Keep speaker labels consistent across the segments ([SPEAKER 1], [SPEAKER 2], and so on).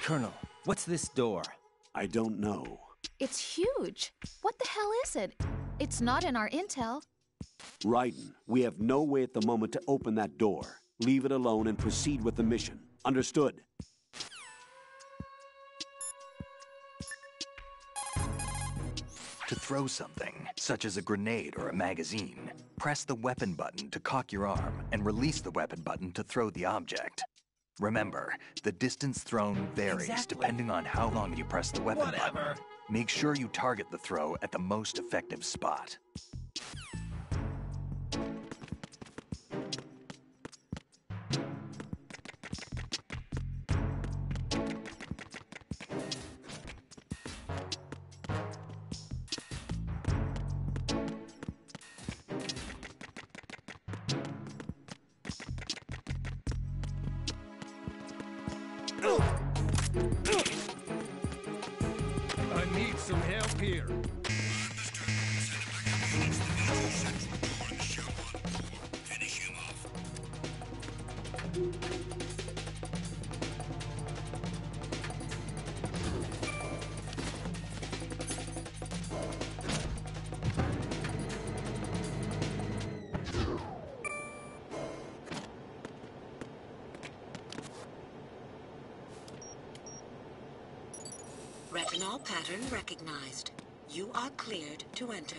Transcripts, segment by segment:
[SPEAKER 1] Colonel, what's this door?
[SPEAKER 2] I don't know.
[SPEAKER 3] It's huge. What the hell is it? It's not in our intel.
[SPEAKER 2] Raiden, we have no way at the moment to open that door. Leave it alone and proceed with the mission. Understood?
[SPEAKER 4] To throw something, such as a grenade or a magazine, press the weapon button to cock your arm and release the weapon button to throw the object. Remember, the distance thrown varies depending on how long you press the weapon button. Make sure you target the throw at the most effective spot.
[SPEAKER 5] I need some help here.
[SPEAKER 6] Retinol pattern recognized. You are cleared to enter.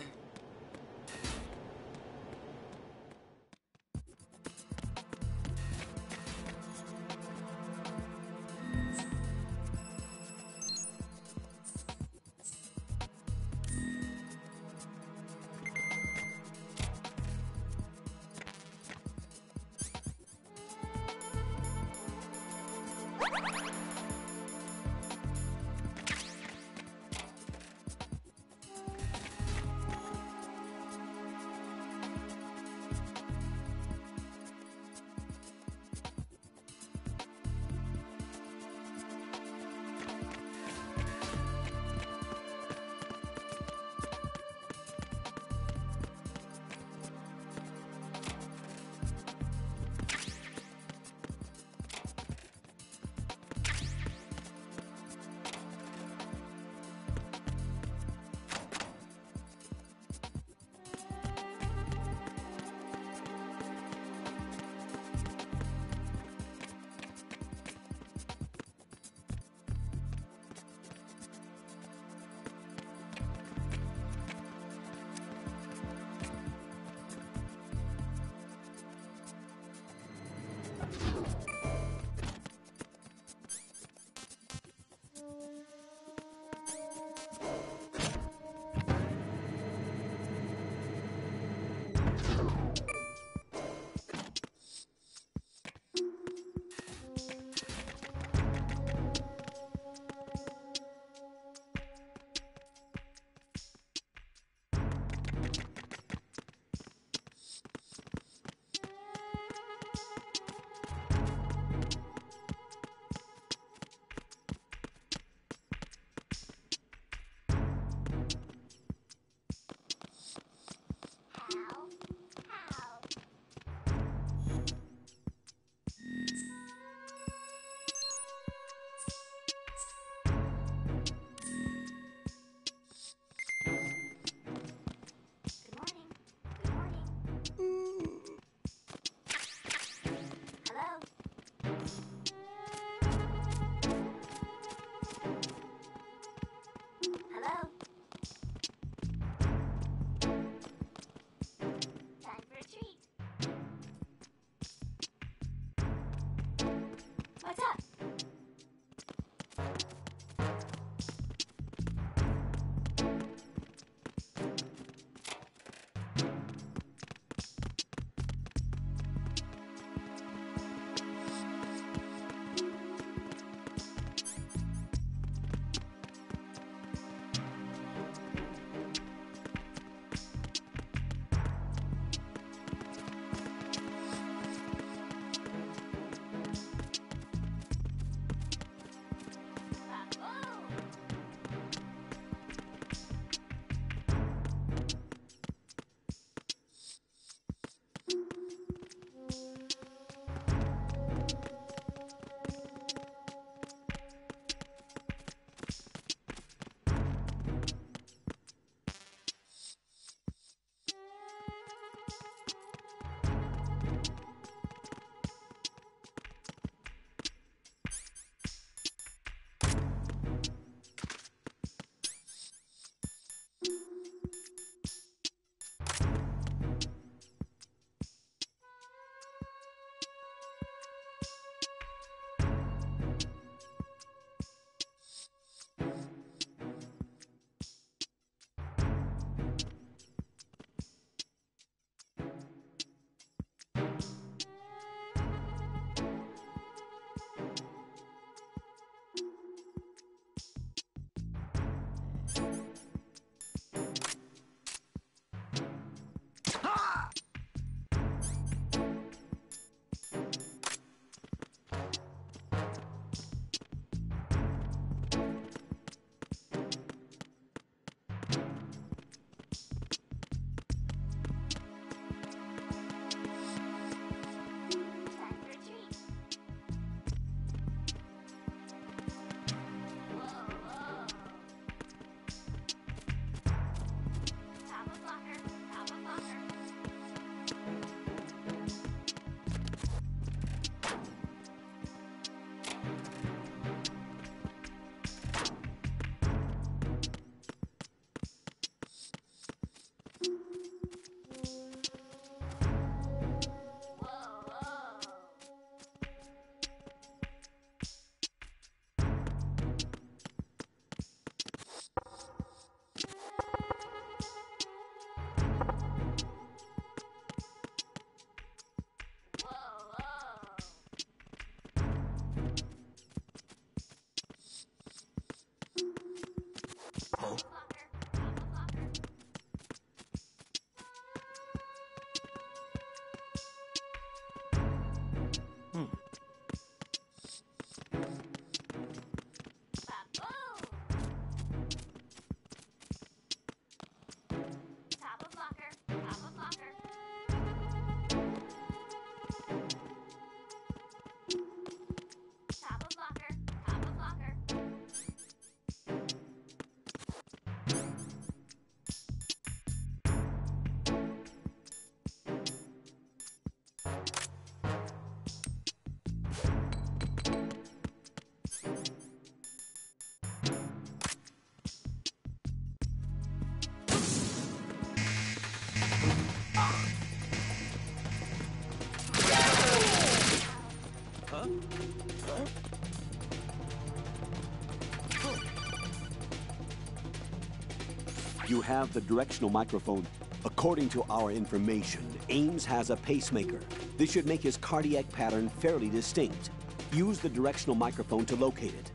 [SPEAKER 2] You have the directional microphone. According to our information, Ames has a pacemaker. This should make his cardiac pattern fairly distinct. Use the directional microphone to locate it.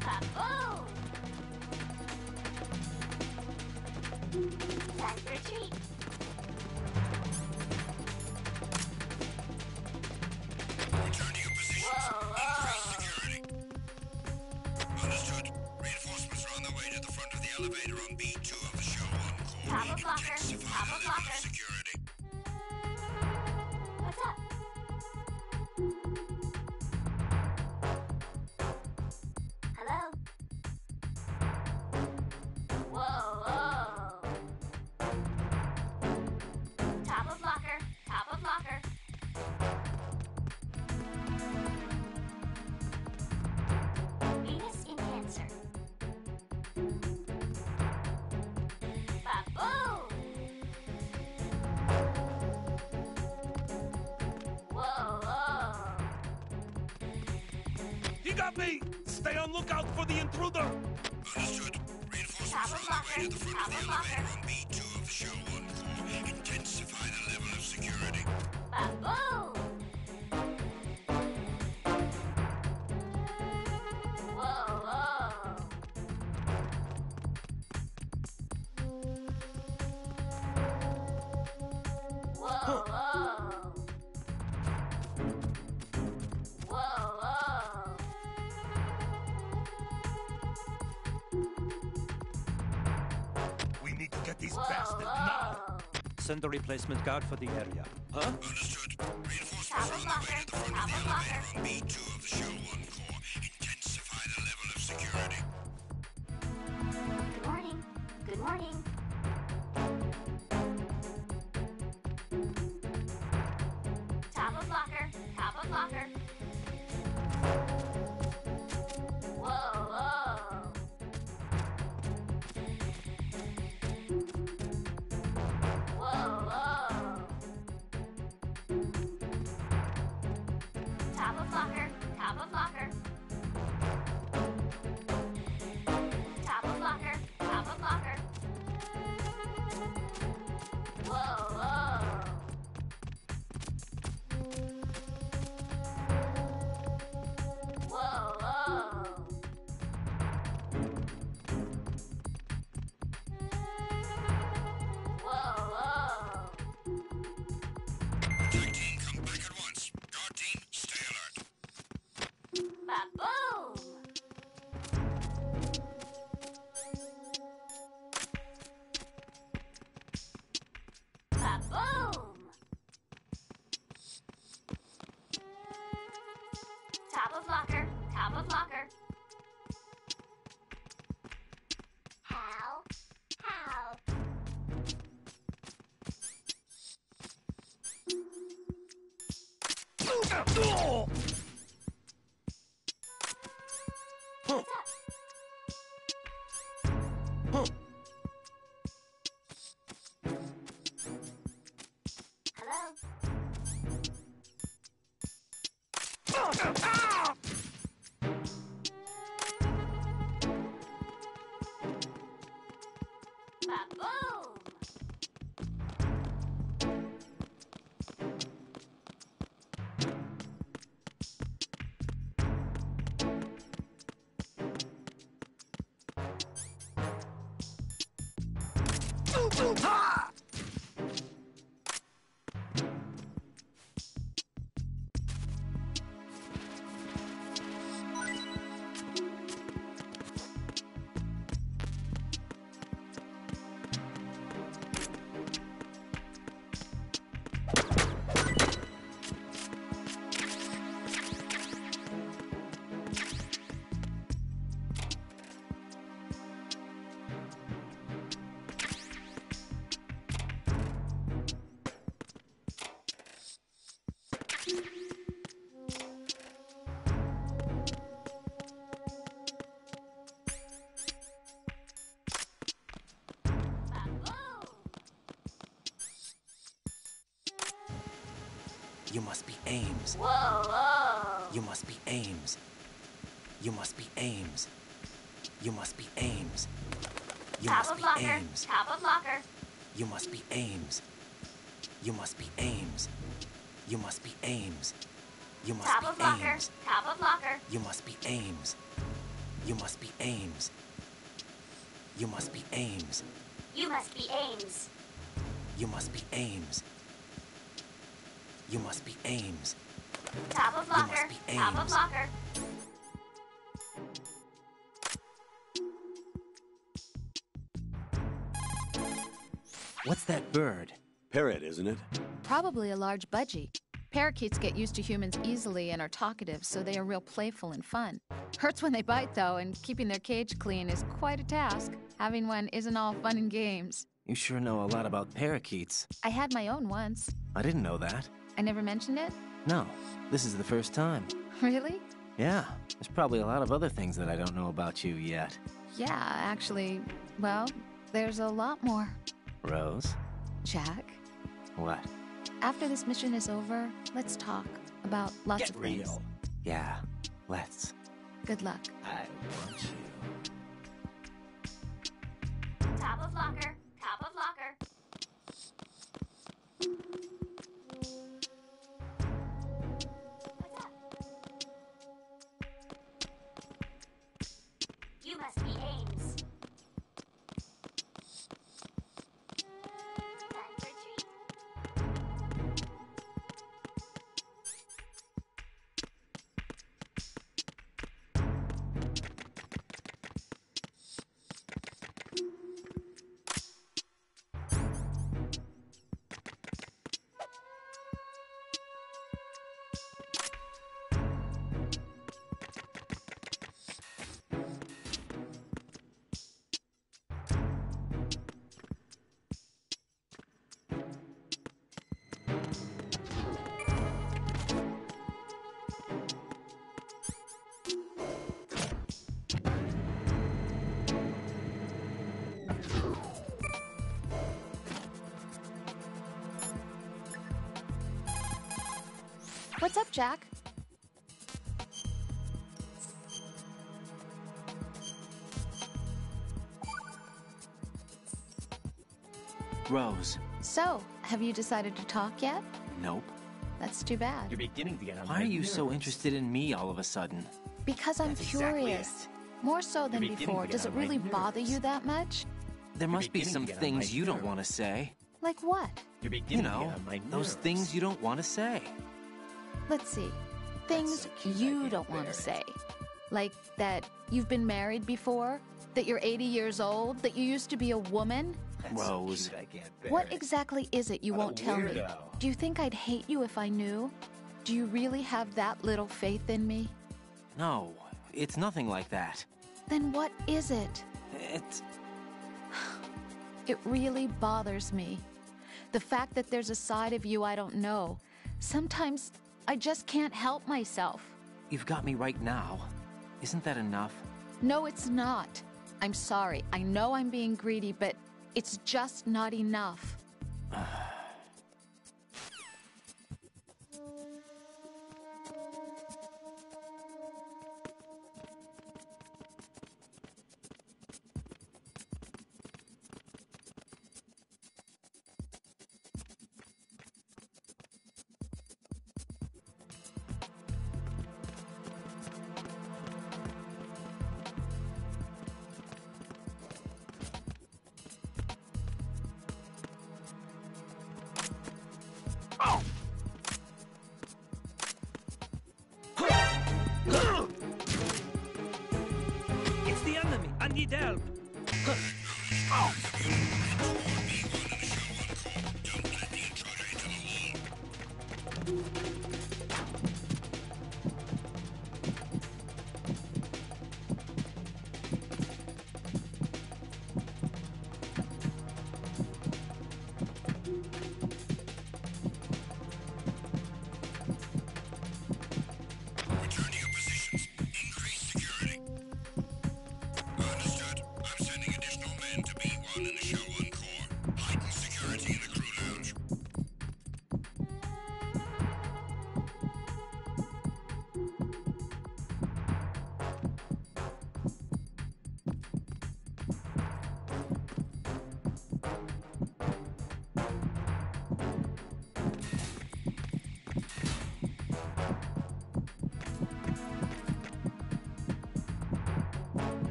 [SPEAKER 1] Ba-boom! Time for a treat.
[SPEAKER 7] Return to your positions. Increase security. Understood. Reinforcements are on their way to the front of the elevator on B2 of the show on
[SPEAKER 1] Top
[SPEAKER 7] call.
[SPEAKER 1] of locker.
[SPEAKER 7] Intensify
[SPEAKER 1] Top
[SPEAKER 7] the
[SPEAKER 1] of
[SPEAKER 7] level
[SPEAKER 1] locker.
[SPEAKER 7] of security.
[SPEAKER 1] What's up? Hello? Whoa, whoa. Top of locker. Top of locker. Venus in Cancer. Ba-boom! Whoa, whoa.
[SPEAKER 5] He got me! Stay on lookout for the intruder!
[SPEAKER 7] Understood.
[SPEAKER 1] Top
[SPEAKER 7] Reinforcements
[SPEAKER 1] of
[SPEAKER 7] are on their way
[SPEAKER 1] locker.
[SPEAKER 7] to the front
[SPEAKER 1] Top
[SPEAKER 7] of the
[SPEAKER 1] of
[SPEAKER 7] elevator
[SPEAKER 1] locker.
[SPEAKER 7] on B2 of the show on call. Intensify the level of security.
[SPEAKER 1] Ba-boom! Whoa, whoa. Whoa, whoa. Whoa, whoa.
[SPEAKER 5] We need to get these
[SPEAKER 1] Whoa,
[SPEAKER 5] bastards now!
[SPEAKER 1] whoa.
[SPEAKER 8] Send a replacement guard for the area. Huh?
[SPEAKER 7] Understood. Reinforcements
[SPEAKER 1] Top
[SPEAKER 7] are
[SPEAKER 1] of
[SPEAKER 7] on their way to the
[SPEAKER 1] locker.
[SPEAKER 7] front of
[SPEAKER 1] Top
[SPEAKER 7] the
[SPEAKER 1] of
[SPEAKER 7] elevator
[SPEAKER 1] locker.
[SPEAKER 7] on B2 of the show on call. Intensify the level of security.
[SPEAKER 1] Good morning. Good morning. Top of locker. Top of locker. Whoa, whoa. Whoa, whoa. Top of locker. Top of locker. Top of locker. Top of locker. Whoa, whoa. Whoa, whoa. Whoa, whoa.
[SPEAKER 7] Attack team, come back at once. Guard team, stay alert.
[SPEAKER 1] Ba-boom! Ba-boom! Top of locker, top of locker. How? How? What's up? Hello? Ba-boom!
[SPEAKER 9] You must be Ames.
[SPEAKER 1] Whoa, whoa.
[SPEAKER 9] You must be Ames. You must be Ames. You must be Ames. You
[SPEAKER 1] Top
[SPEAKER 9] must
[SPEAKER 1] of
[SPEAKER 9] be
[SPEAKER 1] locker.
[SPEAKER 9] Ames.
[SPEAKER 1] Top of locker.
[SPEAKER 9] You must be Ames. You must be Ames. You must be Ames. You must
[SPEAKER 1] Top
[SPEAKER 9] be
[SPEAKER 1] of locker.
[SPEAKER 9] Ames.
[SPEAKER 1] Top of locker.
[SPEAKER 9] You must be Ames. You must be Ames. You must be Ames.
[SPEAKER 1] You must be Ames.
[SPEAKER 9] You must be Ames. You must be Ames.
[SPEAKER 1] Top of
[SPEAKER 9] You
[SPEAKER 1] locker.
[SPEAKER 9] must be
[SPEAKER 1] Top of
[SPEAKER 9] Ames.
[SPEAKER 1] locker.
[SPEAKER 9] What's that bird?
[SPEAKER 2] Parrot, isn't it?
[SPEAKER 3] Probably a large budgie. Parakeets get used to humans easily and are talkative, so they are real playful and fun. Hurts when they bite, though, and keeping their cage clean is quite a task. Having one isn't all fun and games.
[SPEAKER 9] You sure know a lot about parakeets.
[SPEAKER 3] I had my own once.
[SPEAKER 9] I didn't know that.
[SPEAKER 3] I never mentioned it?
[SPEAKER 9] No, this is the first time.
[SPEAKER 3] Really?
[SPEAKER 9] Yeah, there's probably a lot of other things that I don't know about you yet.
[SPEAKER 3] Yeah, actually, well, there's a lot more.
[SPEAKER 9] Rose?
[SPEAKER 3] Jack,
[SPEAKER 9] What?
[SPEAKER 3] after this mission is over, let's talk about lots of things.
[SPEAKER 9] Yeah, let's.
[SPEAKER 3] Good luck.
[SPEAKER 9] I want you.
[SPEAKER 1] Top of locker. Top of locker. What's up? You must be Ames. Time for a treat.
[SPEAKER 3] What's up, Jack?
[SPEAKER 9] Rose.
[SPEAKER 3] So, have you decided to talk yet?
[SPEAKER 9] Nope.
[SPEAKER 3] That's too bad.
[SPEAKER 8] beginning to get on
[SPEAKER 9] Why are you so interested in me all of a sudden?
[SPEAKER 3] Because I'm
[SPEAKER 8] That's exactly
[SPEAKER 3] curious. More so than
[SPEAKER 8] You're beginning
[SPEAKER 3] before.
[SPEAKER 8] to get
[SPEAKER 3] Does it
[SPEAKER 8] on my
[SPEAKER 3] really bother
[SPEAKER 8] nerves.
[SPEAKER 3] you that much?
[SPEAKER 9] There must be
[SPEAKER 8] beginning
[SPEAKER 9] some
[SPEAKER 8] to get on my
[SPEAKER 9] things you don't
[SPEAKER 8] nerves.
[SPEAKER 9] want to say.
[SPEAKER 3] Like what?
[SPEAKER 8] You're
[SPEAKER 9] You
[SPEAKER 8] beginning
[SPEAKER 9] know,
[SPEAKER 8] to get on my
[SPEAKER 9] those
[SPEAKER 8] nerves.
[SPEAKER 9] things you don't want to say.
[SPEAKER 3] Let's see. Things
[SPEAKER 8] so cute, I
[SPEAKER 3] you
[SPEAKER 8] can't
[SPEAKER 3] don't want
[SPEAKER 8] bear
[SPEAKER 3] to
[SPEAKER 8] it.
[SPEAKER 3] say. Like that you've been married before? That you're 80 years old? That you used to be a woman?
[SPEAKER 8] That's so
[SPEAKER 9] Rose.
[SPEAKER 8] cute, I can't bear
[SPEAKER 3] What
[SPEAKER 8] it.
[SPEAKER 3] exactly is it you
[SPEAKER 8] What a
[SPEAKER 3] won't tell me?
[SPEAKER 8] weirdo.
[SPEAKER 3] Do you think I'd hate you if I knew? Do you really have that little faith in me?
[SPEAKER 9] No, it's nothing like that.
[SPEAKER 3] Then what is it?
[SPEAKER 9] It's...
[SPEAKER 3] It really bothers me. The fact that there's a side of you I don't know. Sometimes I just can't help myself.
[SPEAKER 9] You've got me right now. Isn't that enough?
[SPEAKER 3] No, it's not. I'm sorry. I know I'm being greedy, but it's just not enough.
[SPEAKER 8] It's the enemy. I need help.
[SPEAKER 7] Return to your positions. Increase security. Understood. I'm sending additional men to B1 in a show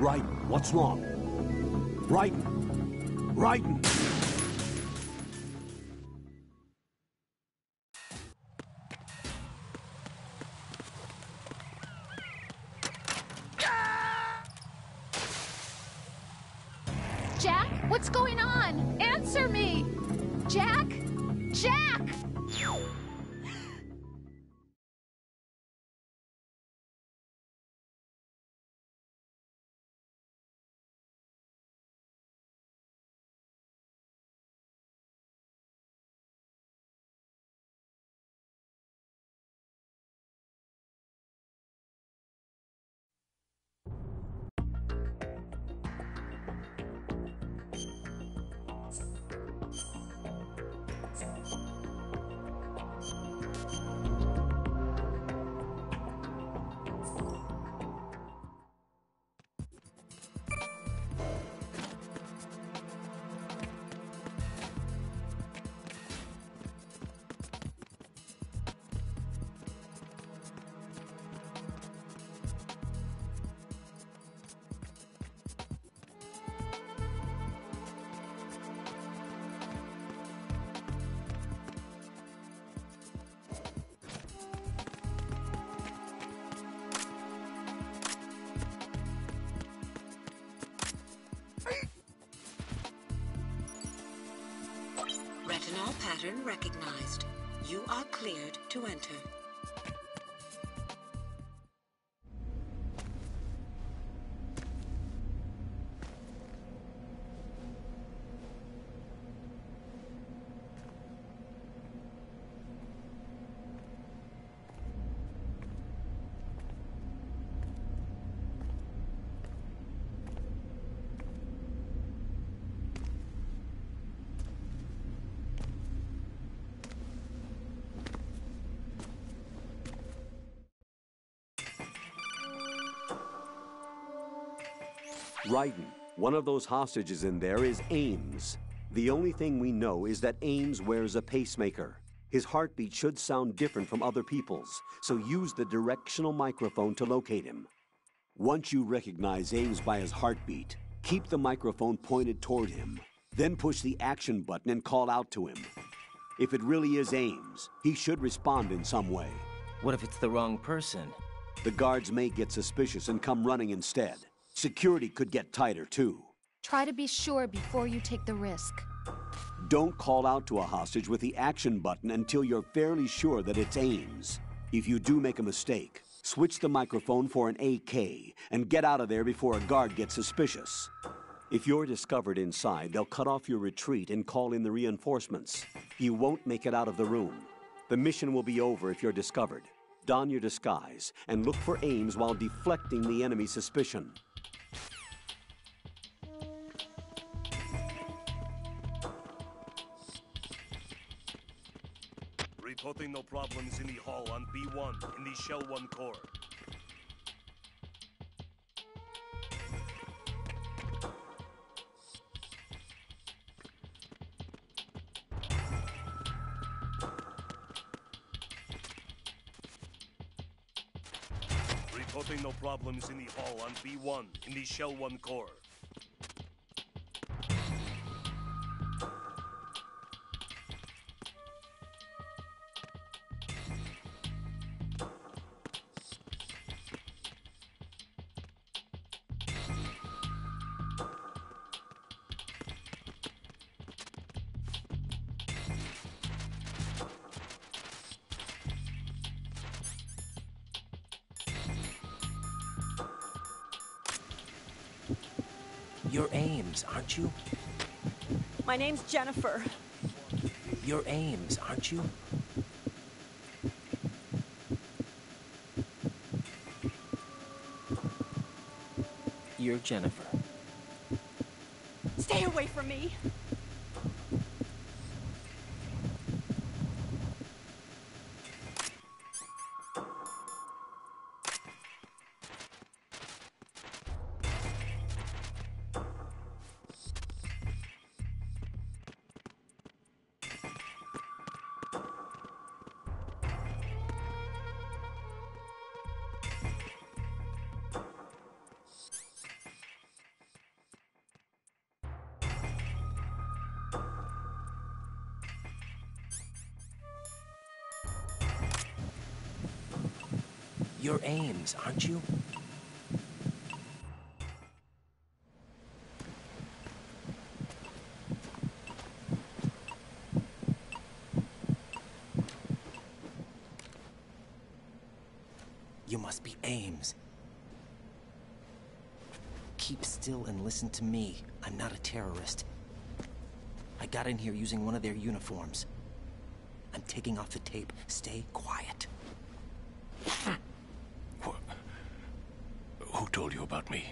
[SPEAKER 2] Raiden, what's wrong? Raiden! Raiden!
[SPEAKER 3] Jack, what's going on? Answer me! Jack? Jack!
[SPEAKER 6] Retinol pattern recognized. You are cleared to enter.
[SPEAKER 2] Raiden, one of those hostages in there is Ames. The only thing we know is that Ames wears a pacemaker. His heartbeat should sound different from other people's, so use the directional microphone to locate him. Once you recognize Ames by his heartbeat, keep the microphone pointed toward him. Then push the action button and call out to him. If it really is Ames, he should respond in some way.
[SPEAKER 9] What if it's the wrong person?
[SPEAKER 2] The guards may get suspicious and come running instead. Security could get tighter, too.
[SPEAKER 3] Try to be sure before you take the risk.
[SPEAKER 2] Don't call out to a hostage with the action button until you're fairly sure that it's Ames. If you do make a mistake, switch the microphone for an AK and get out of there before a guard gets suspicious. If you're discovered inside, they'll cut off your retreat and call in the reinforcements. You won't make it out of the room. The mission will be over if you're discovered. Don your disguise and look for Ames while deflecting the enemy's suspicion.
[SPEAKER 5] Reporting no problems in the hall on B1 in the Shell 1 core. Reporting no problems in the hall on B1 in the Shell 1 core.
[SPEAKER 9] You're Ames, aren't you?
[SPEAKER 10] My name's Jennifer.
[SPEAKER 9] You're Ames, aren't you? You're Jennifer.
[SPEAKER 10] Stay away from me.
[SPEAKER 9] You're Ames, aren't you? You must be Ames. Keep still and listen to me. I'm not a terrorist. I got in here using one of their uniforms. I'm taking off the tape. Stay quiet.
[SPEAKER 11] Who told you about me?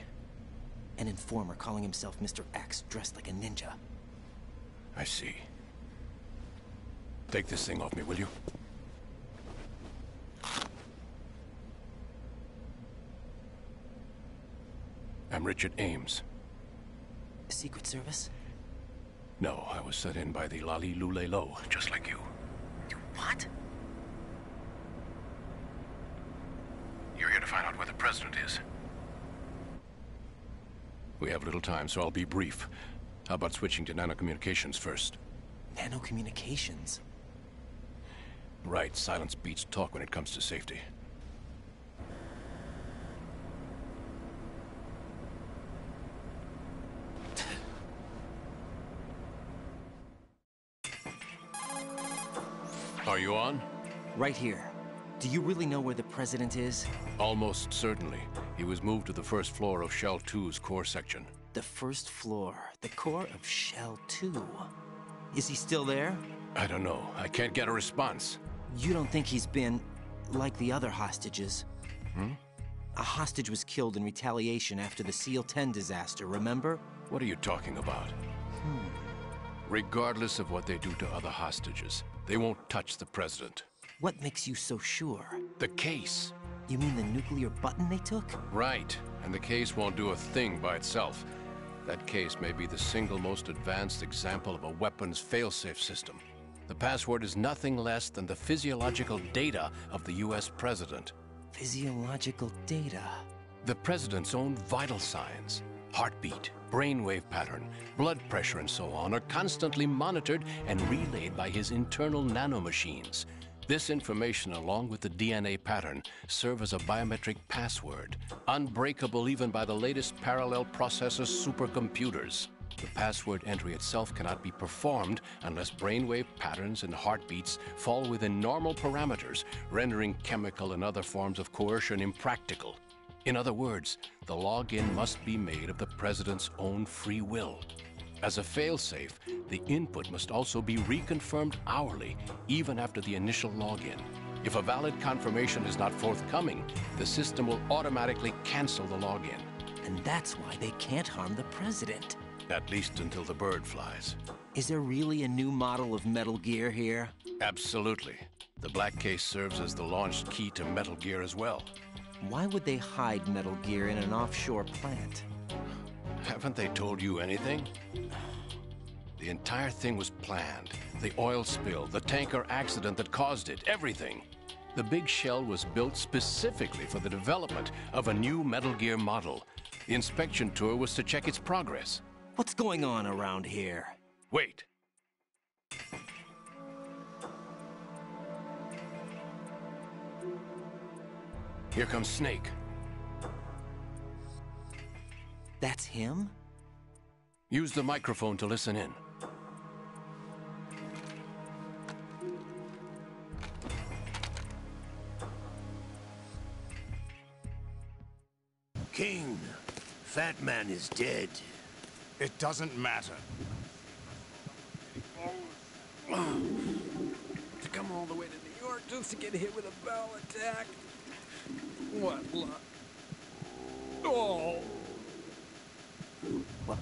[SPEAKER 9] An informer calling himself Mr. X, dressed like a ninja.
[SPEAKER 11] I see. Take this thing off me, will you? I'm Richard Ames.
[SPEAKER 9] Secret Service?
[SPEAKER 11] No, I was sent in by the Lali Lule Lo, just like you.
[SPEAKER 9] What?
[SPEAKER 11] You're here to find out where the president is. We have little time, so I'll be brief. How about switching to nanocommunications first?
[SPEAKER 9] Nanocommunications?
[SPEAKER 11] Right, silence beats talk when it comes to safety. Are you on?
[SPEAKER 9] Right here. Do you really know where the president is?
[SPEAKER 11] Almost certainly. He was moved to the first floor of Shell 2's core section.
[SPEAKER 9] The first floor, the core of Shell 2. Is he still there?
[SPEAKER 11] I don't know. I can't get a response.
[SPEAKER 9] You don't think he's been like the other hostages?
[SPEAKER 11] Hmm?
[SPEAKER 9] A hostage was killed in retaliation after the SEAL 10 disaster, remember?
[SPEAKER 11] What are you talking about? Regardless of what they do to other hostages, they won't touch the president.
[SPEAKER 9] What makes you so sure?
[SPEAKER 11] The case.
[SPEAKER 9] You mean the nuclear button they took?
[SPEAKER 11] Right. And the case won't do a thing by itself. That case may be the single most advanced example of a weapons failsafe system. The password is nothing less than the physiological data of the US president.
[SPEAKER 9] Physiological data?
[SPEAKER 11] The president's own vital signs, heartbeat, brainwave pattern, blood pressure, and so on, are constantly monitored and relayed by his internal nanomachines. This information, along with the DNA pattern, serve as a biometric password, unbreakable even by the latest parallel processor supercomputers. The password entry itself cannot be performed unless brainwave patterns and heartbeats fall within normal parameters, rendering chemical and other forms of coercion impractical. In other words, the login must be made of the president's own free will. As a failsafe, the input must also be reconfirmed hourly, even after the initial login. If a valid confirmation is not forthcoming, the system will automatically cancel the login.
[SPEAKER 9] And that's why they can't harm the president.
[SPEAKER 11] At least until the bird flies.
[SPEAKER 9] Is there really a new model of Metal Gear here?
[SPEAKER 11] Absolutely. The black case serves as the launch key to Metal Gear as well.
[SPEAKER 9] Why would they hide Metal Gear in an offshore plant?
[SPEAKER 11] Haven't they told you anything? The entire thing was planned. The oil spill, the tanker accident that caused it, everything. The big shell was built specifically for the development of a new Metal Gear model. The inspection tour was to check its progress.
[SPEAKER 9] What's going on around here?
[SPEAKER 11] Wait. Here comes Snake.
[SPEAKER 9] That's him?
[SPEAKER 11] Use the microphone to listen in.
[SPEAKER 12] King, Fat Man is dead.
[SPEAKER 13] It doesn't matter.
[SPEAKER 8] To come all the way to New York just to get hit with a bowel attack. What luck? Oh.
[SPEAKER 9] What?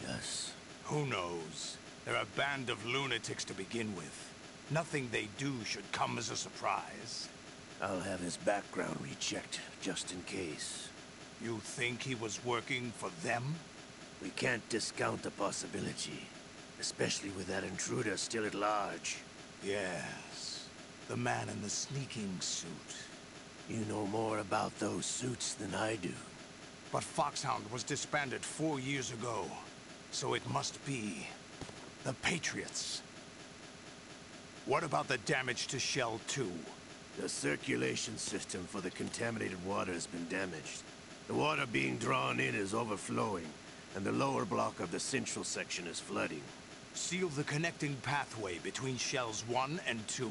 [SPEAKER 12] Yes.
[SPEAKER 13] Who knows? They're a band of lunatics to begin with. Nothing they do should come as a surprise.
[SPEAKER 12] I'll have his background rechecked, just in case.
[SPEAKER 13] You think he was working for them?
[SPEAKER 12] We can't discount the possibility, especially with that intruder still at large.
[SPEAKER 13] Yes. The man in the sneaking suit.
[SPEAKER 12] You know more about those suits than I do.
[SPEAKER 13] But Foxhound was disbanded 4 years ago, so it must be the Patriots. What about the damage to Shell 2?
[SPEAKER 12] The circulation system for the contaminated water has been damaged. The water being drawn in is overflowing, and the lower block of the central section is flooding.
[SPEAKER 13] Seal the connecting pathway between shells 1 and 2.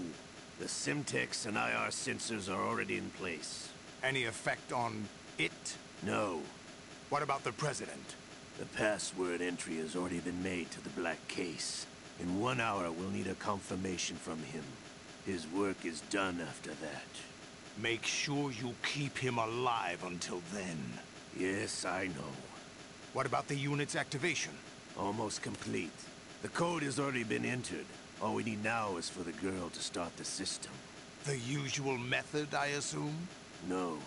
[SPEAKER 12] The Simtex and IR sensors are already in place.
[SPEAKER 13] Any effect on it?
[SPEAKER 12] No.
[SPEAKER 13] What about the President?
[SPEAKER 12] The password entry has already been made to the black case. In 1 hour, we'll need a confirmation from him. His work is done after that.
[SPEAKER 13] Make sure you keep him alive until then.
[SPEAKER 12] Yes, I know.
[SPEAKER 13] What about the unit's activation?
[SPEAKER 12] Almost complete. The code has already been entered. All we need now is for the girl to start the system.
[SPEAKER 13] The usual method, I assume?
[SPEAKER 12] No.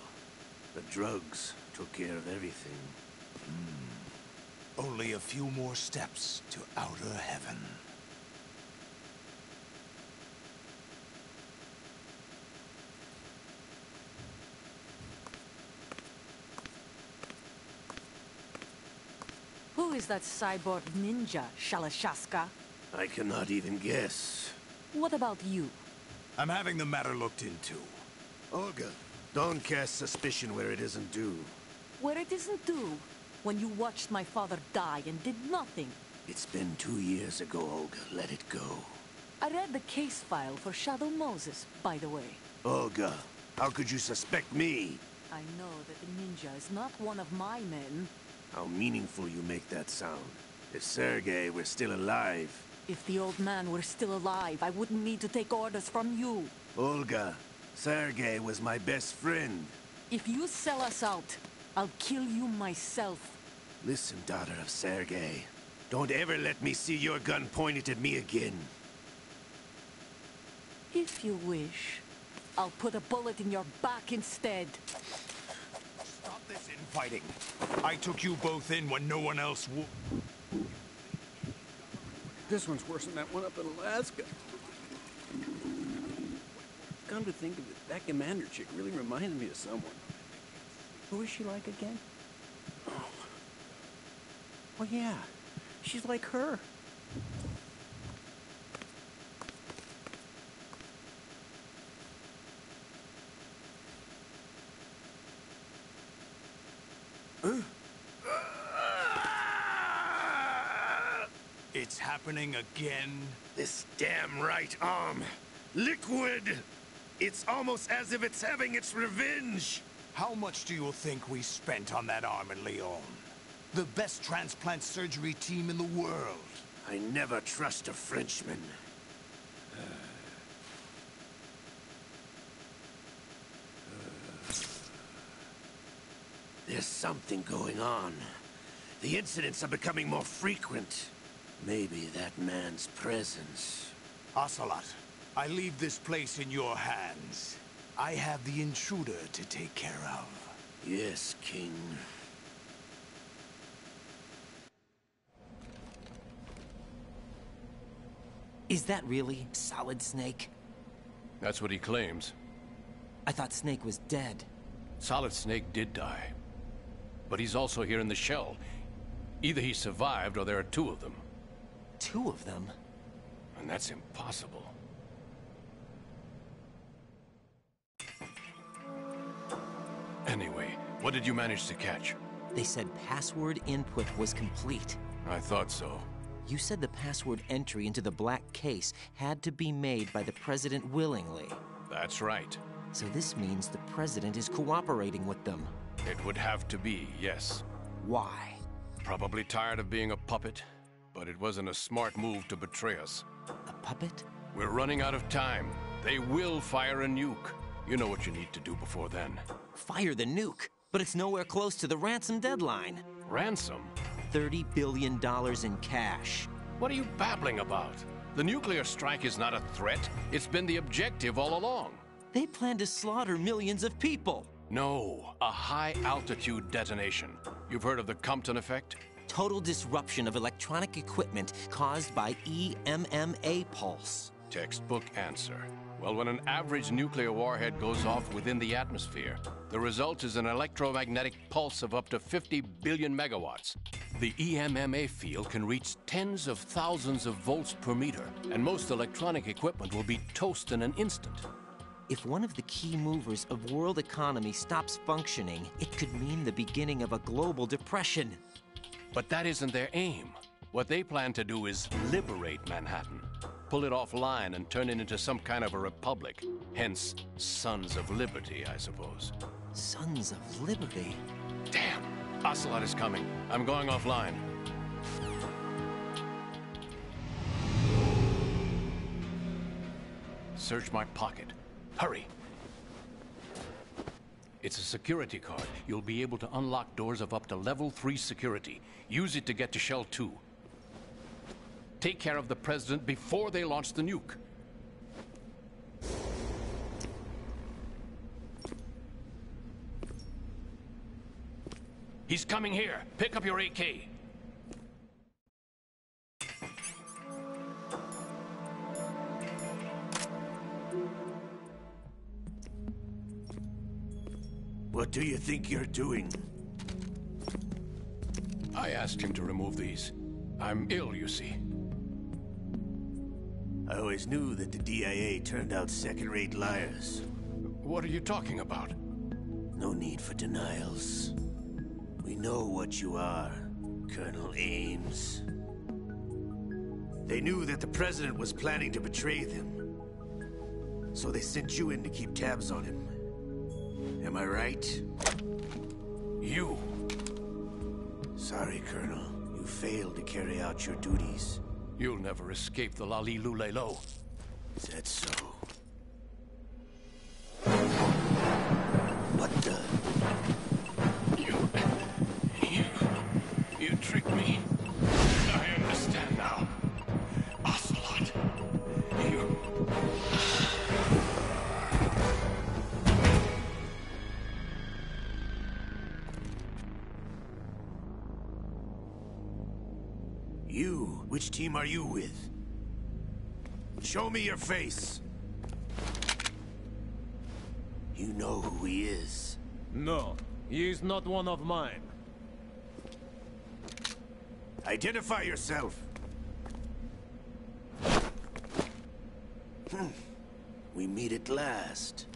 [SPEAKER 12] The drugs took care of everything.
[SPEAKER 13] Only a few more steps to outer heaven.
[SPEAKER 14] Who is that cyborg ninja, Shalashaska?
[SPEAKER 12] I cannot even guess.
[SPEAKER 14] What about you?
[SPEAKER 13] I'm having the matter looked into.
[SPEAKER 12] Olga, don't cast suspicion where it isn't due.
[SPEAKER 14] Where it isn't due? When you watched my father die and did nothing.
[SPEAKER 12] It's been 2 years ago, Olga. Let it go.
[SPEAKER 14] I read the case file for Shadow Moses, by the way.
[SPEAKER 12] Olga, how could you suspect me?
[SPEAKER 14] I know that the ninja is not one of my men.
[SPEAKER 12] How meaningful you make that sound. If Sergei were still alive...
[SPEAKER 14] If the old man were still alive, I wouldn't need to take orders from you.
[SPEAKER 12] Olga, Sergei was my best friend.
[SPEAKER 14] If you sell us out, I'll kill you myself.
[SPEAKER 12] Listen, daughter of Sergei. Don't ever let me see your gun pointed at me again.
[SPEAKER 14] If you wish, I'll put a bullet in your back instead.
[SPEAKER 13] Stop this infighting. I took you both in when no one else would.
[SPEAKER 8] This one's worse than that one up in Alaska. Come to think of it, that commander chick really reminded me of someone. Who is she like again? Oh yeah, she's like her.
[SPEAKER 13] It's happening again?
[SPEAKER 12] This damn right arm. Liquid! It's almost as if it's having its revenge.
[SPEAKER 13] How much do you think we spent on that arm in Lyon? The best transplant surgery team in the world.
[SPEAKER 12] I never trust a Frenchman. There's something going on. The incidents are becoming more frequent. Maybe that man's presence.
[SPEAKER 13] Ocelot, I leave this place in your hands. I have the intruder to take care of.
[SPEAKER 12] Yes, King.
[SPEAKER 9] Is that really Solid Snake?
[SPEAKER 11] That's what he claims.
[SPEAKER 9] I thought Snake was dead.
[SPEAKER 11] Solid Snake did die. But he's also here in the shell. Either he survived or there are 2 of them.
[SPEAKER 9] 2 of them?
[SPEAKER 11] And that's impossible. Anyway, what did you manage to catch?
[SPEAKER 9] They said password input was complete.
[SPEAKER 11] I thought so.
[SPEAKER 9] You said the password entry into the black case had to be made by the President willingly.
[SPEAKER 11] That's right.
[SPEAKER 9] So this means the President is cooperating with them.
[SPEAKER 11] It would have to be, yes.
[SPEAKER 9] Why?
[SPEAKER 11] Probably tired of being a puppet, but it wasn't a smart move to betray us.
[SPEAKER 9] A puppet?
[SPEAKER 11] We're running out of time. They will fire a nuke. You know what you need to do before then.
[SPEAKER 9] Fire the nuke? But it's nowhere close to the ransom deadline.
[SPEAKER 11] Ransom?
[SPEAKER 9] $30 billion in cash.
[SPEAKER 11] What are you babbling about? The nuclear strike is not a threat. It's been the objective all along.
[SPEAKER 9] They plan to slaughter millions of people.
[SPEAKER 11] No, a high-altitude detonation. You've heard of the Compton effect?
[SPEAKER 9] Total disruption of electronic equipment caused by EMMA pulse.
[SPEAKER 11] Textbook answer. Well, when an average nuclear warhead goes off within the atmosphere, the result is an electromagnetic pulse of up to 50 billion megawatts. The EMMA field can reach tens of thousands of volts per meter, and most electronic equipment will be toast in an instant.
[SPEAKER 9] If one of the key movers of world economy stops functioning, it could mean the beginning of a global depression.
[SPEAKER 11] But that isn't their aim. What they plan to do is liberate Manhattan. Pull it offline and turn it into some kind of a republic. Hence, Sons of Liberty, I suppose.
[SPEAKER 9] Sons of Liberty?
[SPEAKER 11] Damn! Ocelot is coming. I'm going offline. Search my pocket. Hurry! It's a security card. You'll be able to unlock doors of up to level 3 security. Use it to get to Shell 2. Take care of the President before they launch the nuke. He's coming here. Pick up your AK.
[SPEAKER 12] What do you think you're doing?
[SPEAKER 11] I asked him to remove these. I'm ill, you see.
[SPEAKER 12] I always knew that the DIA turned out second-rate liars.
[SPEAKER 11] What are you talking about?
[SPEAKER 12] No need for denials. We know what you are, Colonel Ames. They knew that the President was planning to betray them. So they sent you in to keep tabs on him. Am I right?
[SPEAKER 11] You.
[SPEAKER 12] Sorry, Colonel. You failed to carry out your duties.
[SPEAKER 11] You'll never escape the Lali Lulelo.
[SPEAKER 12] Is that so? What the?
[SPEAKER 11] You tricked me. I understand now. Ocelot. You...
[SPEAKER 12] You? Which team are you with? Show me your face. You know who he is.
[SPEAKER 15] No, he is not one of mine.
[SPEAKER 12] Identify yourself. We meet at last.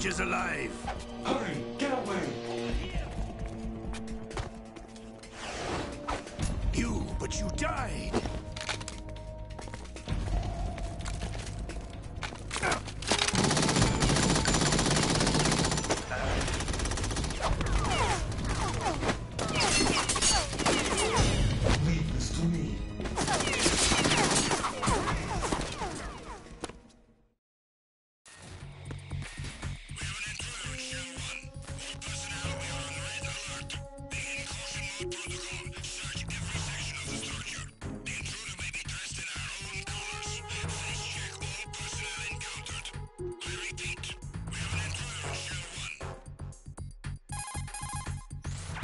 [SPEAKER 12] Is alive.
[SPEAKER 16] Hurry, get away.
[SPEAKER 12] But you died.
[SPEAKER 16] Leave this to me.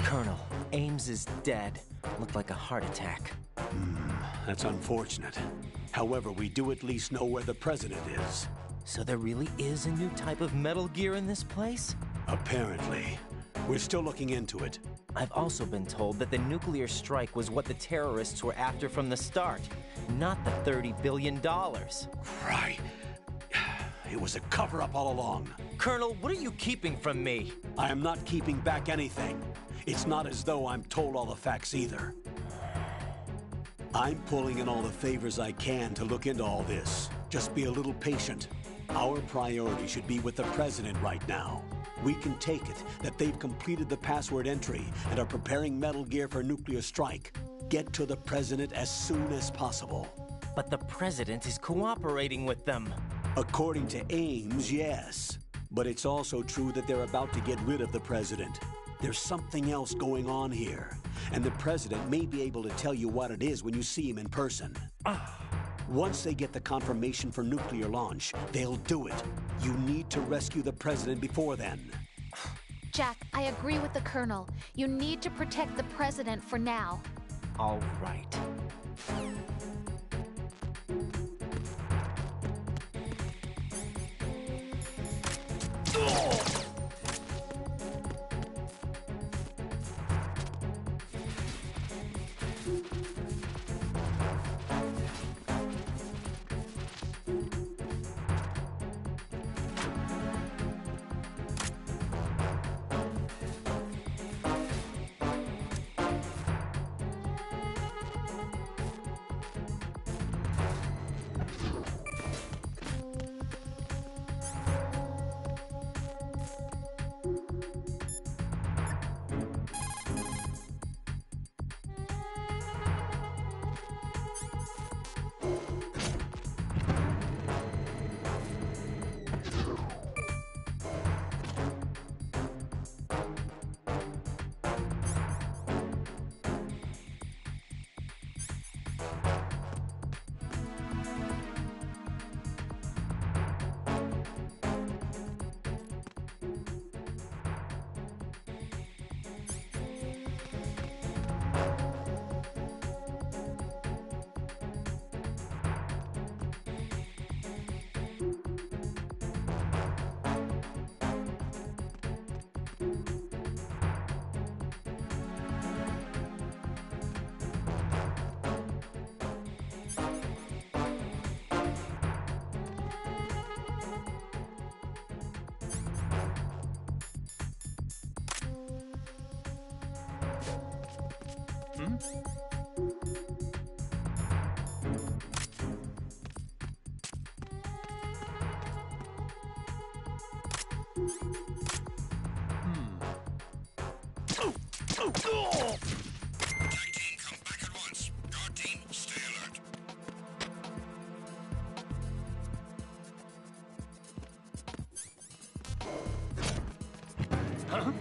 [SPEAKER 9] Colonel, Ames is dead. Looked like a heart attack.
[SPEAKER 2] That's unfortunate. However, we do at least know where the President is.
[SPEAKER 9] So there really is a new type of Metal Gear in this place?
[SPEAKER 2] Apparently. We're still looking into it.
[SPEAKER 9] I've also been told that the nuclear strike was what the terrorists were after from the start, not the $30 billion.
[SPEAKER 2] Right. It was a cover-up all along.
[SPEAKER 9] Colonel, what are you keeping from me?
[SPEAKER 2] I am not keeping back anything. It's not as though I'm told all the facts either. I'm pulling in all the favors I can to look into all this. Just be a little patient. Our priority should be with the President right now. We can take it that they've completed the password entry and are preparing Metal Gear for nuclear strike. Get to the President as soon as possible.
[SPEAKER 9] But the President is cooperating with them.
[SPEAKER 2] According to Ames, yes. But it's also true that they're about to get rid of the President. There's something else going on here, and the President may be able to tell you what it is when you see him in person. Once they get the confirmation for nuclear launch, they'll do it. You need to rescue the President before then.
[SPEAKER 3] Jack, I agree with the Colonel. You need to protect the President for now.
[SPEAKER 9] All right.
[SPEAKER 7] Tag team, come back at once. Guard team, stay alert.
[SPEAKER 11] Huh?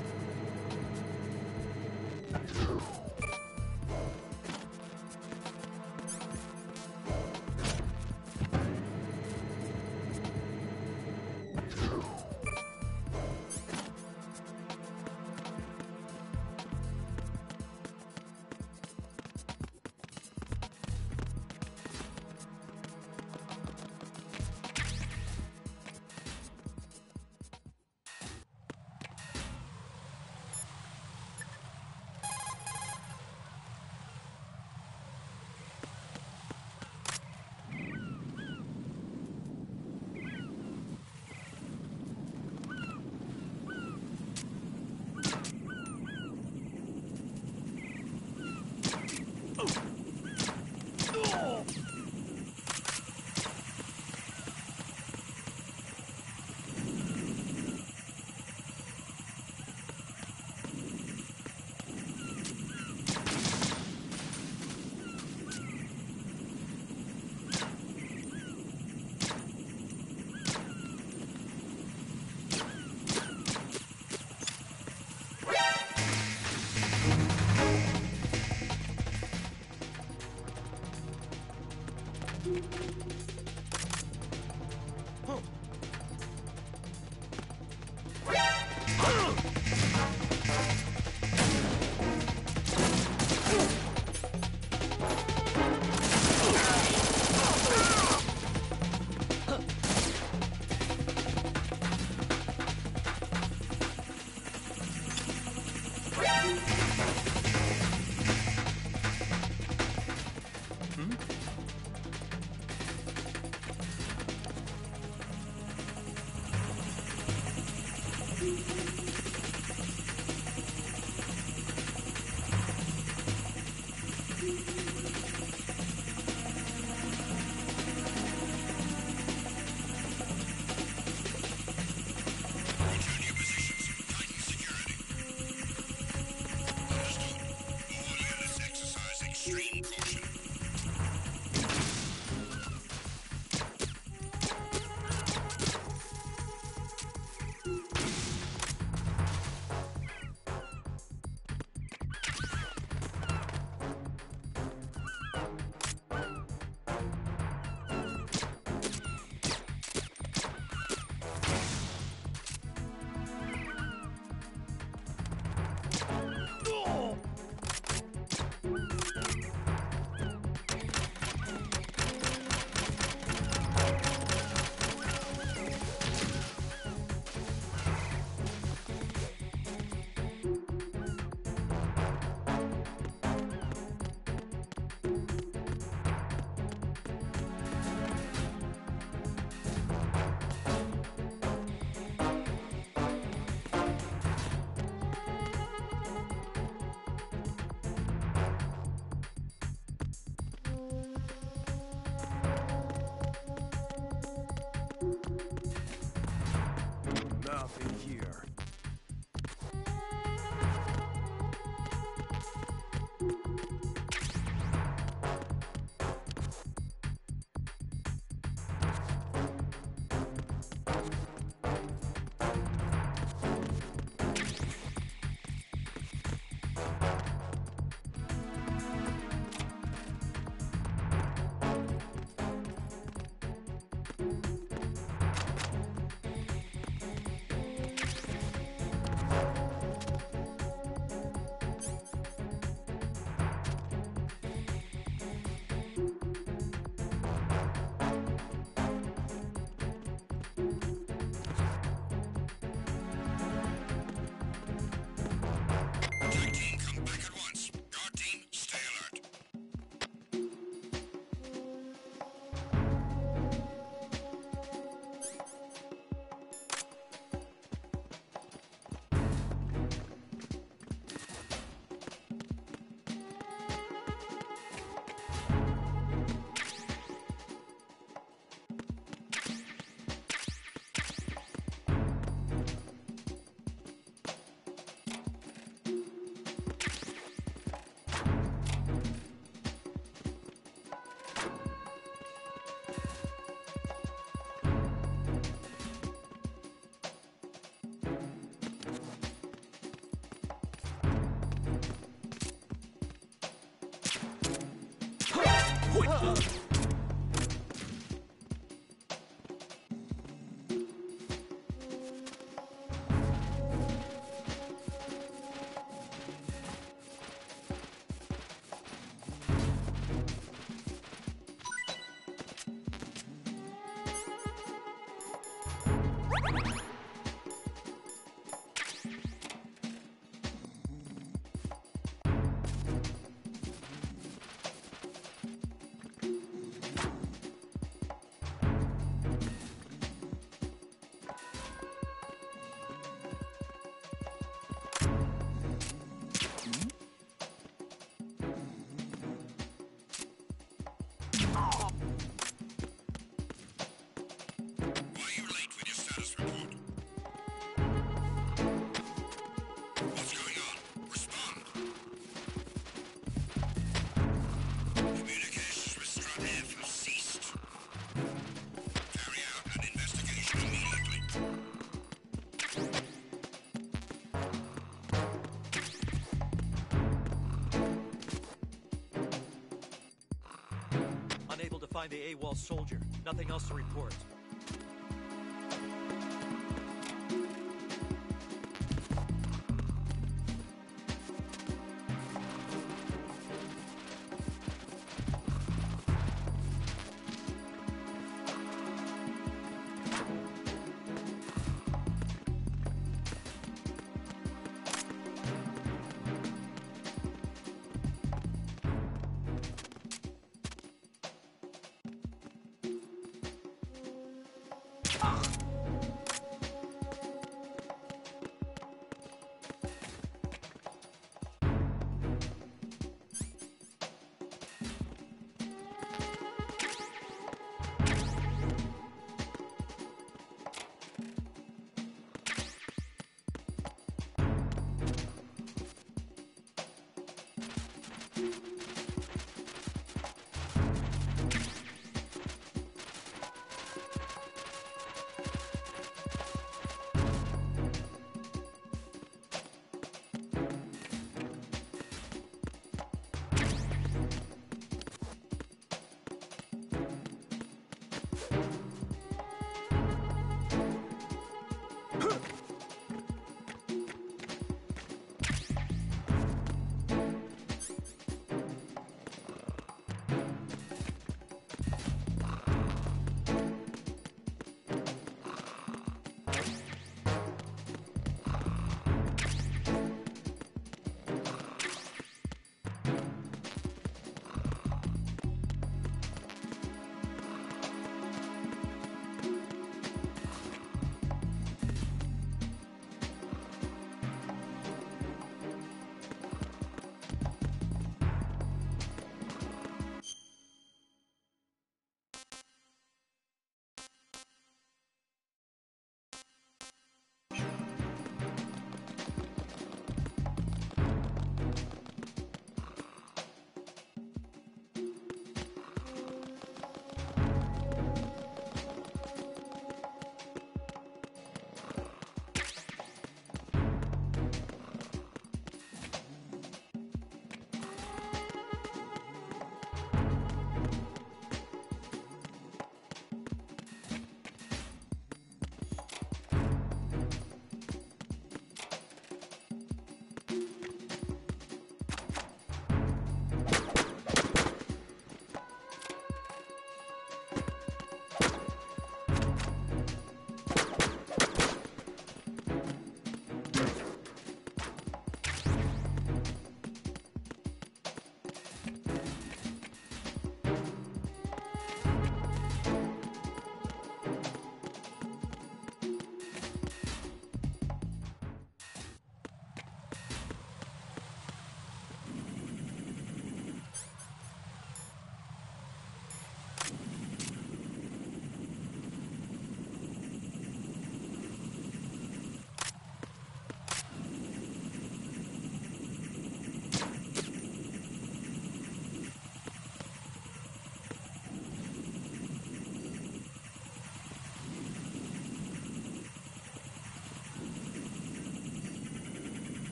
[SPEAKER 17] Unable to find the AWOL soldier. Nothing else to report.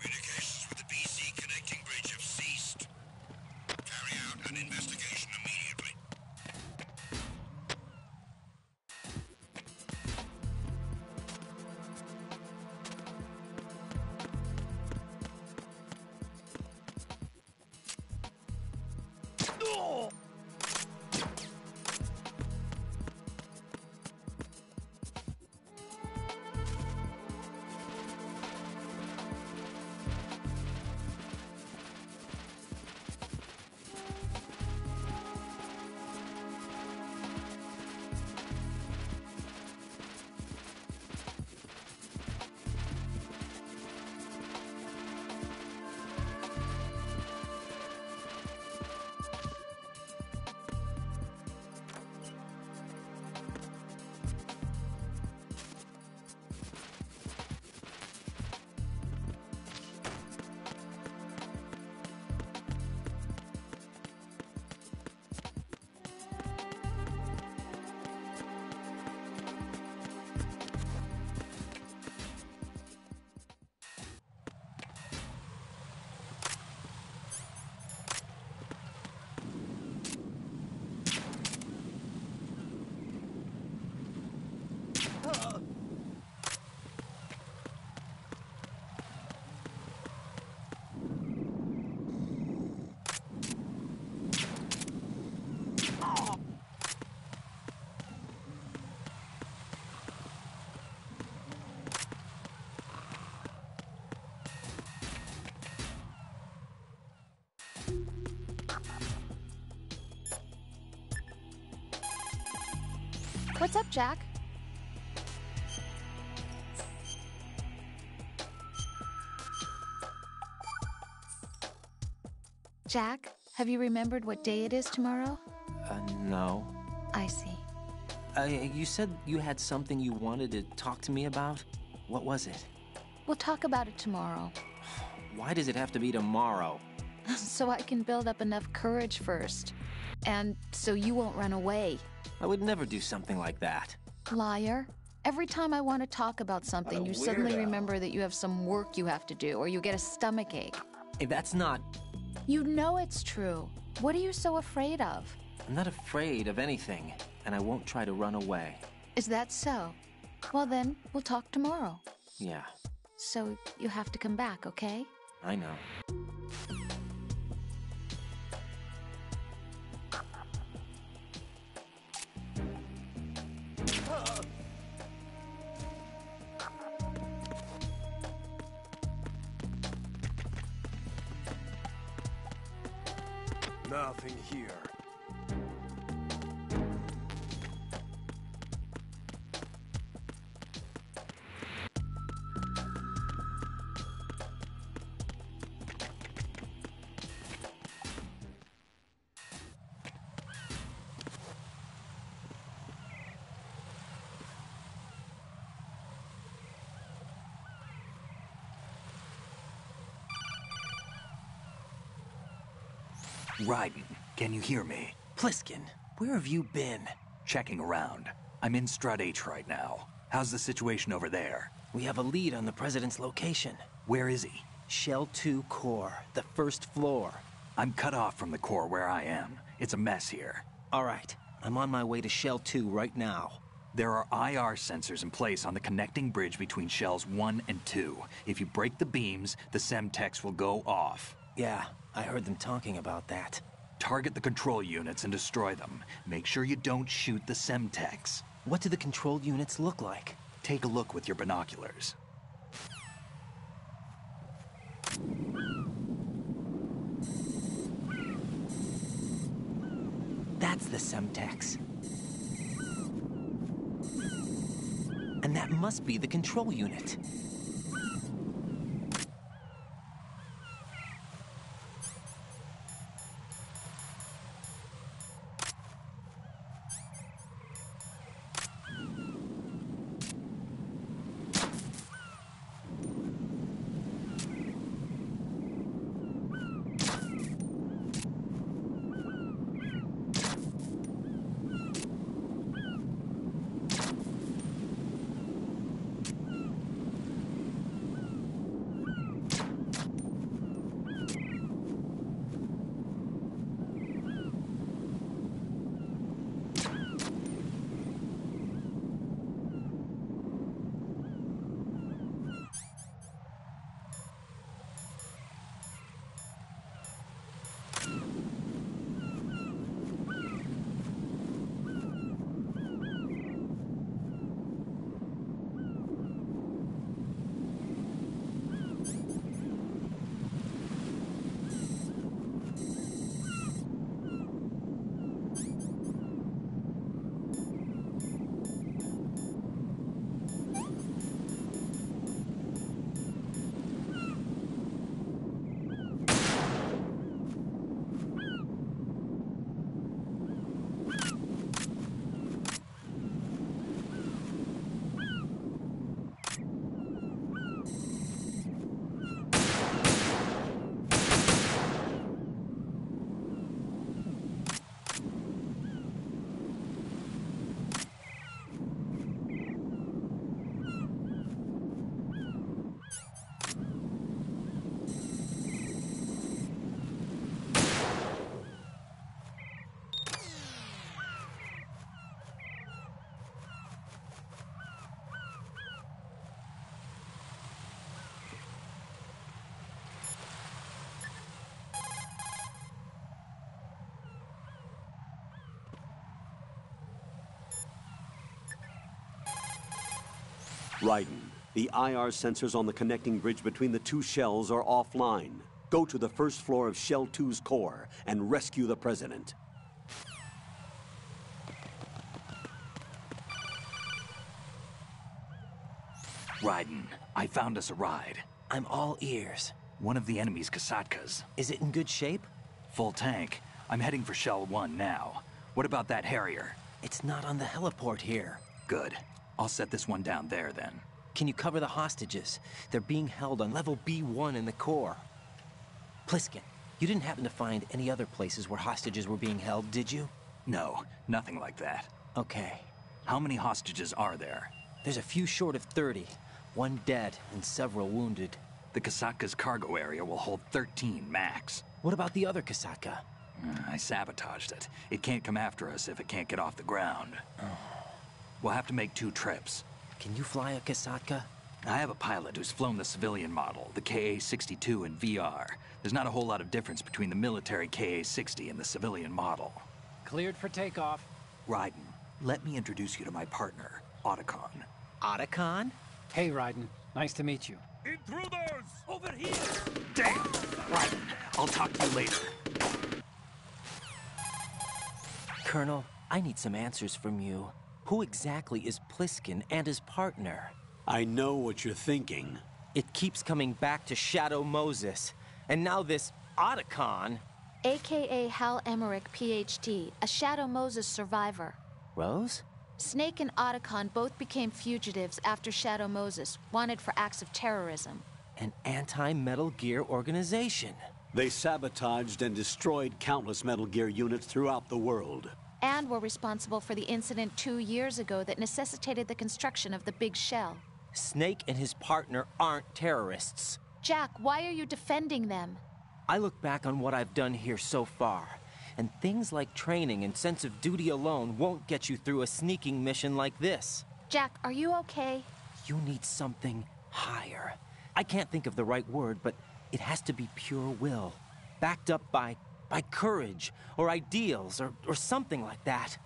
[SPEAKER 7] Communications with the BC connecting bridge have ceased. Carry out an investigation immediately.
[SPEAKER 3] What's up, Jack? Jack, have you remembered what day it is tomorrow?
[SPEAKER 9] No.
[SPEAKER 3] I see.
[SPEAKER 9] You said you had something you wanted to talk to me about? What was it?
[SPEAKER 3] We'll talk about it tomorrow.
[SPEAKER 9] Why does it have to be tomorrow?
[SPEAKER 3] So I can build up enough courage first. And so you won't run away.
[SPEAKER 9] I would never do something like that.
[SPEAKER 3] Liar. Every time I want to talk about something, you suddenly remember that you have some work you have to do, or you get a stomachache.
[SPEAKER 9] Hey, that's not...
[SPEAKER 3] You know it's true. What are you so afraid of?
[SPEAKER 9] I'm not afraid of anything, and I won't try to run away.
[SPEAKER 3] Is that so? Well then, we'll talk tomorrow.
[SPEAKER 9] Yeah.
[SPEAKER 3] So you have to come back, okay?
[SPEAKER 9] I know.
[SPEAKER 5] Nothing here.
[SPEAKER 4] Raiden, can you hear me?
[SPEAKER 9] Pliskin, where have you been?
[SPEAKER 4] Checking around. I'm in Strut H right now. How's the situation over there?
[SPEAKER 9] We have a lead on the President's location.
[SPEAKER 4] Where is he?
[SPEAKER 9] Shell 2 core, the first floor.
[SPEAKER 4] I'm cut off from the core where I am. It's a mess here.
[SPEAKER 9] All right. I'm on my way to Shell 2 right now.
[SPEAKER 4] There are IR sensors in place on the connecting bridge between Shells 1 and 2. If you break the beams, the Semtex will go off.
[SPEAKER 9] Yeah, I heard them talking about that.
[SPEAKER 4] Target the control units and destroy them. Make sure you don't shoot the Semtex.
[SPEAKER 9] What do the control units look like?
[SPEAKER 4] Take a look with your binoculars.
[SPEAKER 9] That's the Semtex. And that must be the control unit.
[SPEAKER 2] Raiden, the IR sensors on the connecting bridge between the two shells are offline. Go to the first floor of Shell 2's core and rescue the President.
[SPEAKER 4] Raiden, I found us a ride.
[SPEAKER 9] I'm all ears.
[SPEAKER 4] One of the enemy's Kasatkas.
[SPEAKER 9] Is it in good shape?
[SPEAKER 4] Full tank. I'm heading for Shell 1 now. What about that Harrier?
[SPEAKER 9] It's not on the heliport here.
[SPEAKER 4] Good. I'll set this one down there then.
[SPEAKER 9] Can you cover the hostages? They're being held on level B1 in the core. Pliskin, you didn't happen to find any other places where hostages were being held, did you?
[SPEAKER 4] No, nothing like that.
[SPEAKER 9] Okay.
[SPEAKER 4] How many hostages are there?
[SPEAKER 9] There's a few short of 30. One dead and several wounded.
[SPEAKER 4] The Kasatka's cargo area will hold 13 max.
[SPEAKER 9] What about the other Kasatka?
[SPEAKER 4] I sabotaged it. It can't come after us if it can't get off the ground.
[SPEAKER 9] Oh.
[SPEAKER 4] We'll have to make 2 trips.
[SPEAKER 9] Can you fly a Kasatka?
[SPEAKER 4] I have a pilot who's flown the civilian model, the KA-62 in VR. There's not a whole lot of difference between the military KA-60 and the civilian model.
[SPEAKER 18] Cleared for takeoff.
[SPEAKER 4] Raiden, let me introduce you to my partner, Otacon.
[SPEAKER 9] Otacon?
[SPEAKER 18] Hey, Raiden. Nice to meet you.
[SPEAKER 5] Intruders!
[SPEAKER 4] Over here! Damn! Raiden, I'll talk to you later.
[SPEAKER 9] Colonel, I need some answers from you. Who exactly is Pliskin and his partner?
[SPEAKER 2] I know what you're thinking.
[SPEAKER 9] It keeps coming back to Shadow Moses. And now this Otacon.
[SPEAKER 3] AKA Hal Emmerich, PhD, a Shadow Moses survivor.
[SPEAKER 9] Rose?
[SPEAKER 3] Snake and Otacon both became fugitives after Shadow Moses, wanted for acts of terrorism.
[SPEAKER 9] An anti-Metal Gear organization.
[SPEAKER 2] They sabotaged and destroyed countless Metal Gear units throughout the world.
[SPEAKER 3] And were responsible for the incident 2 years ago that necessitated the construction of the Big Shell.
[SPEAKER 9] Snake and his partner aren't terrorists.
[SPEAKER 3] Jack, why are you defending them?
[SPEAKER 9] I look back on what I've done here so far, and things like training and sense of duty alone won't get you through a sneaking mission like this.
[SPEAKER 3] Jack, are you okay?
[SPEAKER 9] You need something higher. I can't think of the right word, but it has to be pure will, backed up by courage, or ideals, or something like that.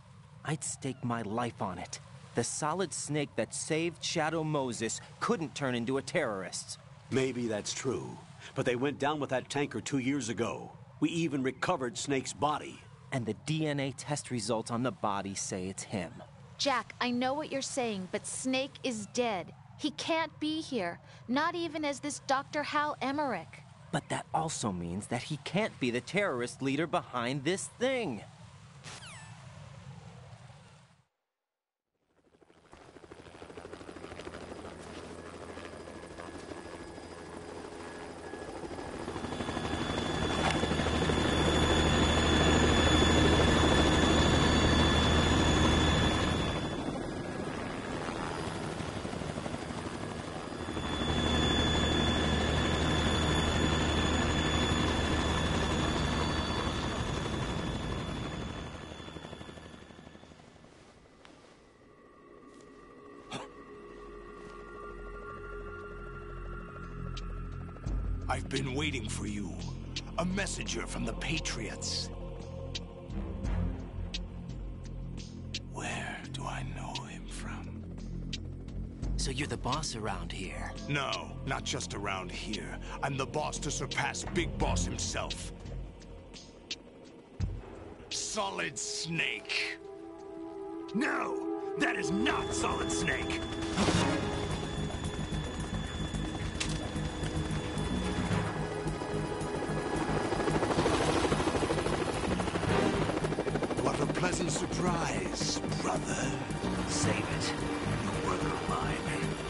[SPEAKER 9] I'd stake my life on it. The solid snake that saved Shadow Moses couldn't turn into a terrorist.
[SPEAKER 2] Maybe that's true, but they went down with that tanker 2 years ago. We even recovered Snake's body.
[SPEAKER 9] And the DNA test results on the body say it's him.
[SPEAKER 3] Jack, I know what you're saying, but Snake is dead. He can't be here, not even as this Dr. Hal Emmerich.
[SPEAKER 9] But that also means that he can't be the terrorist leader behind this thing.
[SPEAKER 13] I've been waiting for you. A messenger from the Patriots. Where do I know him from?
[SPEAKER 9] So you're the boss around here?
[SPEAKER 13] No, not just around here. I'm the boss to surpass Big Boss himself. Solid Snake. No, that is not Solid Snake. What a pleasant surprise, brother.
[SPEAKER 4] Save it. No brother of mine.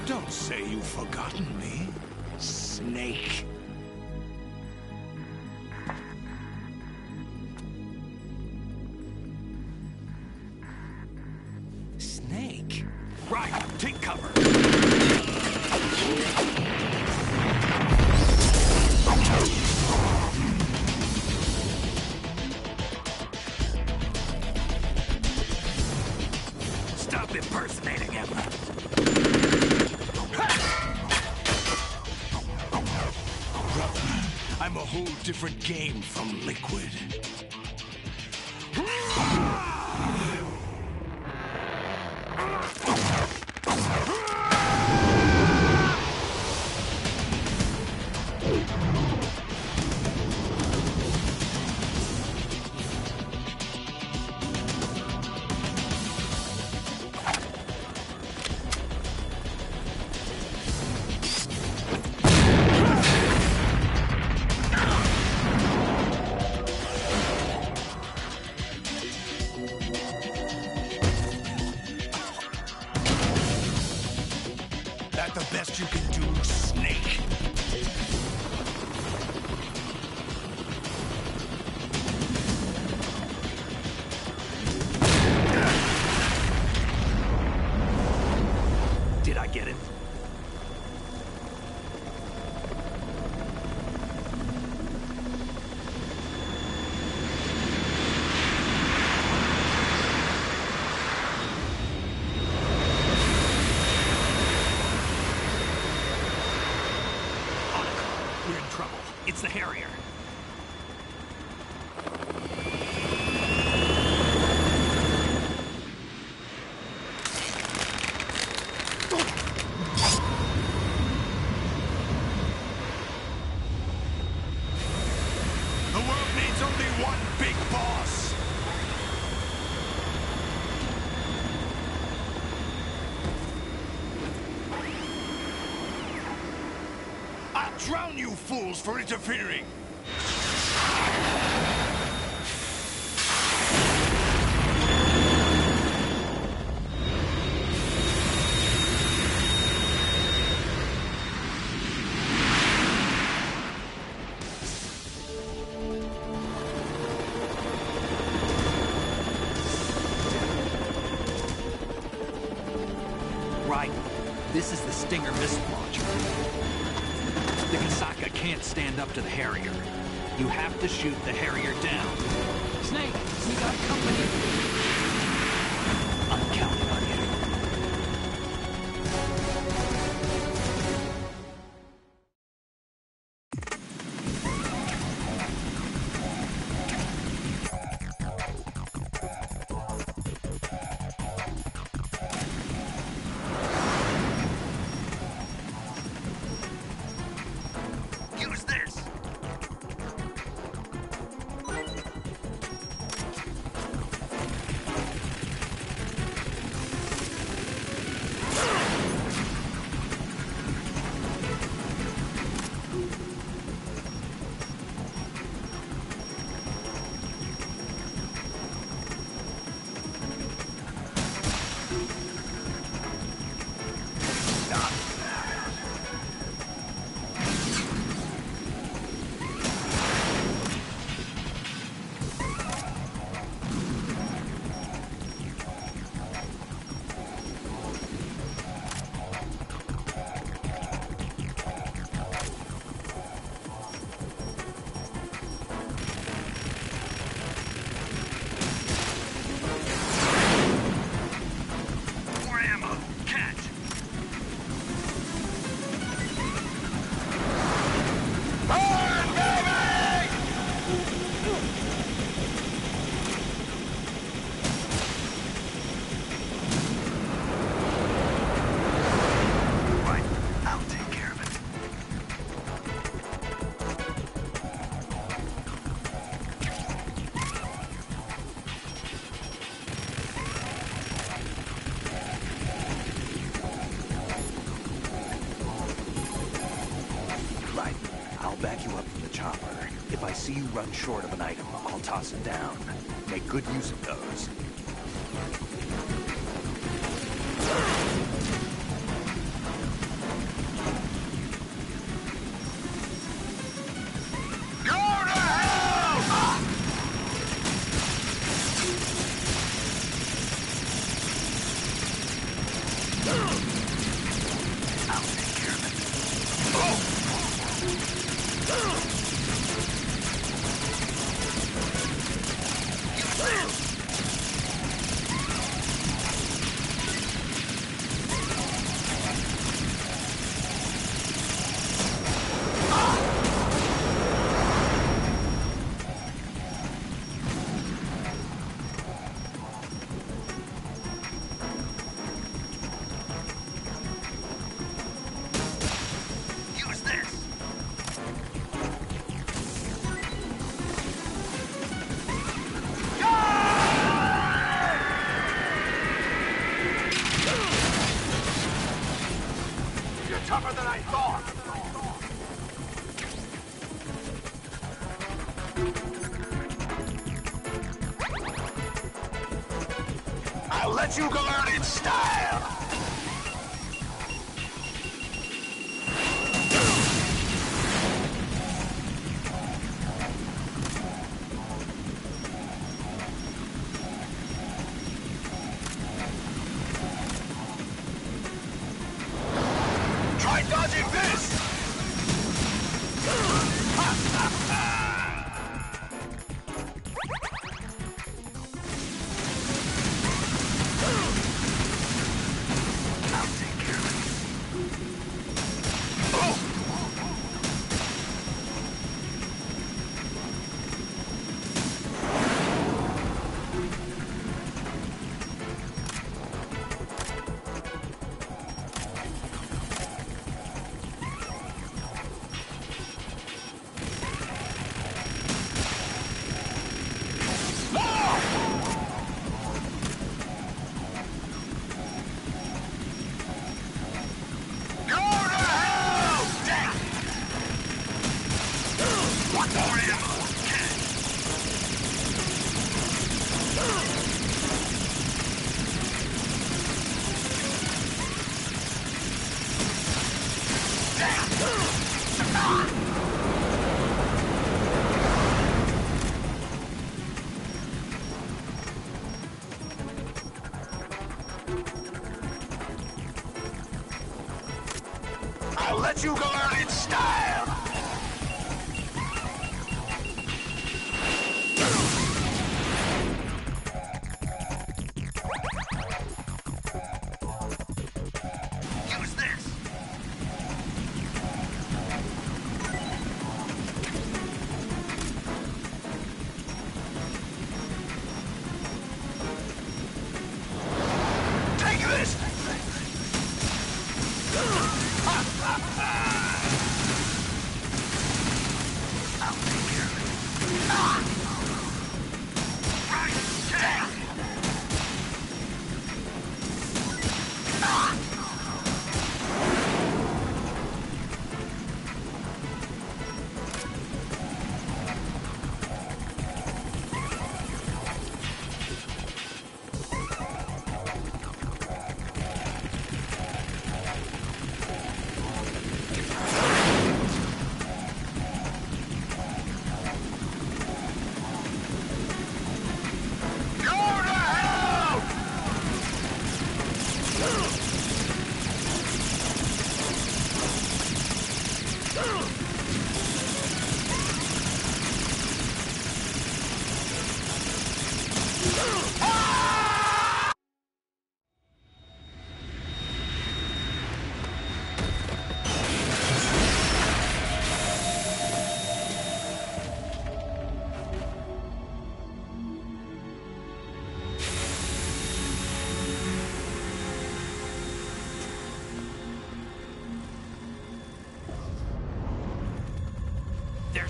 [SPEAKER 13] Don't say you've forgotten me, Snake.
[SPEAKER 9] Snake?
[SPEAKER 13] Right, take cover.
[SPEAKER 4] Stop impersonating him.
[SPEAKER 13] Brother, I'm a whole different game from Liquid. That the best you can do, Snake?
[SPEAKER 4] Did I get it? We're in trouble. It's the Harrier.
[SPEAKER 13] The world needs only one big boss. I'll drown you fools for interfering.
[SPEAKER 4] Right. This is the Stinger missile launcher. The Kasaka can't stand up to the Harrier.
[SPEAKER 19] You have to shoot the Harrier down.
[SPEAKER 18] Snake, we got company.
[SPEAKER 4] I'm counting on you.
[SPEAKER 7] Use this! More ammo! Catch! Burn, baby! Right, I'll take care of it. Right, I'll back you up from the chopper. If I see you run short of an item, I'll toss it down. Make good use of those. Go to hell! I'll take care of it. Use this! You're tougher than I thought! I'll let you go out in style! Try dodging this! I'll take care of it. Oh! Go to hell! Damn! One more ammo. I'll let you go out in style!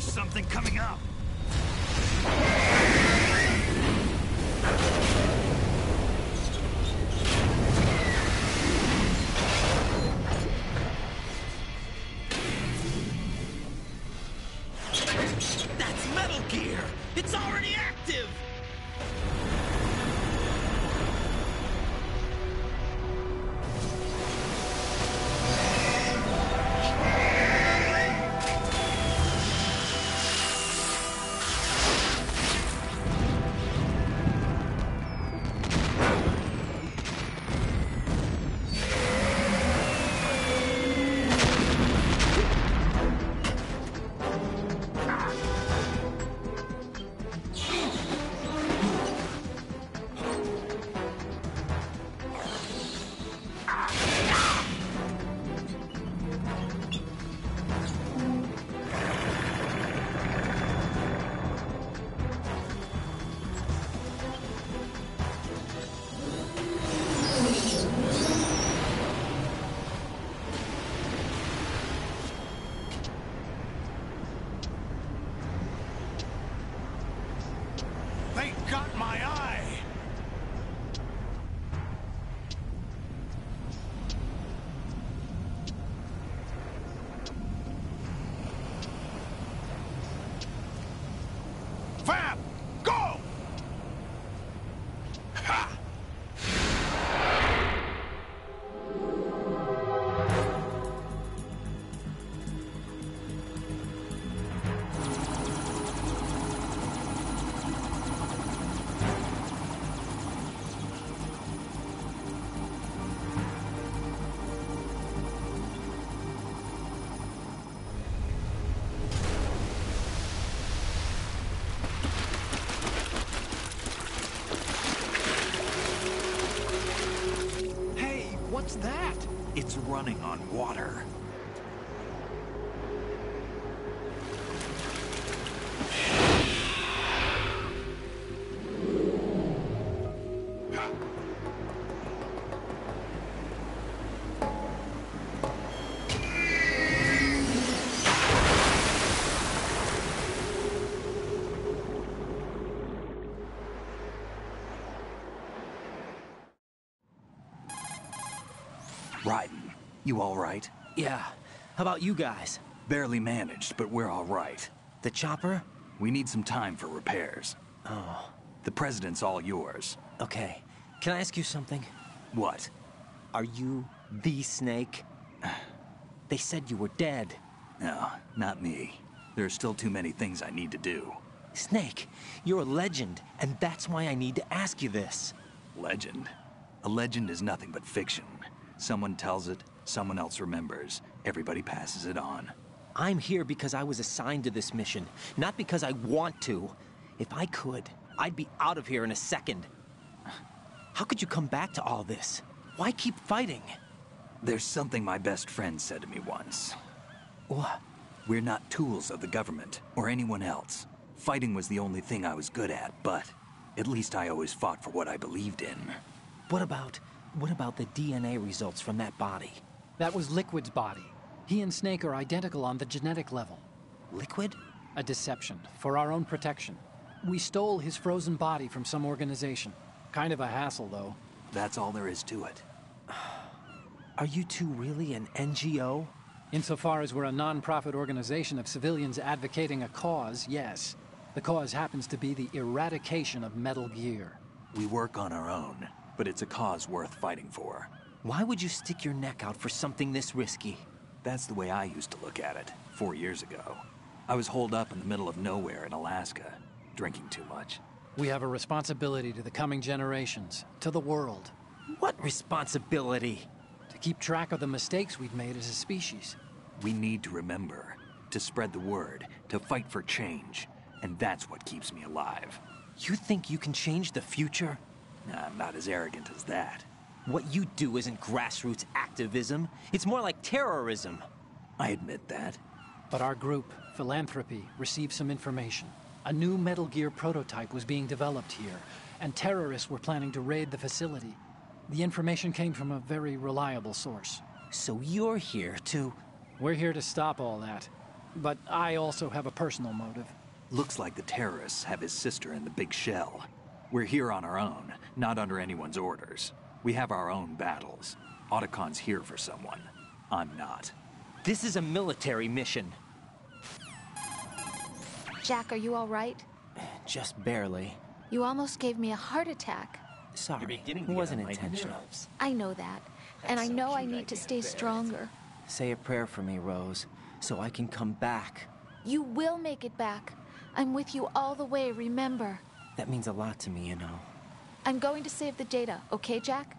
[SPEAKER 13] There's something coming up.
[SPEAKER 19] That's Metal Gear! It's already active!
[SPEAKER 13] They got my eye! Fab! Go! Ha!
[SPEAKER 19] What's that?
[SPEAKER 4] It's running on water. Raiden, you all right?
[SPEAKER 9] Yeah. How about you guys?
[SPEAKER 4] Barely managed, but we're all right.
[SPEAKER 9] The chopper?
[SPEAKER 4] We need some time for repairs.
[SPEAKER 9] Oh.
[SPEAKER 4] The president's all yours.
[SPEAKER 9] Okay. Can I ask you something?
[SPEAKER 4] What?
[SPEAKER 9] Are you the Snake? They said you were dead.
[SPEAKER 4] No, not me. There are still too many things I need to do.
[SPEAKER 9] Snake, you're a legend, and that's why I need to ask you this.
[SPEAKER 4] Legend? A legend is nothing but fiction. Someone tells it, someone else remembers. Everybody passes it on.
[SPEAKER 9] I'm here because I was assigned to this mission, not because I want to. If I could, I'd be out of here in a second. How could you come back to all this? Why keep fighting?
[SPEAKER 4] There's something my best friend said to me once.
[SPEAKER 9] What?
[SPEAKER 4] We're not tools of the government or anyone else. Fighting was the only thing I was good at, but at least I always fought for what I believed in.
[SPEAKER 9] What about the DNA results from that body?
[SPEAKER 18] That was Liquid's body. He and Snake are identical on the genetic level.
[SPEAKER 9] Liquid?
[SPEAKER 18] A deception, for our own protection. We stole his frozen body from some organization. Kind of a hassle, though.
[SPEAKER 4] That's all there is to it.
[SPEAKER 9] Are you two really an NGO?
[SPEAKER 18] Insofar as we're a non-profit organization of civilians advocating a cause, yes. The cause happens to be the eradication of Metal Gear.
[SPEAKER 4] We work on our own, but it's a cause worth fighting for.
[SPEAKER 9] Why would you stick your neck out for something this risky?
[SPEAKER 4] That's the way I used to look at it, 4 years ago. I was holed up in the middle of nowhere in Alaska, drinking too much.
[SPEAKER 18] We have a responsibility to the coming generations, to the world.
[SPEAKER 9] What responsibility?
[SPEAKER 18] To keep track of the mistakes we've made as a species.
[SPEAKER 4] We need to remember, to spread the word, to fight for change. And that's what keeps me alive.
[SPEAKER 9] You think you can change the future?
[SPEAKER 4] Nah, I'm not as arrogant as that.
[SPEAKER 9] What you do isn't grassroots activism. It's more like terrorism.
[SPEAKER 4] I admit that.
[SPEAKER 18] But our group, Philanthropy, received some information. A new Metal Gear prototype was being developed here, and terrorists were planning to raid the facility. The information came from a very reliable source.
[SPEAKER 9] So you're here to...
[SPEAKER 18] We're here to stop all that. But I also have a personal motive.
[SPEAKER 4] Looks like the terrorists have his sister in the big shell. We're here on our own, not under anyone's orders. We have our own battles. Otacon's here for someone. I'm not.
[SPEAKER 9] This is a military mission.
[SPEAKER 3] Jack, are you all right?
[SPEAKER 9] Just barely.
[SPEAKER 3] You almost gave me a heart attack.
[SPEAKER 9] Sorry, it wasn't intentional.
[SPEAKER 3] I know that. And I know I need to stay stronger.
[SPEAKER 9] Say a prayer for me, Rose, so I can come back.
[SPEAKER 3] You will make it back. I'm with you all the way, remember?
[SPEAKER 9] That means a lot to me, you know.
[SPEAKER 3] I'm going to save the data, okay, Jack?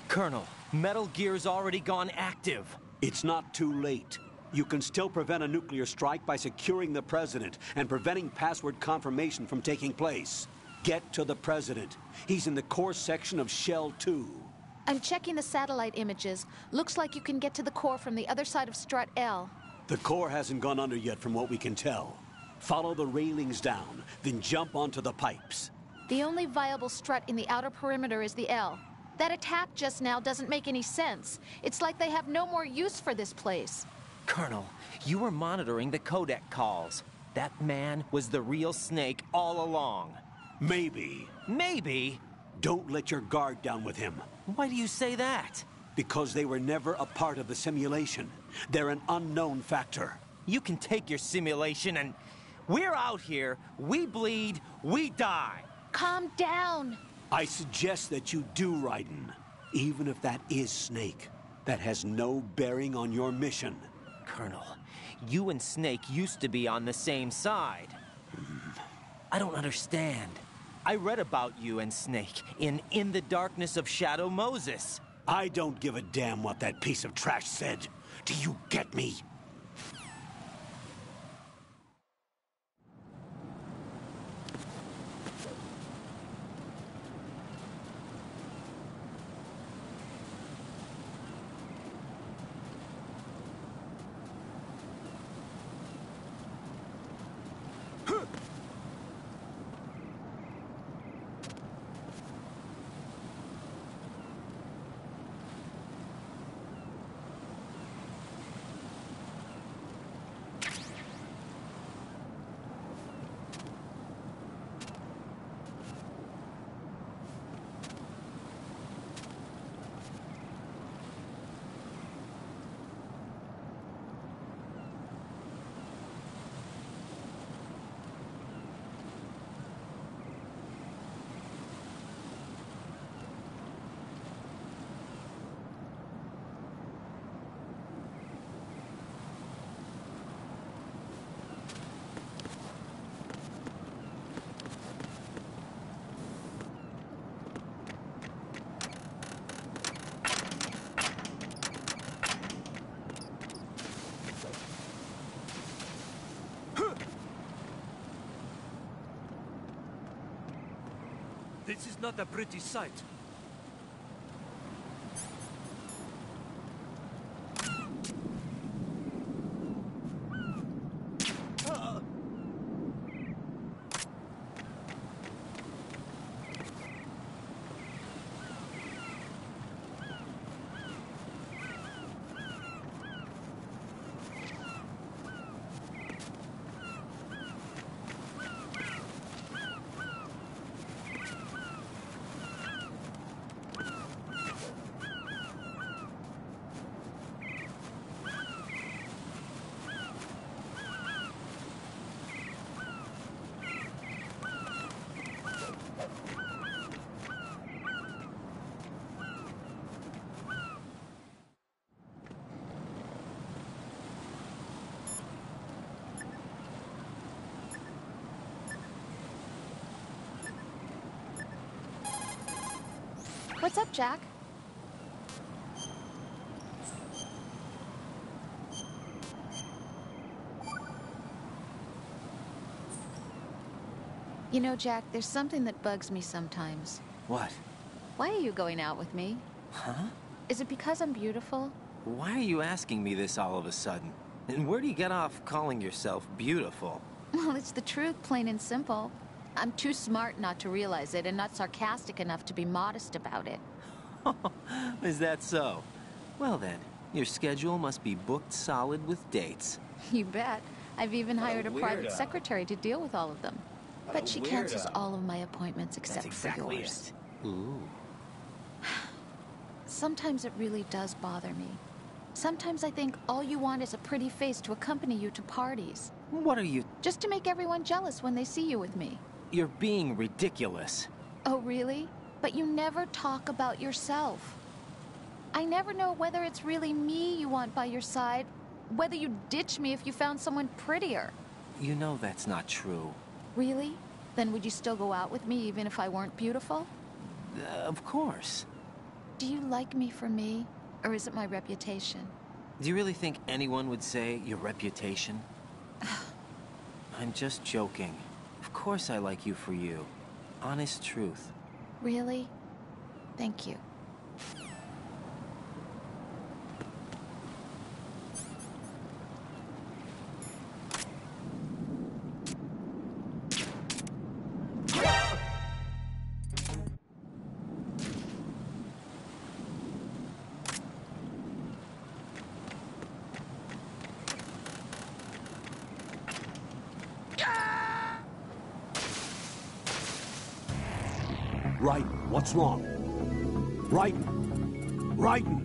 [SPEAKER 9] Colonel, Metal Gear's already gone active.
[SPEAKER 2] It's not too late. You can still prevent a nuclear strike by securing the President and preventing password confirmation from taking place. Get to the President. He's in the core section of Shell 2.
[SPEAKER 3] I'm checking the satellite images. Looks like you can get to the core from the other side of Strut L.
[SPEAKER 2] The core hasn't gone under yet from what we can tell. Follow the railings down, then jump onto the pipes.
[SPEAKER 3] The only viable strut in the outer perimeter is the L. That attack just now doesn't make any sense. It's like they have no more use for this place.
[SPEAKER 9] Colonel, you were monitoring the codec calls. That man was the real Snake all along.
[SPEAKER 2] Maybe.
[SPEAKER 9] Maybe?
[SPEAKER 2] Don't let your guard down with him.
[SPEAKER 9] Why do you say that?
[SPEAKER 2] Because they were never a part of the simulation. They're an unknown factor.
[SPEAKER 9] You can take your simulation and... We're out here, we bleed, we die.
[SPEAKER 3] Calm down.
[SPEAKER 2] I suggest that you do, Raiden. Even if that is Snake. That has no bearing on your mission.
[SPEAKER 9] Colonel, you and Snake used to be on the same side. I don't understand. I read about you and Snake in the Darkness of Shadow Moses.
[SPEAKER 2] I don't give a damn what that piece of trash said. Do you get me?
[SPEAKER 17] This is not a pretty sight.
[SPEAKER 3] What's up, Jack? You know, Jack, there's something that bugs me sometimes.
[SPEAKER 9] What?
[SPEAKER 3] Why are you going out with me?
[SPEAKER 9] Huh?
[SPEAKER 3] Is it because I'm beautiful?
[SPEAKER 9] Why are you asking me this all of a sudden? And where do you get off calling yourself beautiful?
[SPEAKER 3] Well, it's the truth, plain and simple. I'm too smart not to realize it and not sarcastic enough to be modest about it.
[SPEAKER 9] Is that so? Well then, your schedule must be booked solid with dates.
[SPEAKER 3] You bet. I've even hired a private
[SPEAKER 9] weirdo.
[SPEAKER 3] secretary to deal with all of them.
[SPEAKER 9] What
[SPEAKER 3] But
[SPEAKER 9] a
[SPEAKER 3] she cancels
[SPEAKER 9] weirdo.
[SPEAKER 3] all of my appointments except for
[SPEAKER 9] exactly
[SPEAKER 3] yours.
[SPEAKER 9] Ooh.
[SPEAKER 3] Sometimes it really does bother me. Sometimes I think all you want is a pretty face to accompany you to parties.
[SPEAKER 9] What are you...
[SPEAKER 3] Just to make everyone jealous when they see you with me.
[SPEAKER 9] You're being ridiculous.
[SPEAKER 3] Oh, really? But you never talk about yourself. I never know whether it's really me you want by your side, whether you'd ditch me if you found someone prettier.
[SPEAKER 9] You know that's not true.
[SPEAKER 3] Really? Then would you still go out with me even if I weren't beautiful?
[SPEAKER 9] Of course.
[SPEAKER 3] Do you like me for me, or is it my reputation?
[SPEAKER 9] Do you really think anyone would say your reputation? I'm just joking. Of course I like you for you. Honest truth.
[SPEAKER 3] Really? Thank you.
[SPEAKER 2] Raiden, what's wrong? Raiden! Raiden!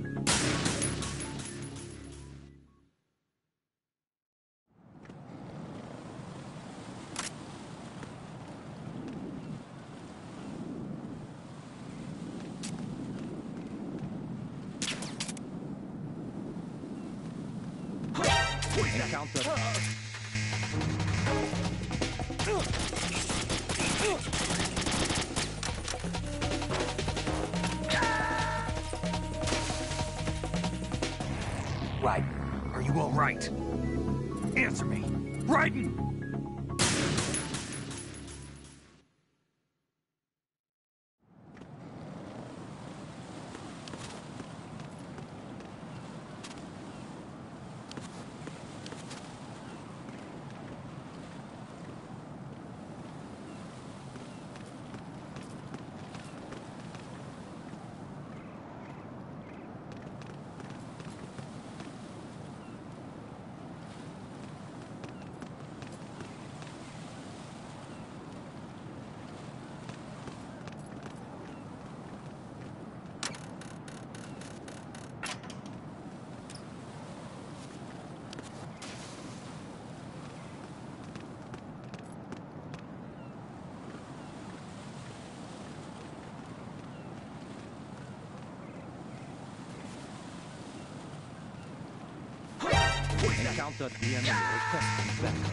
[SPEAKER 15] Encounter.
[SPEAKER 13] Raiden, are you all right? Answer me. Raiden!
[SPEAKER 15] Encountered the enemy. Requesting backup.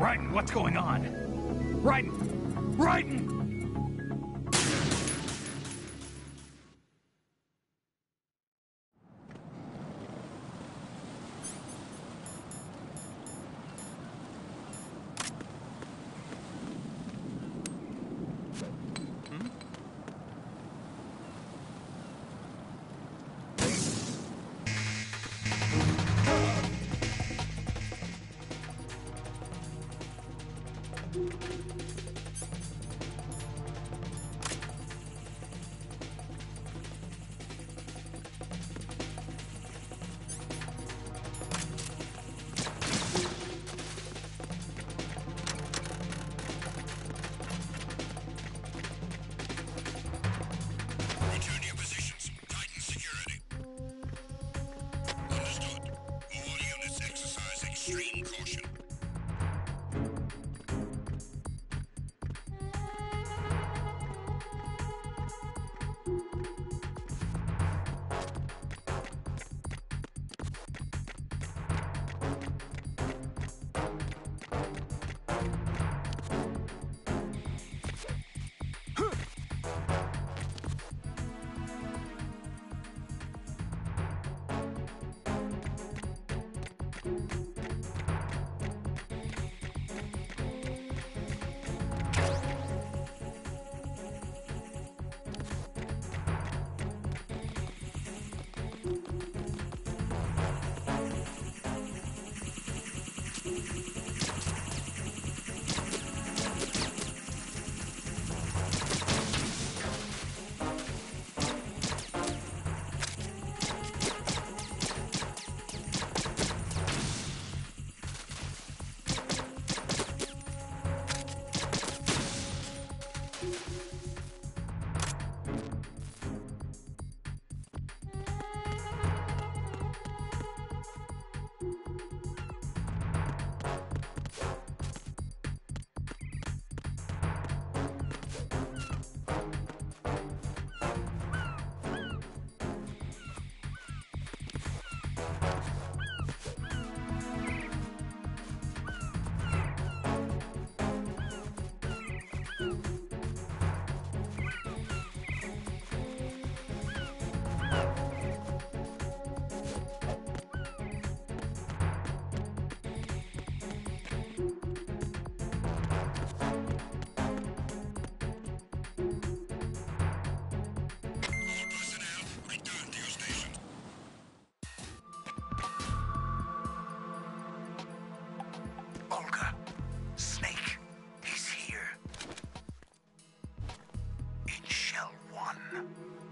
[SPEAKER 13] Raiden, what's going on? Raiden! Raiden!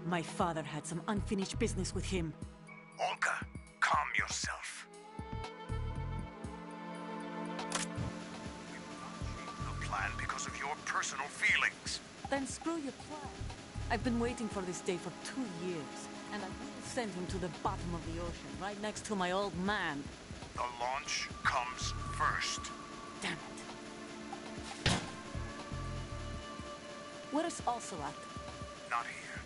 [SPEAKER 14] My father had some unfinished business with him.
[SPEAKER 13] Olga, calm yourself. We will not change the plan because of your personal feelings.
[SPEAKER 14] Then screw your plan. I've been waiting for this day for 2 years, and I will send him to the bottom of the ocean, right next to my old man.
[SPEAKER 13] The launch comes first.
[SPEAKER 14] Damn it. Where is Ocelot?
[SPEAKER 13] Not here.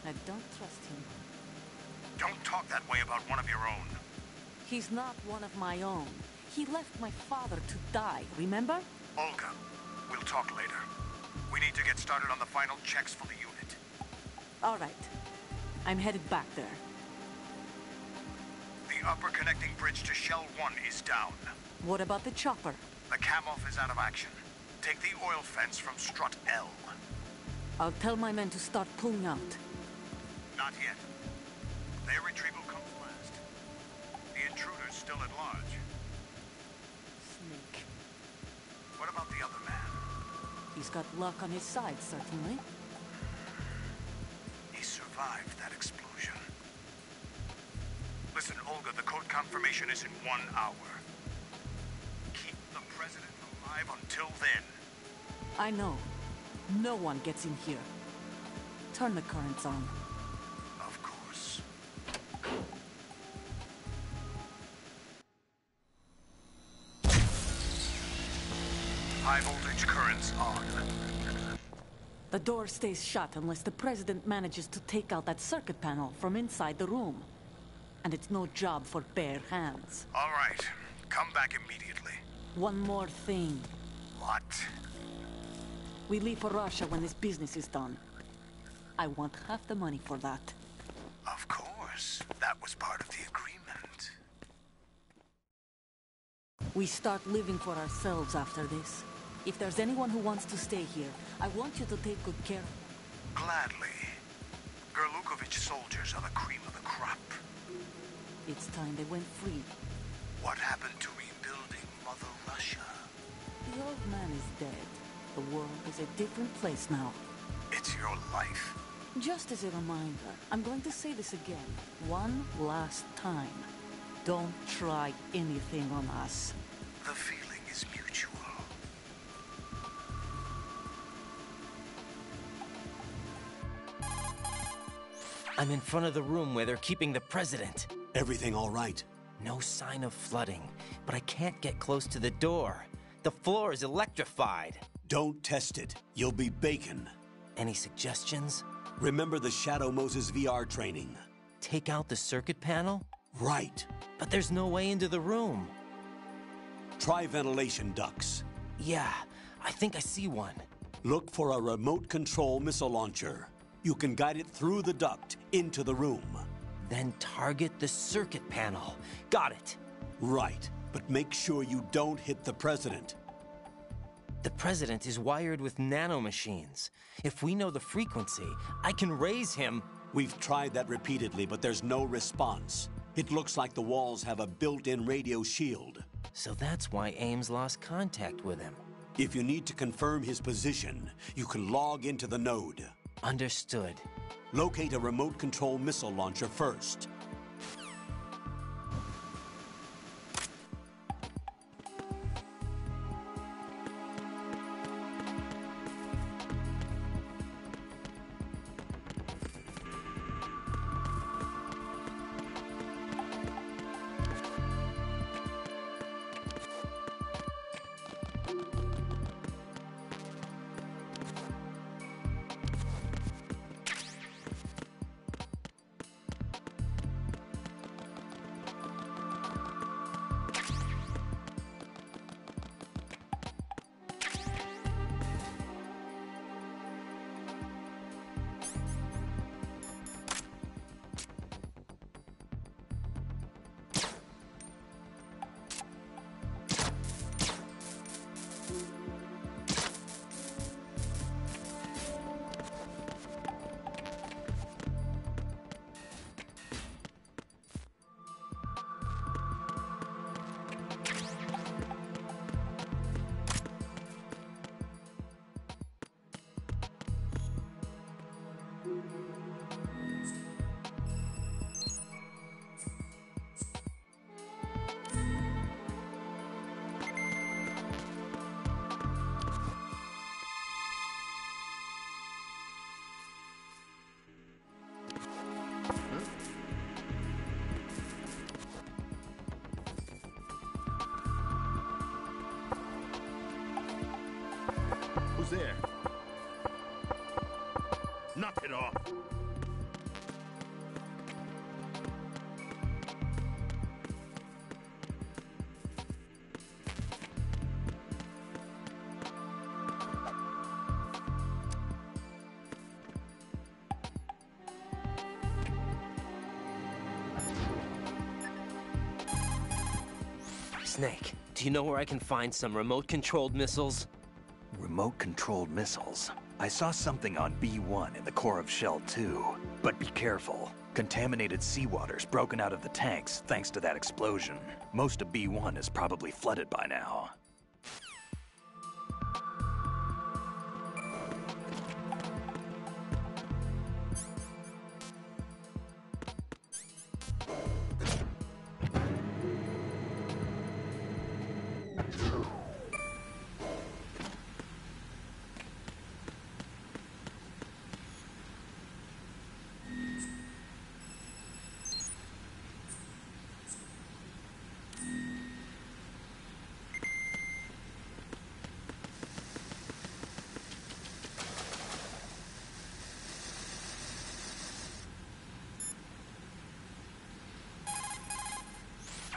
[SPEAKER 14] I don't trust him.
[SPEAKER 13] Don't talk that way about one of your own.
[SPEAKER 14] He's not one of my own. He left my father to die, remember?
[SPEAKER 13] Olga, we'll talk later. We need to get started on the final checks for the unit.
[SPEAKER 14] All right. I'm headed back there.
[SPEAKER 13] The upper connecting bridge to Shell 1 is down.
[SPEAKER 14] What about the chopper?
[SPEAKER 13] The cam-off is out of action. Take the oil fence from strut L.
[SPEAKER 14] I'll tell my men to start pulling out.
[SPEAKER 13] Not yet. Their retrieval comes last. The intruder's still at large.
[SPEAKER 14] Snake.
[SPEAKER 13] What about the other man?
[SPEAKER 14] He's got luck on his side, certainly.
[SPEAKER 13] He survived that explosion. Listen, Olga, the code confirmation is in 1 hour. Keep the president alive until then.
[SPEAKER 14] I know. No one gets in here. Turn the currents on.
[SPEAKER 13] Of course. High voltage currents on.
[SPEAKER 14] The door stays shut unless the president manages to take out that circuit panel from inside the room. And it's no job for bare hands.
[SPEAKER 13] All right. Come back immediately.
[SPEAKER 14] One more thing.
[SPEAKER 13] What?
[SPEAKER 14] We leave for Russia when this business is done. I want half the money for that.
[SPEAKER 13] Of course. That was part of the agreement.
[SPEAKER 14] We start living for ourselves after this. If there's anyone who wants to stay here, I want you to take good care of them.
[SPEAKER 13] Gladly. Gurlukovich soldiers are the cream of the crop.
[SPEAKER 14] It's time they went free.
[SPEAKER 13] What happened to rebuilding Mother Russia?
[SPEAKER 14] The old man is dead. The world is a different place now.
[SPEAKER 13] It's your life.
[SPEAKER 14] Just as a reminder, I'm going to say this again, one last time. Don't try anything on us.
[SPEAKER 13] The feeling is mutual.
[SPEAKER 9] I'm in front of the room where they're keeping the president.
[SPEAKER 2] Everything all right?
[SPEAKER 9] No sign of flooding, but I can't get close to the door. The floor is electrified.
[SPEAKER 2] Don't test it. You'll be bacon.
[SPEAKER 9] Any suggestions?
[SPEAKER 2] Remember the Shadow Moses VR training.
[SPEAKER 9] Take out the circuit panel?
[SPEAKER 2] Right.
[SPEAKER 9] But there's no way into the room.
[SPEAKER 2] Try ventilation ducts.
[SPEAKER 9] Yeah, I think I see one.
[SPEAKER 2] Look for a remote control missile launcher. You can guide it through the duct into the room.
[SPEAKER 9] Then target the circuit panel. Got it.
[SPEAKER 2] Right, but make sure you don't hit the president.
[SPEAKER 9] The president is wired with nanomachines. If we know the frequency, I can raise him.
[SPEAKER 2] We've tried that repeatedly, but there's no response. It looks like the walls have a built-in radio shield.
[SPEAKER 9] So that's why Ames lost contact with him.
[SPEAKER 2] If you need to confirm his position, you can log into the node.
[SPEAKER 9] Understood.
[SPEAKER 2] Locate a remote control missile launcher first.
[SPEAKER 13] Knock it off.
[SPEAKER 9] Snake, do you know where I can find some remote-controlled missiles?
[SPEAKER 4] Remote-controlled missiles? I saw something on B1 in the core of Shell 2. But be careful. Contaminated seawater's broken out of the tanks thanks to that explosion. Most of B1 is probably flooded by now.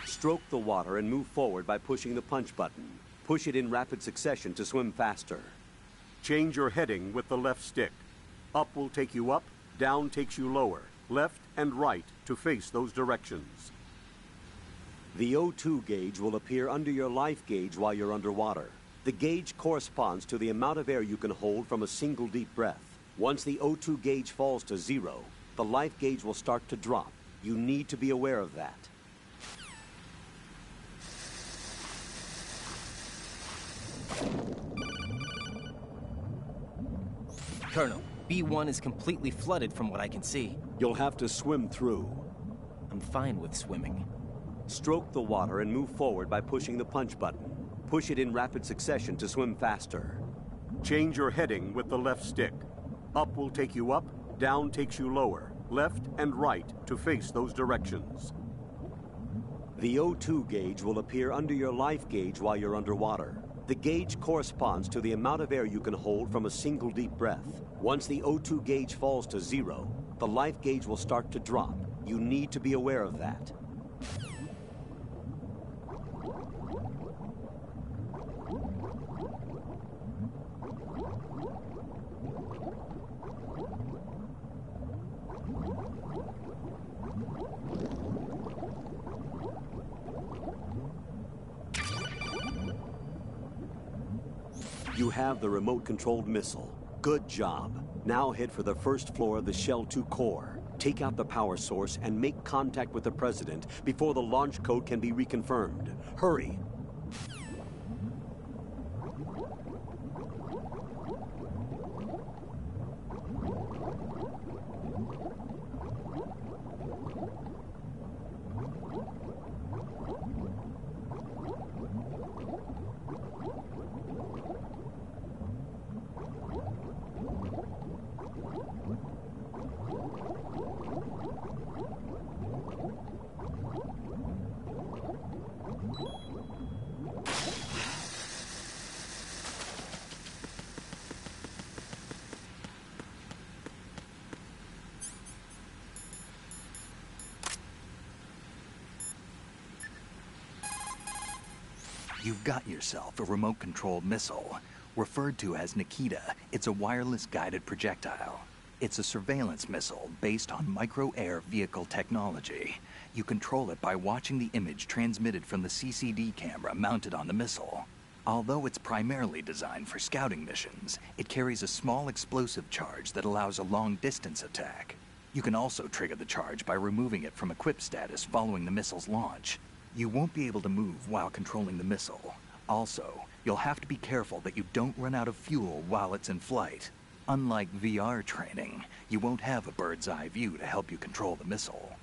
[SPEAKER 2] Stroke the water and move forward by pushing the punch button. Push it in rapid succession to swim faster. Change your heading with the left stick. Up will take you up, down takes you lower, left and right to face those directions. The O2 gauge will appear under your life gauge while you're underwater. The gauge corresponds to the amount of air you can hold from a single deep breath. Once the O2 gauge falls to 0, the life gauge will start to drop. You need to be aware of that.
[SPEAKER 9] Colonel, B1 is completely flooded from what I can see.
[SPEAKER 2] You'll have to swim through.
[SPEAKER 9] I'm fine with swimming.
[SPEAKER 2] Stroke the water and move forward by pushing the punch button. Push it in rapid succession to swim faster. Change your heading with the left stick. Up will take you up, down takes you lower, left and right to face those directions. The O2 gauge will appear under your life gauge while you're underwater. The gauge corresponds to the amount of air you can hold from a single deep breath. Once the O2 gauge falls to 0, the life gauge will start to drop. You need to be aware of that. You have the remote-controlled missile. Good job. Now head for the first floor of the Shell 2 core. Take out the power source and make contact with the President before the launch code can be reconfirmed. Hurry.
[SPEAKER 4] You've got yourself a remote-controlled missile. Referred to as Nikita, it's a wireless guided projectile. It's a surveillance missile based on micro-air vehicle technology. You control it by watching the image transmitted from the CCD camera mounted on the missile. Although it's primarily designed for scouting missions, it carries a small explosive charge that allows a long-distance attack. You can also trigger the charge by removing it from equip status following the missile's launch. You won't be able to move while controlling the missile. Also, you'll have to be careful that you don't run out of fuel while it's in flight. Unlike VR training, you won't have a bird's eye view to help you control the missile.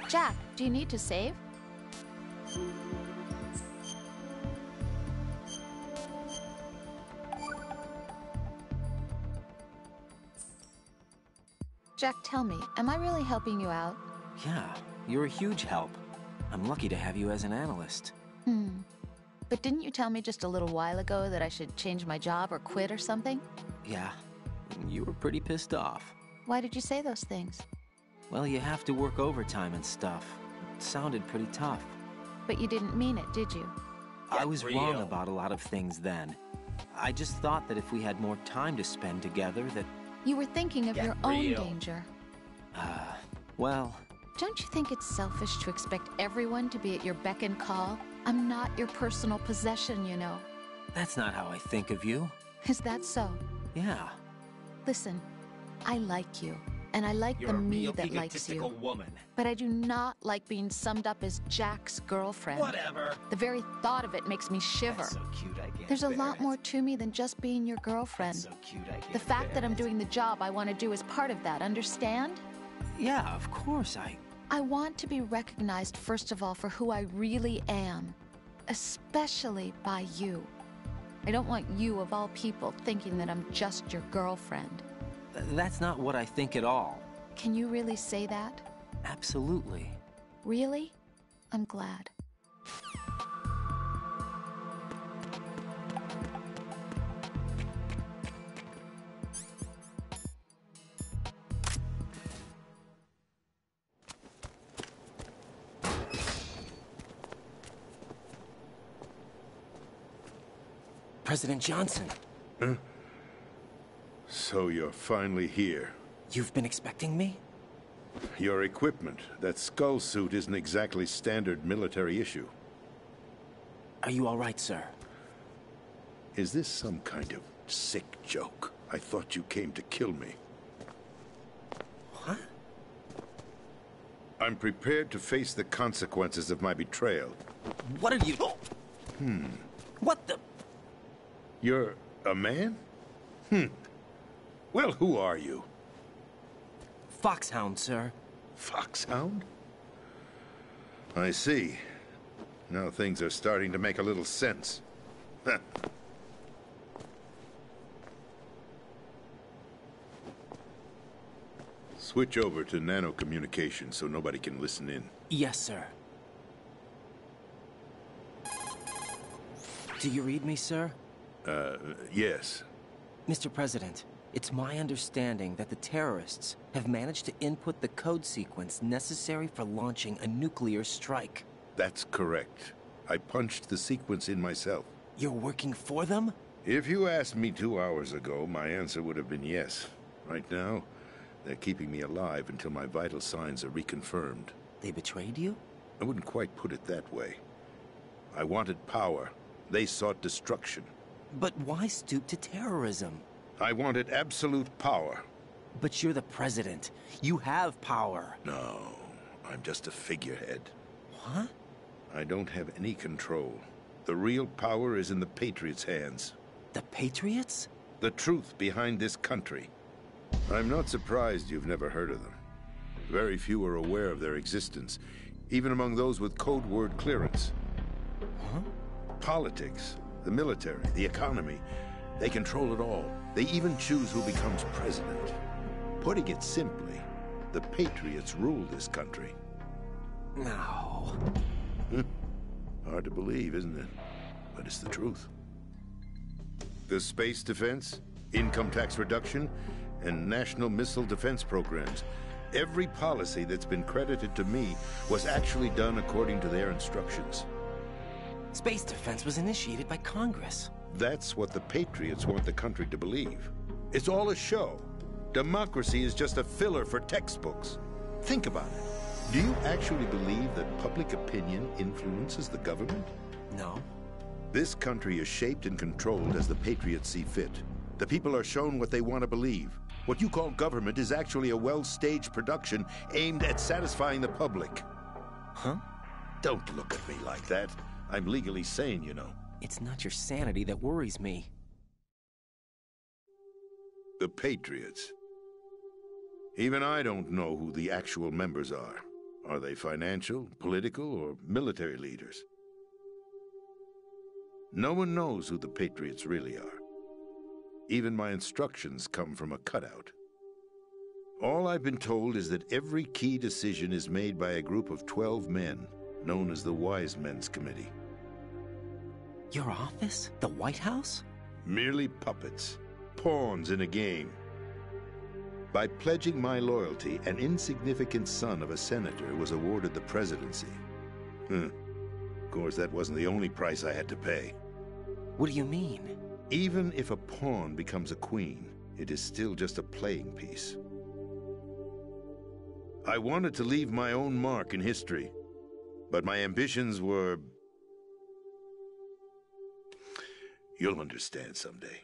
[SPEAKER 3] Jack, do you need to save? Jack, tell me, am I really helping you out?
[SPEAKER 9] Yeah, you're a huge help. I'm lucky to have you as an analyst.
[SPEAKER 3] But didn't you tell me just a little while ago that I should change my job or quit or something?
[SPEAKER 9] Yeah, you were pretty pissed off.
[SPEAKER 3] Why did you say those things?
[SPEAKER 9] Well, you have to work overtime and stuff. It sounded pretty tough.
[SPEAKER 3] But you didn't mean it, did you?
[SPEAKER 9] I was wrong about a lot of things then. I just thought that if we had more time to spend together, that...
[SPEAKER 3] You were thinking of your own danger.
[SPEAKER 9] Well...
[SPEAKER 3] Don't you think it's selfish to expect everyone to be at your beck and call? I'm not your personal possession, you know.
[SPEAKER 9] That's not how I think of you.
[SPEAKER 3] Is that so?
[SPEAKER 9] Yeah.
[SPEAKER 3] Listen, I like you. And I like the me that likes you.
[SPEAKER 9] Woman.
[SPEAKER 3] But I do not like being summed up as Jack's girlfriend.
[SPEAKER 9] Whatever.
[SPEAKER 3] The very thought of it makes me shiver.
[SPEAKER 9] That's so cute, I can't
[SPEAKER 3] There's a
[SPEAKER 9] bear
[SPEAKER 3] lot
[SPEAKER 9] it.
[SPEAKER 3] more to me than just being your girlfriend.
[SPEAKER 9] That's so cute, I can't
[SPEAKER 3] The fact
[SPEAKER 9] bear
[SPEAKER 3] that I'm
[SPEAKER 9] it.
[SPEAKER 3] doing the job I want to do is part of that, understand?
[SPEAKER 9] Yeah, of course,
[SPEAKER 3] I want to be recognized, first of all, for who I really am. Especially by you. I don't want you, of all people, thinking that I'm just your girlfriend.
[SPEAKER 9] That's not what I think at all.
[SPEAKER 3] Can you really say that?
[SPEAKER 9] Absolutely.
[SPEAKER 3] Really? I'm glad.
[SPEAKER 9] President Johnson.
[SPEAKER 20] Huh? So you're finally here.
[SPEAKER 9] You've been expecting me?
[SPEAKER 20] Your equipment, that skull suit, isn't exactly standard military issue.
[SPEAKER 9] Are you all right, sir?
[SPEAKER 20] Is this some kind of sick joke? I thought you came to kill me.
[SPEAKER 9] What?
[SPEAKER 20] I'm prepared to face the consequences of my betrayal.
[SPEAKER 9] What are you... What the...
[SPEAKER 20] You're a man? Well, who are you?
[SPEAKER 9] Foxhound, sir.
[SPEAKER 20] Foxhound? I see. Now things are starting to make a little sense. Switch over to nano-communication so nobody can listen in.
[SPEAKER 9] Yes, sir. Do you read me, sir?
[SPEAKER 20] Yes.
[SPEAKER 9] Mr. President, it's my understanding that the terrorists have managed to input the code sequence necessary for launching a nuclear strike.
[SPEAKER 20] That's correct. I punched the sequence in myself.
[SPEAKER 9] You're working for them?
[SPEAKER 20] If you asked me 2 hours ago, my answer would have been yes. Right now, they're keeping me alive until my vital signs are reconfirmed.
[SPEAKER 9] They betrayed you?
[SPEAKER 20] I wouldn't quite put it that way. I wanted power. They sought destruction.
[SPEAKER 9] But why stoop to terrorism?
[SPEAKER 20] I wanted absolute power.
[SPEAKER 9] But you're the president. You have power.
[SPEAKER 20] No, I'm just a figurehead.
[SPEAKER 9] What?
[SPEAKER 20] I don't have any control. The real power is in the Patriots' hands.
[SPEAKER 9] The Patriots?
[SPEAKER 20] The truth behind this country. I'm not surprised you've never heard of them. Very few are aware of their existence, even among those with code word clearance.
[SPEAKER 9] Huh?
[SPEAKER 20] Politics, the military, the economy, they control it all. They even choose who becomes president. Putting it simply, the Patriots rule this country.
[SPEAKER 9] No.
[SPEAKER 20] Hard to believe, isn't it? But it's the truth. The space defense, income tax reduction, and national missile defense programs. Every policy that's been credited to me was actually done according to their instructions.
[SPEAKER 9] Space defense was initiated by Congress.
[SPEAKER 20] That's what the Patriots want the country to believe. It's all a show. Democracy is just a filler for textbooks. Think about it. Do you actually believe that public opinion influences the government?
[SPEAKER 9] No.
[SPEAKER 20] This country is shaped and controlled as the Patriots see fit. The people are shown what they want to believe. What you call government is actually a well-staged production aimed at satisfying the public.
[SPEAKER 9] Huh?
[SPEAKER 20] Don't look at me like that. I'm legally sane, you know.
[SPEAKER 9] It's not your sanity that worries me.
[SPEAKER 20] The Patriots. Even I don't know who the actual members are. Are they financial, political, or military leaders? No one knows who the Patriots really are. Even my instructions come from a cutout. All I've been told is that every key decision is made by a group of 12 men, known as the Wise Men's Committee.
[SPEAKER 9] Your office? The White House?
[SPEAKER 20] Merely puppets, pawns in a game. By pledging my loyalty, an insignificant son of a senator was awarded the presidency. Of course, that wasn't the only price I had to pay.
[SPEAKER 9] What do you mean?
[SPEAKER 20] Even if a pawn becomes a queen, it is still just a playing piece. I wanted to leave my own mark in history, but my ambitions were... You'll understand someday.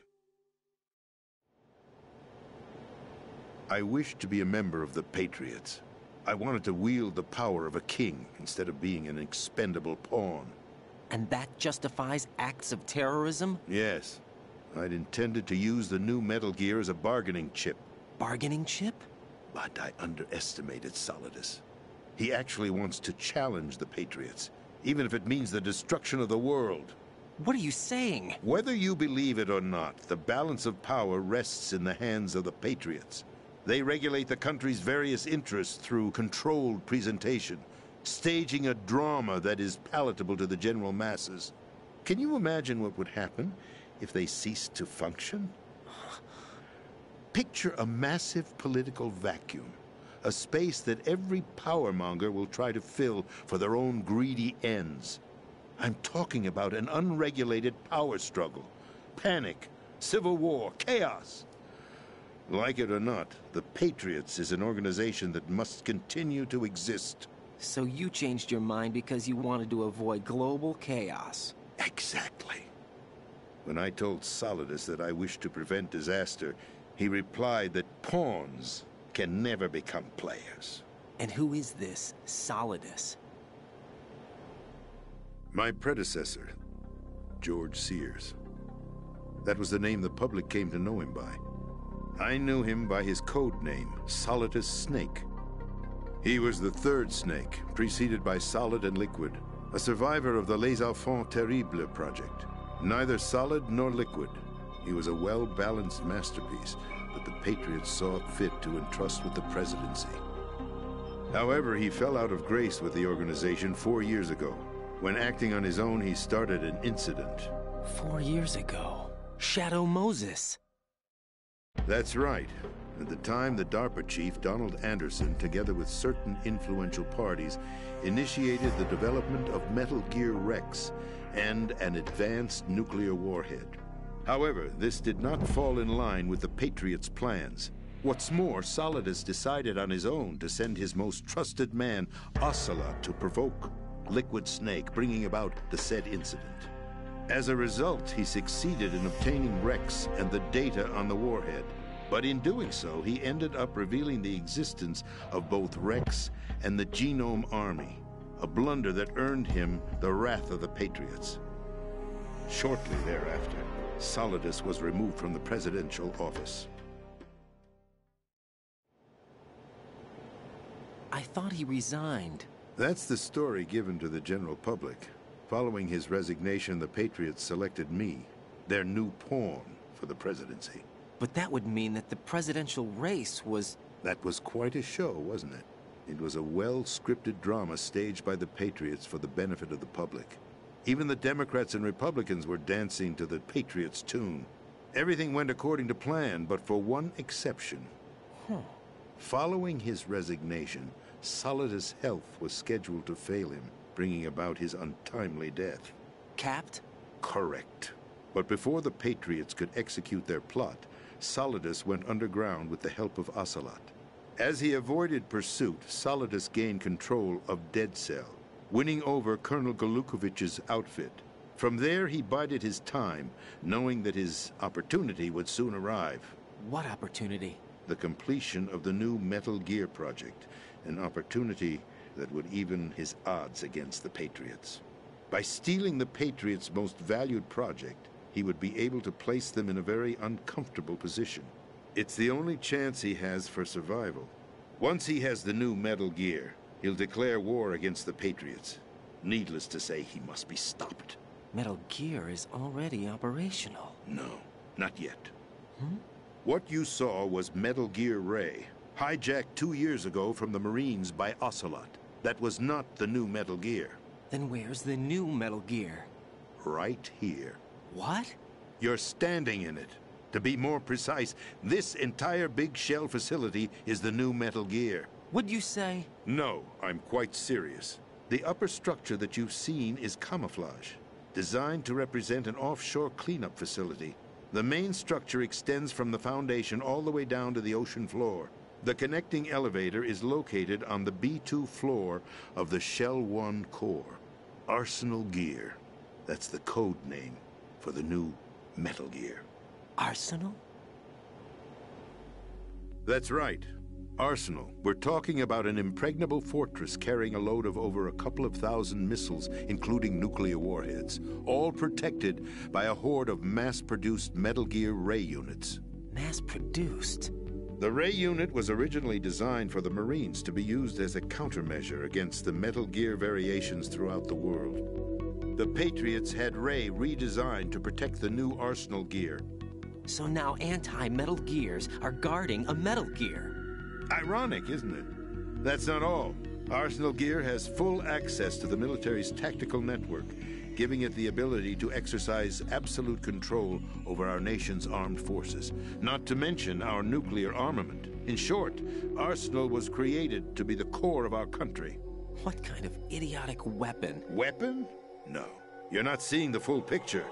[SPEAKER 20] I wished to be a member of the Patriots. I wanted to wield the power of a king instead of being an expendable pawn.
[SPEAKER 9] And that justifies acts of terrorism?
[SPEAKER 20] Yes. I'd intended to use the new Metal Gear as a bargaining chip.
[SPEAKER 9] Bargaining chip?
[SPEAKER 20] But I underestimated Solidus. He actually wants to challenge the Patriots, even if it means the destruction of the world.
[SPEAKER 9] What are you saying?
[SPEAKER 20] Whether you believe it or not, the balance of power rests in the hands of the Patriots. They regulate the country's various interests through controlled presentation, staging a drama that is palatable to the general masses. Can you imagine what would happen if they ceased to function? Picture a massive political vacuum, a space that every powermonger will try to fill for their own greedy ends. I'm talking about an unregulated power struggle, panic, civil war, chaos. Like it or not, the Patriots is an organization that must continue to exist.
[SPEAKER 9] So you changed your mind because you wanted to avoid global chaos.
[SPEAKER 20] Exactly. When I told Solidus that I wished to prevent disaster, he replied that pawns can never become players.
[SPEAKER 9] And who is this Solidus?
[SPEAKER 20] My predecessor, George Sears. That was the name the public came to know him by. I knew him by his code name, Solidus Snake. He was the third Snake, preceded by Solid and Liquid, a survivor of the Les Enfants Terribles project. Neither solid nor liquid, he was a well-balanced masterpiece that the Patriots saw fit to entrust with the presidency. However, he fell out of grace with the organization 4 years ago. When acting on his own, he started an incident.
[SPEAKER 9] 4 years ago? Shadow Moses.
[SPEAKER 20] That's right. At the time, the DARPA chief, Donald Anderson, together with certain influential parties, initiated the development of Metal Gear Rex and an advanced nuclear warhead. However, this did not fall in line with the Patriots' plans. What's more, Solidus decided on his own to send his most trusted man, Ocelot, to provoke Liquid Snake, bringing about the said incident. As a result, he succeeded in obtaining Rex and the data on the warhead. But in doing so, he ended up revealing the existence of both Rex and the Genome Army, a blunder that earned him the wrath of the Patriots. Shortly thereafter, Solidus was removed from the presidential office.
[SPEAKER 9] I thought he resigned.
[SPEAKER 20] That's the story given to the general public. Following his resignation, the Patriots selected me, their new pawn, for the presidency.
[SPEAKER 9] But that would mean that the presidential race was...
[SPEAKER 20] That was quite a show, wasn't it? It was a well-scripted drama staged by the Patriots for the benefit of the public. Even the Democrats and Republicans were dancing to the Patriots' tune. Everything went according to plan, but for one exception. Following his resignation, Solidus' health was scheduled to fail him, bringing about his untimely death.
[SPEAKER 9] Capped?
[SPEAKER 20] Correct. But before the Patriots could execute their plot, Solidus went underground with the help of Ocelot. As he avoided pursuit, Solidus gained control of Dead Cell, winning over Colonel Golukovich's outfit. From there, he bided his time, knowing that his opportunity would soon arrive.
[SPEAKER 9] What opportunity?
[SPEAKER 20] The completion of the new Metal Gear project, an opportunity that would even his odds against the Patriots. By stealing the Patriots' most valued project, he would be able to place them in a very uncomfortable position. It's the only chance he has for survival. Once he has the new Metal Gear, he'll declare war against the Patriots. Needless to say, he must be stopped.
[SPEAKER 9] Metal Gear is already operational.
[SPEAKER 20] No, not yet. What you saw was Metal Gear Ray, hijacked 2 years ago from the Marines by Ocelot. That was not the new Metal Gear.
[SPEAKER 9] Then where's the new Metal Gear?
[SPEAKER 20] Right here.
[SPEAKER 9] What?
[SPEAKER 20] You're standing in it. To be more precise, this entire big shell facility is the new Metal Gear.
[SPEAKER 9] Would you say?
[SPEAKER 20] No, I'm quite serious. The upper structure that you've seen is camouflage, designed to represent an offshore cleanup facility. The main structure extends from the foundation all the way down to the ocean floor. The connecting elevator is located on the B2 floor of the Shell 1 core. Arsenal Gear. That's the code name for the new Metal Gear.
[SPEAKER 9] Arsenal?
[SPEAKER 20] That's right. Arsenal. We're talking about an impregnable fortress carrying a load of over a couple of thousand missiles, including nuclear warheads, all protected by a horde of mass-produced Metal Gear Ray units.
[SPEAKER 9] Mass-produced?
[SPEAKER 20] The Ray unit was originally designed for the Marines to be used as a countermeasure against the Metal Gear variations throughout the world. The Patriots had Ray redesigned to protect the new Arsenal Gear.
[SPEAKER 9] So now anti-Metal Gears are guarding a Metal Gear.
[SPEAKER 20] Ironic, isn't it? That's not all. Arsenal Gear has full access to the military's tactical network, giving it the ability to exercise absolute control over our nation's armed forces, not to mention our nuclear armament. In short, Arsenal was created to be the core of our country.
[SPEAKER 9] What kind of idiotic weapon?
[SPEAKER 20] Weapon? No. You're not seeing the full picture.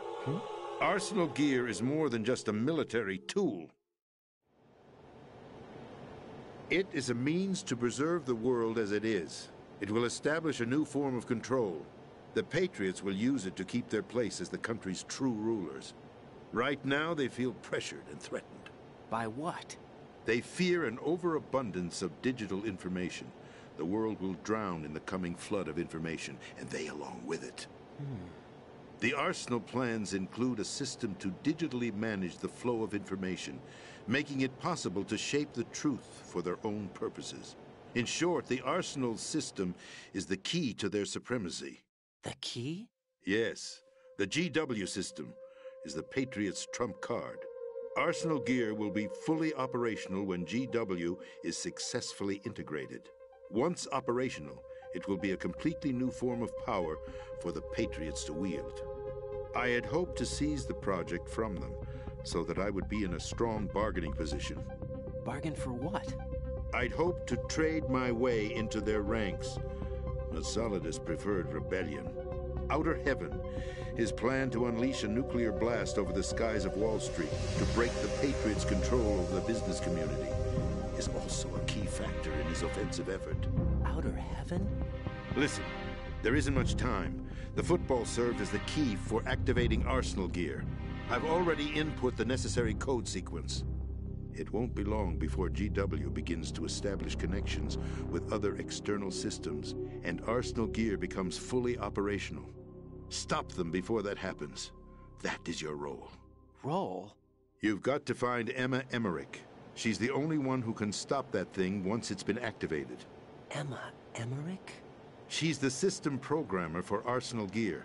[SPEAKER 20] Arsenal Gear is more than just a military tool. It is a means to preserve the world as it is. It will establish a new form of control. The Patriots will use it to keep their place as the country's true rulers. Right now, they feel pressured and threatened.
[SPEAKER 9] By what?
[SPEAKER 20] They fear an overabundance of digital information. The world will drown in the coming flood of information, and they along with it. The Arsenal plans include a system to digitally manage the flow of information, making it possible to shape the truth for their own purposes. In short, the Arsenal system is the key to their supremacy.
[SPEAKER 9] The key?
[SPEAKER 20] Yes. The GW system is the Patriots' trump card. Arsenal Gear will be fully operational when GW is successfully integrated. Once operational, it will be a completely new form of power for the Patriots to wield. I had hoped to seize the project from them, so that I would be in a strong bargaining position.
[SPEAKER 9] Bargain for what?
[SPEAKER 20] I'd hoped to trade my way into their ranks, but Solidus preferred rebellion. Outer Heaven, his plan to unleash a nuclear blast over the skies of Wall Street to break the Patriots' control over the business community, is also a key factor in his offensive effort.
[SPEAKER 9] Outer Heaven?
[SPEAKER 20] Listen, there isn't much time. The football served as the key for activating Arsenal Gear. I've already input the necessary code sequence. It won't be long before GW begins to establish connections with other external systems, and Arsenal Gear becomes fully operational. Stop them before that happens. That is your role.
[SPEAKER 9] Role?
[SPEAKER 20] You've got to find Emma Emmerich. She's the only one who can stop that thing once it's been activated.
[SPEAKER 9] Emma Emmerich?
[SPEAKER 20] She's the system programmer for Arsenal Gear.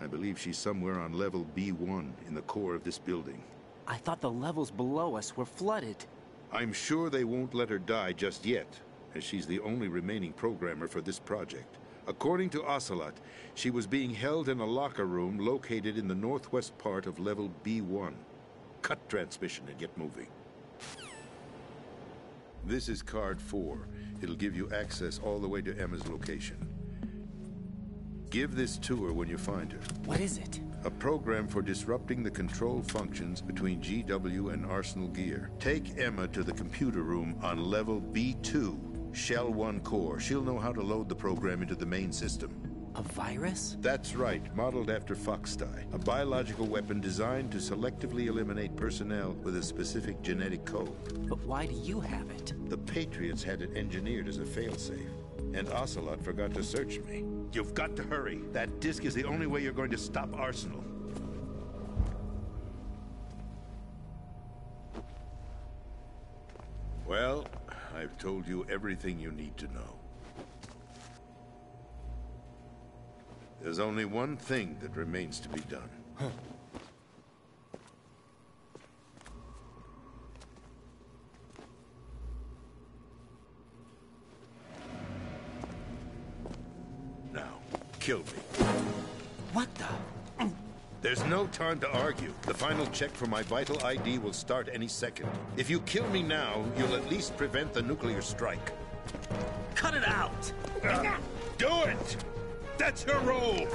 [SPEAKER 20] I believe she's somewhere on level B1 in the core of this building.
[SPEAKER 9] I thought the levels below us were flooded.
[SPEAKER 20] I'm sure they won't let her die just yet, as she's the only remaining programmer for this project. According to Ocelot, she was being held in a locker room located in the northwest part of level B1. Cut transmission and get moving. This is card 4. It'll give you access all the way to Emma's location. Give this to her when you find her.
[SPEAKER 9] What is it?
[SPEAKER 20] A program for disrupting the control functions between GW and Arsenal Gear. Take Emma to the computer room on level B2, Shell 1 core. She'll know how to load the program into the main system.
[SPEAKER 9] A virus?
[SPEAKER 20] That's right, modeled after Foxdie. A biological weapon designed to selectively eliminate personnel with a specific genetic code.
[SPEAKER 9] But why do you have it?
[SPEAKER 20] The Patriots had it engineered as a failsafe. And Ocelot forgot to search me. You've got to hurry. That disk is the only way you're going to stop Arsenal. Well, I've told you everything you need to know. There's only one thing that remains to be done. Now, kill me.
[SPEAKER 9] What the?
[SPEAKER 20] There's no time to argue. The final check for my vital ID will start any second. If you kill me now, you'll at least prevent the nuclear strike.
[SPEAKER 19] Cut it out!
[SPEAKER 20] Do it! That's your role!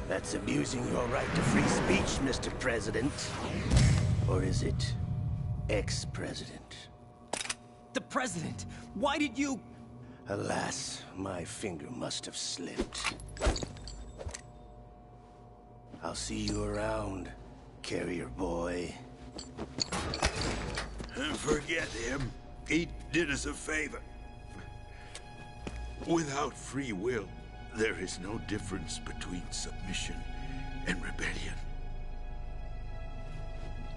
[SPEAKER 12] That's abusing your right to free speech, Mr. President. Or is it ex-president?
[SPEAKER 9] The president! Why did you...
[SPEAKER 12] Alas, my finger must have slipped. I'll see you around, carrier boy.
[SPEAKER 13] Forget him. He did us a favor. Without free will, there is no difference between submission and rebellion.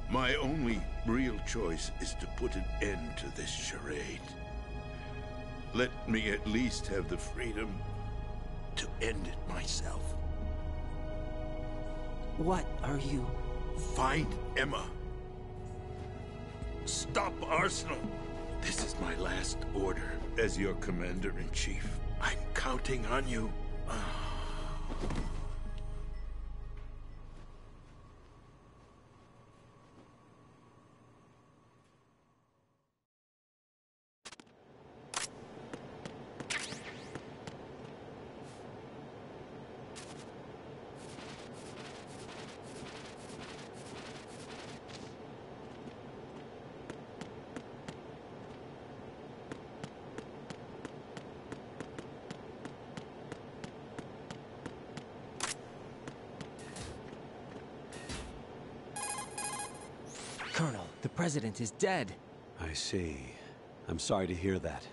[SPEAKER 13] My only real choice is to put an end to this charade. Let me at least have the freedom to end it myself.
[SPEAKER 9] What are you...
[SPEAKER 13] Find Emma. Stop Arsenal. This is my last order as your commander-in-chief. I'm counting on you.
[SPEAKER 9] Colonel, the president is dead.
[SPEAKER 2] I see. I'm sorry to hear that.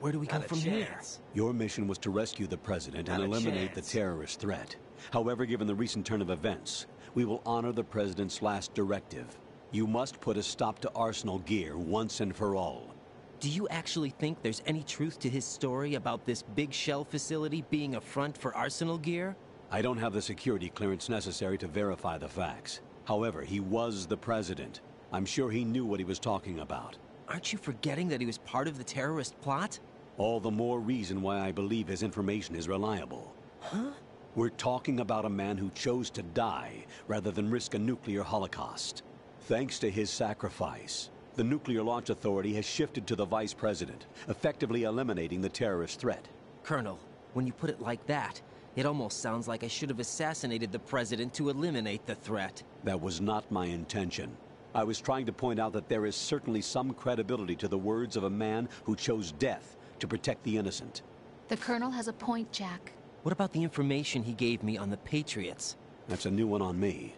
[SPEAKER 9] Where do we go from here?
[SPEAKER 2] Your mission was to rescue the president and eliminate the terrorist threat. However, given the recent turn of events, we will honor the president's last directive. You must put a stop to Arsenal Gear once and for all.
[SPEAKER 9] Do you actually think there's any truth to his story about this big shell facility being a front for Arsenal Gear?
[SPEAKER 2] I don't have the security clearance necessary to verify the facts. However, he was the president. I'm sure he knew what he was talking about.
[SPEAKER 9] Aren't you forgetting that he was part of the terrorist plot?
[SPEAKER 2] All the more reason why I believe his information is reliable.
[SPEAKER 9] Huh?
[SPEAKER 2] We're talking about a man who chose to die rather than risk a nuclear holocaust. Thanks to his sacrifice, the Nuclear Launch Authority has shifted to the vice president, effectively eliminating the terrorist threat.
[SPEAKER 9] Colonel, when you put it like that, it almost sounds like I should have assassinated the president to eliminate the threat.
[SPEAKER 2] That was not my intention. I was trying to point out that there is certainly some credibility to the words of a man who chose death to protect the innocent.
[SPEAKER 3] The Colonel has a point, Jack.
[SPEAKER 9] What about the information he gave me on the Patriots?
[SPEAKER 2] That's a new one on me.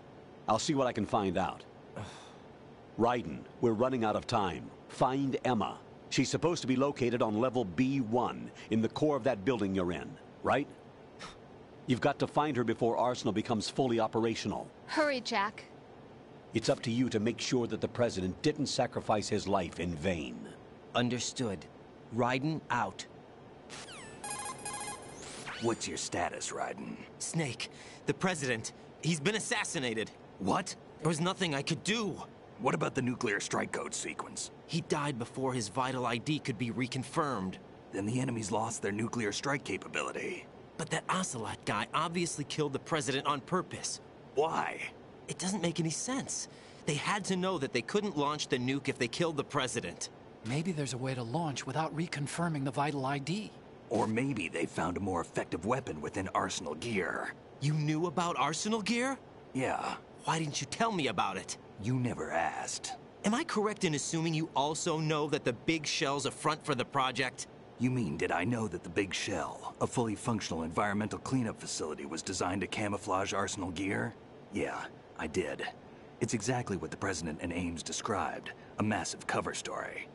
[SPEAKER 2] I'll see what I can find out. Raiden, we're running out of time. Find Emma. She's supposed to be located on level B1, in the core of that building you're in, right? You've got to find her before Arsenal becomes fully operational.
[SPEAKER 3] Hurry, Jack.
[SPEAKER 2] It's up to you to make sure that the president didn't sacrifice his life in vain.
[SPEAKER 9] Understood. Raiden out.
[SPEAKER 4] What's your status, Raiden?
[SPEAKER 9] Snake, the president, he's been assassinated.
[SPEAKER 4] What?
[SPEAKER 9] There was nothing I could do.
[SPEAKER 4] What about the nuclear strike code sequence?
[SPEAKER 9] He died before his vital ID could be reconfirmed.
[SPEAKER 4] Then the enemy's lost their nuclear strike capability.
[SPEAKER 9] But that Ocelot guy obviously killed the president on purpose.
[SPEAKER 4] Why?
[SPEAKER 9] It doesn't make any sense. They had to know that they couldn't launch the nuke if they killed the president.
[SPEAKER 18] Maybe there's a way to launch without reconfirming the vital ID.
[SPEAKER 7] Or maybe they found a more effective weapon within Arsenal gear.
[SPEAKER 9] You knew about Arsenal gear?
[SPEAKER 7] Yeah.
[SPEAKER 9] Why didn't you tell me about it?
[SPEAKER 7] You never asked.
[SPEAKER 9] Am I correct in assuming you also know that the Big Shell's a front for the project?
[SPEAKER 7] You mean, did I know that the Big Shell, a fully functional environmental cleanup facility, was designed to camouflage Arsenal gear? Yeah, I did. It's exactly what the President and Ames described, a massive cover story.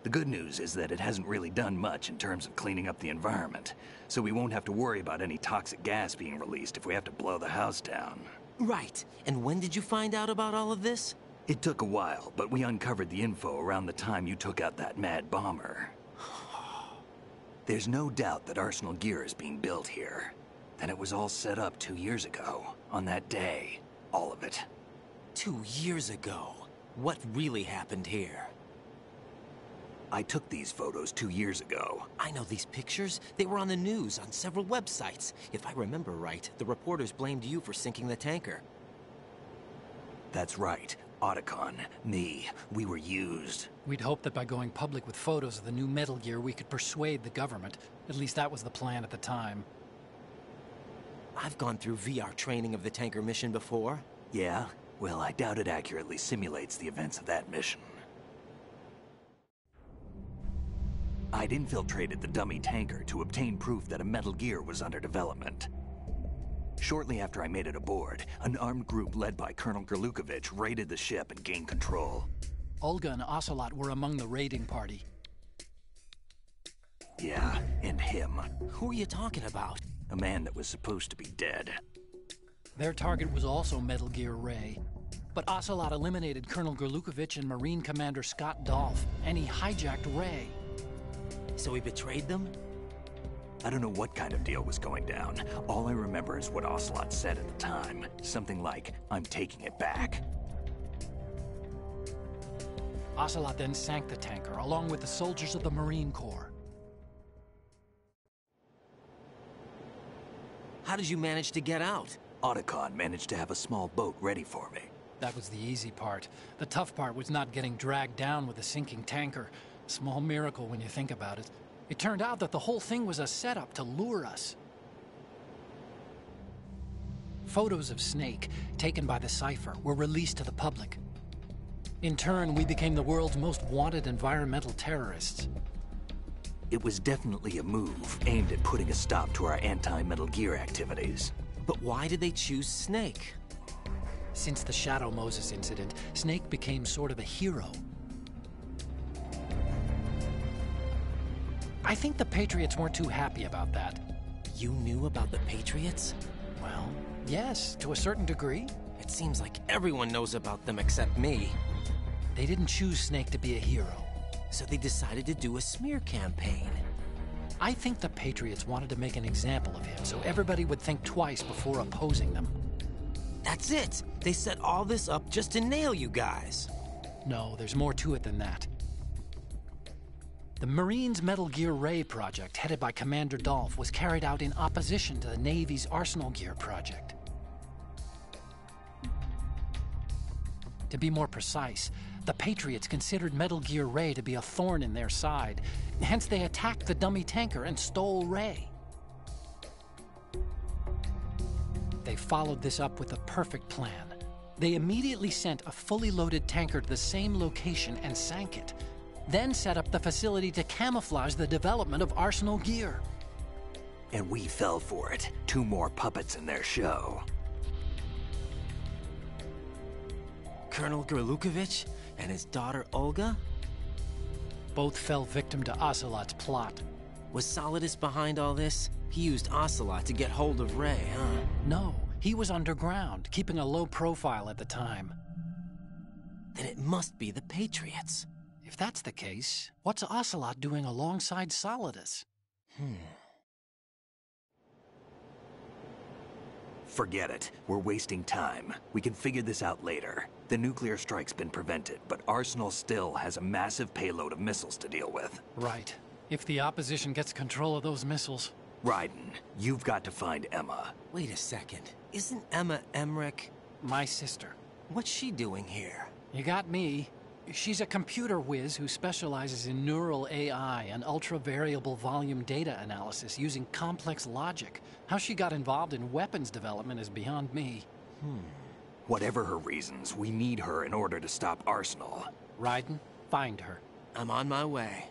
[SPEAKER 7] The good news is that it hasn't really done much in terms of cleaning up the environment, so we won't have to worry about any toxic gas being released if we have to blow the house down.
[SPEAKER 9] Right. And when did you find out about all of this?
[SPEAKER 7] It took a while, but we uncovered the info around the time you took out that mad bomber. There's no doubt that Arsenal gear is being built here. Then it was all set up 2 years ago, on that day. All of it.
[SPEAKER 9] 2 years ago? What really happened here?
[SPEAKER 7] I took these photos 2 years ago.
[SPEAKER 9] I know these pictures. They were on the news, on several websites. If I remember right, the reporters blamed you for sinking the tanker.
[SPEAKER 7] That's right. Otacon, me, we were used.
[SPEAKER 18] We'd hoped that by going public with photos of the new Metal Gear, we could persuade the government. At least that was the plan at the time.
[SPEAKER 9] I've gone through VR training of the tanker mission before.
[SPEAKER 7] Yeah? Well, I doubt it accurately simulates the events of that mission. I'd infiltrated the dummy tanker to obtain proof that a Metal Gear was under development. Shortly after I made it aboard, an armed group led by Colonel Gerlukovich raided the ship and gained control.
[SPEAKER 18] Olga and Ocelot were among the raiding party.
[SPEAKER 7] Yeah, and him.
[SPEAKER 9] Who are you talking about?
[SPEAKER 7] A man that was supposed to be dead.
[SPEAKER 18] Their target was also Metal Gear Ray. But Ocelot eliminated Colonel Gerlukovich and Marine Commander Scott Dolph, and he hijacked Ray.
[SPEAKER 9] So he betrayed them?
[SPEAKER 7] I don't know what kind of deal was going down. All I remember is what Ocelot said at the time. Something like, "I'm taking it back."
[SPEAKER 18] Ocelot then sank the tanker, along with the soldiers of the Marine Corps.
[SPEAKER 9] How did you manage to get out?
[SPEAKER 7] Otacon managed to have a small boat ready for me.
[SPEAKER 18] That was the easy part. The tough part was not getting dragged down with a sinking tanker. Small miracle when you think about it. It turned out that the whole thing was a setup to lure us. Photos of Snake, taken by the Cypher, were released to the public. In turn, we became the world's most wanted environmental terrorists.
[SPEAKER 7] It was definitely a move aimed at putting a stop to our anti-Metal Gear activities.
[SPEAKER 9] But why did they choose Snake?
[SPEAKER 18] Since the Shadow Moses incident, Snake became sort of a hero. I think the Patriots weren't too happy about that.
[SPEAKER 9] You knew about the Patriots?
[SPEAKER 18] Well, yes, to a certain degree.
[SPEAKER 9] It seems like everyone knows about them except me.
[SPEAKER 18] They didn't choose Snake to be a hero.
[SPEAKER 9] So they decided to do a smear campaign.
[SPEAKER 18] I think the Patriots wanted to make an example of him so everybody would think twice before opposing them.
[SPEAKER 9] That's it! They set all this up just to nail you guys.
[SPEAKER 18] No, there's more to it than that. The Marines' Metal Gear Ray project, headed by Commander Dolph, was carried out in opposition to the Navy's Arsenal Gear project. To be more precise, the Patriots considered Metal Gear Ray to be a thorn in their side. Hence, they attacked the dummy tanker and stole Ray. They followed this up with a perfect plan. They immediately sent a fully loaded tanker to the same location and sank it. Then set up the facility to camouflage the development of Arsenal Gear.
[SPEAKER 7] And we fell for it. 2 more puppets in their show.
[SPEAKER 9] Colonel Gerlukovich and his daughter Olga?
[SPEAKER 18] Both fell victim to Ocelot's plot.
[SPEAKER 9] Was Solidus behind all this? He used Ocelot to get hold of Ray, huh?
[SPEAKER 18] No, he was underground, keeping a low profile at the time.
[SPEAKER 9] Then it must be the Patriots.
[SPEAKER 18] If that's the case, what's Ocelot doing alongside Solidus?
[SPEAKER 7] Forget it. We're wasting time. We can figure this out later. The nuclear strike's been prevented, but Arsenal still has a massive payload of missiles to deal with.
[SPEAKER 18] Right. If the opposition gets control of those missiles...
[SPEAKER 7] Raiden, you've got to find Emma.
[SPEAKER 9] Wait a second. Isn't Emma Emmerich...
[SPEAKER 18] my sister?
[SPEAKER 9] What's she doing here?
[SPEAKER 18] You got me. She's a computer whiz who specializes in neural AI and ultra-variable volume data analysis using complex logic. How she got involved in weapons development is beyond me.
[SPEAKER 7] Whatever her reasons, we need her in order to stop Arsenal.
[SPEAKER 18] Raiden, find her.
[SPEAKER 9] I'm on my way.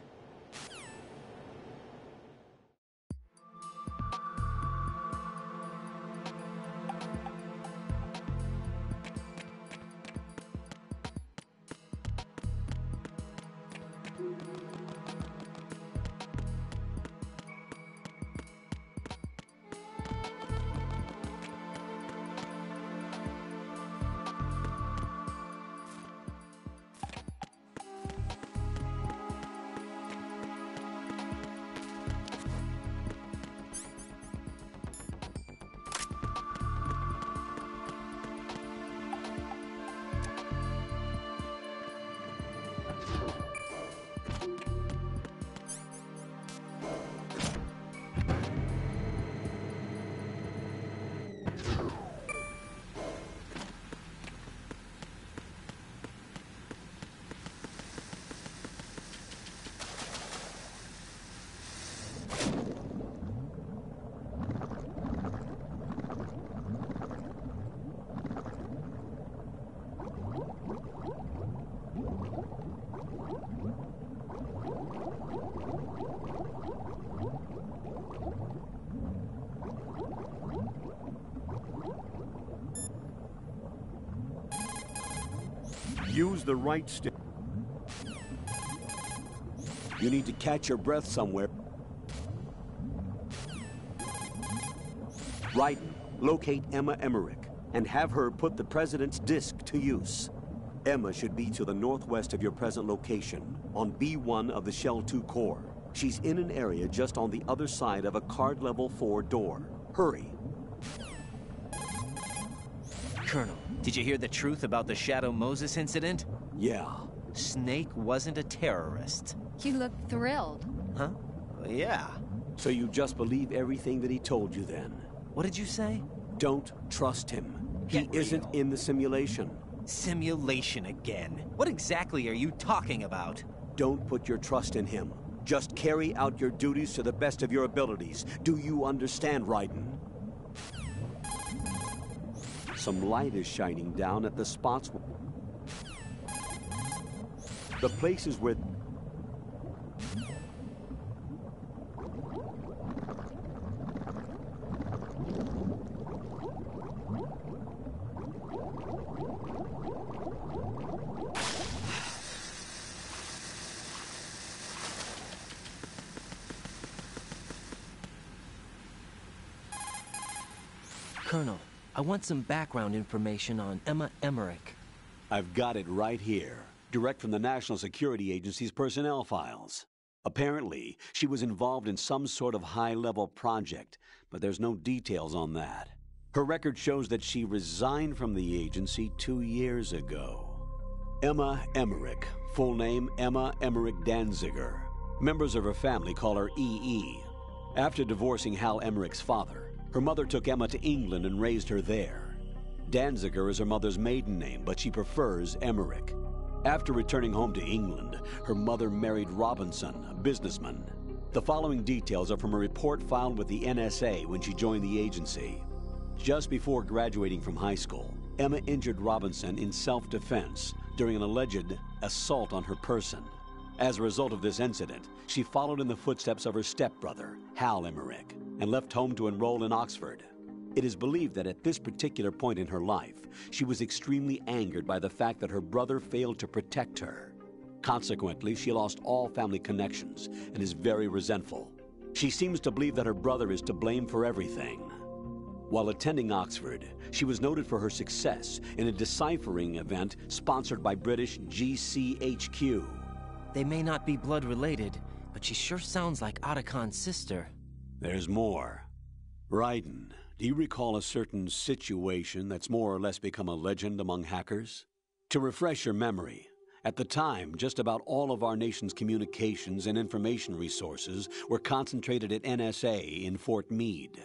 [SPEAKER 2] Use the right stick. You need to catch your breath somewhere. Raiden, locate Emma Emmerich and have her put the President's disc to use. Emma should be to the northwest of your present location, on B1 of the Shell 2 core. She's in an area just on the other side of a card level 4 door. Hurry.
[SPEAKER 9] Colonel, did you hear the truth about the Shadow Moses incident?
[SPEAKER 2] Yeah.
[SPEAKER 9] Snake wasn't a terrorist.
[SPEAKER 3] You look thrilled.
[SPEAKER 9] Huh? Well, yeah.
[SPEAKER 2] So you just believe everything that he told you then?
[SPEAKER 9] What did you say?
[SPEAKER 2] Don't trust him. He isn't in the simulation.
[SPEAKER 9] Simulation again. What exactly are you talking about?
[SPEAKER 2] Don't put your trust in him. Just carry out your duties to the best of your abilities. Do you understand, Raiden? Some light is shining down at the spots. The places where...
[SPEAKER 9] Colonel, I want some background information on Emma Emmerich.
[SPEAKER 2] I've got it right here, direct from the National Security Agency's personnel files. Apparently, she was involved in some sort of high-level project, but there's no details on that. Her record shows that she resigned from the agency 2 years ago. Emma Emmerich, full name Emma Emmerich Danziger. Members of her family call her EE. After divorcing Hal Emmerich's father, her mother took Emma to England and raised her there. Danziger is her mother's maiden name, but she prefers Emmerich. After returning home to England, her mother married Robinson, a businessman. The following details are from a report filed with the NSA when she joined the agency. Just before graduating from high school, Emma injured Robinson in self-defense during an alleged assault on her person. As a result of this incident, she followed in the footsteps of her stepbrother, Hal Emmerich, and left home to enroll in Oxford. It is believed that at this particular point in her life, she was extremely angered by the fact that her brother failed to protect her. Consequently, she lost all family connections and is very resentful. She seems to believe that her brother is to blame for everything. While attending Oxford, she was noted for her success in a deciphering event sponsored by British GCHQ.
[SPEAKER 9] They may not be blood related, but she sure sounds like Otacon's sister.
[SPEAKER 2] There's more. Raiden, do you recall a certain situation that's more or less become a legend among hackers? To refresh your memory, at the time, just about all of our nation's communications and information resources were concentrated at NSA in Fort Meade.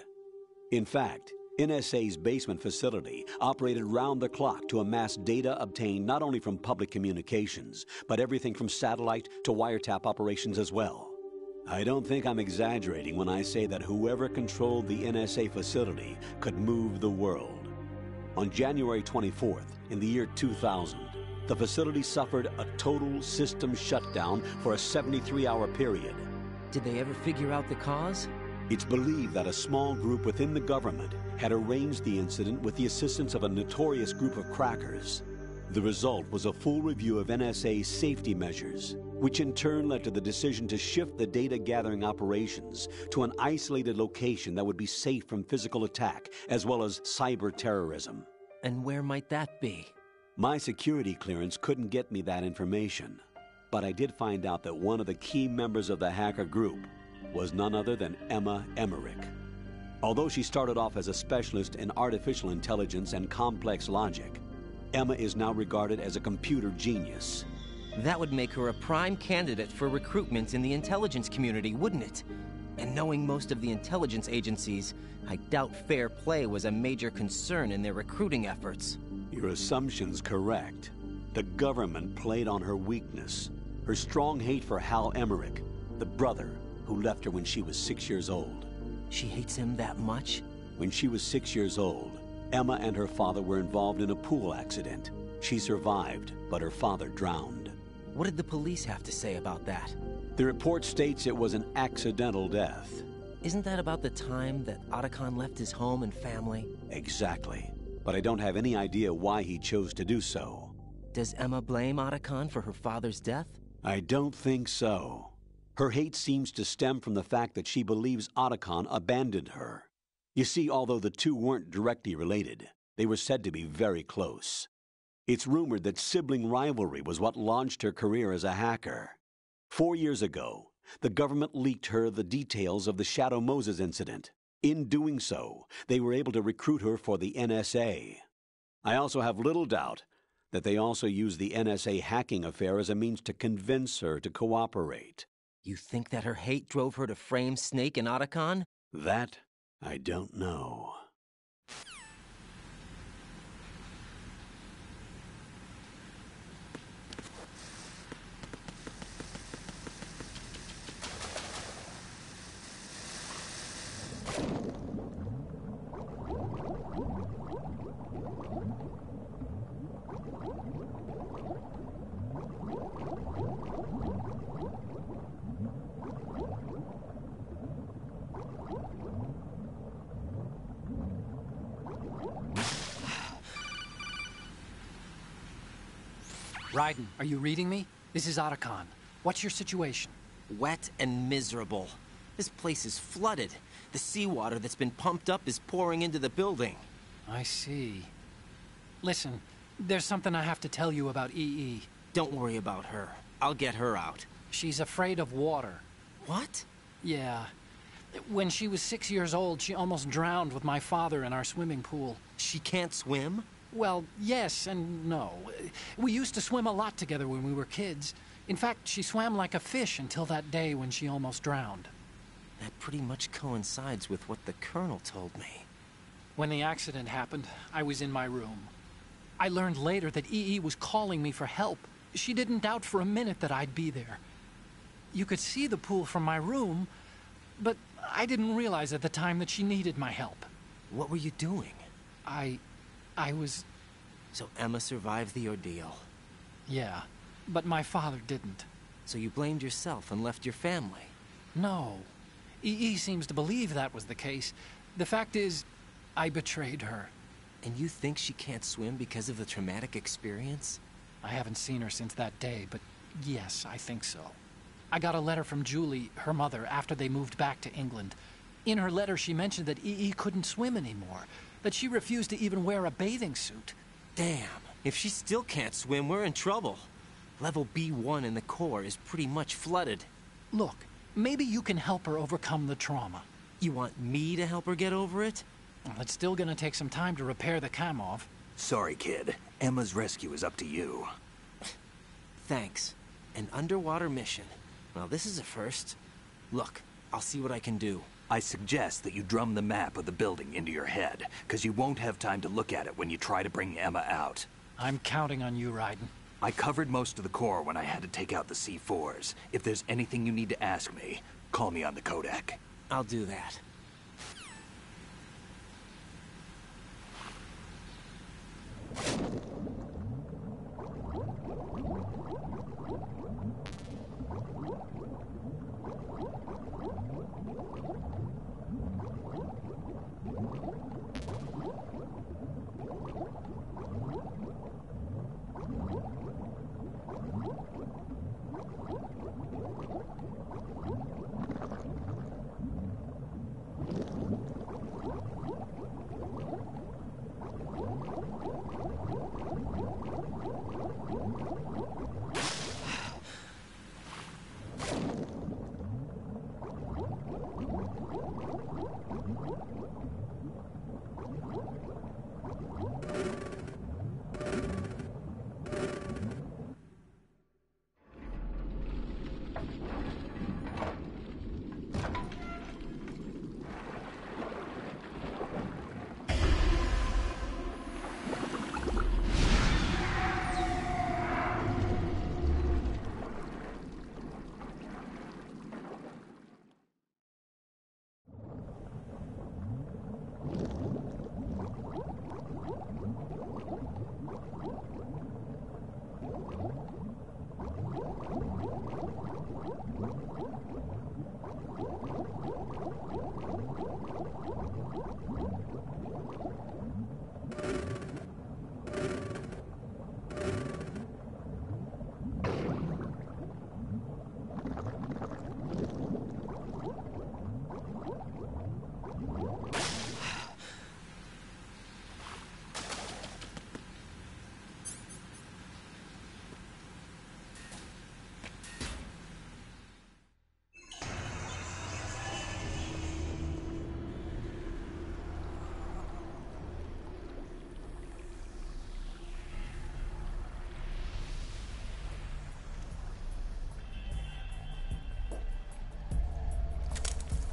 [SPEAKER 2] In fact, NSA's basement facility operated round the clock to amass data obtained not only from public communications, but everything from satellite to wiretap operations as well. I don't think I'm exaggerating when I say that whoever controlled the NSA facility could move the world. On January 24th, in the year 2000, the facility suffered a total system shutdown for a 73-hour period.
[SPEAKER 9] Did they ever figure out the cause?
[SPEAKER 2] It's believed that a small group within the government had arranged the incident with the assistance of a notorious group of crackers. The result was a full review of NSA's safety measures, which in turn led to the decision to shift the data-gathering operations to an isolated location that would be safe from physical attack, as well as cyber terrorism.
[SPEAKER 9] And where might that be?
[SPEAKER 2] My security clearance couldn't get me that information, but I did find out that one of the key members of the hacker group was none other than Emma Emmerich. Although she started off as a specialist in artificial intelligence and complex logic, Emma is now regarded as a computer genius.
[SPEAKER 9] That would make her a prime candidate for recruitment in the intelligence community, wouldn't it? And knowing most of the intelligence agencies, I doubt fair play was a major concern in their recruiting efforts.
[SPEAKER 2] Your assumption's correct. The government played on her weakness, her strong hate for Hal Emmerich, the brother who left her when she was 6 years old.
[SPEAKER 9] She hates him that much?
[SPEAKER 2] When she was 6 years old, Emma and her father were involved in a pool accident. She survived, but her father drowned.
[SPEAKER 9] What did the police have to say about that?
[SPEAKER 2] The report states it was an accidental death.
[SPEAKER 9] Isn't that about the time that Otacon left his home and family?
[SPEAKER 2] Exactly. But I don't have any idea why he chose to do so.
[SPEAKER 9] Does Emma blame Otacon for her father's death?
[SPEAKER 2] I don't think so. Her hate seems to stem from the fact that she believes Otacon abandoned her. You see, although the two weren't directly related, they were said to be very close. It's rumored that sibling rivalry was what launched her career as a hacker. 4 years ago, the government leaked her the details of the Shadow Moses incident. In doing so, they were able to recruit her for the NSA. I also have little doubt that they also used the NSA hacking affair as a means to convince her to cooperate.
[SPEAKER 9] You think that her hate drove her to frame Snake and Otacon?
[SPEAKER 2] That, I don't know.
[SPEAKER 18] Raiden, are you reading me? This is Otacon. What's your situation?
[SPEAKER 9] Wet and miserable. This place is flooded. The seawater that's been pumped up is pouring into the building.
[SPEAKER 18] I see. Listen, there's something I have to tell you about EE.
[SPEAKER 9] Don't worry about her. I'll get her out.
[SPEAKER 18] She's afraid of water.
[SPEAKER 9] What?
[SPEAKER 18] Yeah. When she was 6 years old, she almost drowned with my father in our swimming pool.
[SPEAKER 9] She can't swim?
[SPEAKER 18] Well, yes and no. We used to swim a lot together when we were kids. In fact, she swam like a fish until that day when she almost drowned.
[SPEAKER 9] That pretty much coincides with what the Colonel told me.
[SPEAKER 18] When the accident happened, I was in my room. I learned later that EE was calling me for help. She didn't doubt for a minute that I'd be there. You could see the pool from my room, but I didn't realize at the time that she needed my help.
[SPEAKER 9] What were you doing?
[SPEAKER 18] I was...
[SPEAKER 9] So Emma survived the ordeal?
[SPEAKER 18] Yeah, but my father didn't.
[SPEAKER 9] So you blamed yourself and left your family?
[SPEAKER 18] No. EE seems to believe that was the case. The fact is, I betrayed her.
[SPEAKER 9] And you think she can't swim because of the traumatic experience?
[SPEAKER 18] I haven't seen her since that day, but yes, I think so. I got a letter from Julie, her mother, after they moved back to England. In her letter, she mentioned that EE couldn't swim anymore, that she refused to even wear a bathing suit.
[SPEAKER 9] Damn, if she still can't swim, we're in trouble. Level B1 in the core is pretty much flooded.
[SPEAKER 18] Look, maybe you can help her overcome the trauma.
[SPEAKER 9] You want me to help her get over it?
[SPEAKER 18] Well, it's still gonna take some time to repair the Kamov.
[SPEAKER 7] Sorry, kid. Emma's rescue is up to you.
[SPEAKER 9] Thanks. An underwater mission. Well, this is a first. Look, I'll see what I can do.
[SPEAKER 7] I suggest that you drum the map of the building into your head, because you won't have time to look at it when you try to bring Emma out.
[SPEAKER 18] I'm counting on you, Raiden.
[SPEAKER 7] I covered most of the core when I had to take out the C4s. If there's anything you need to ask me, call me on the codec.
[SPEAKER 9] I'll do that.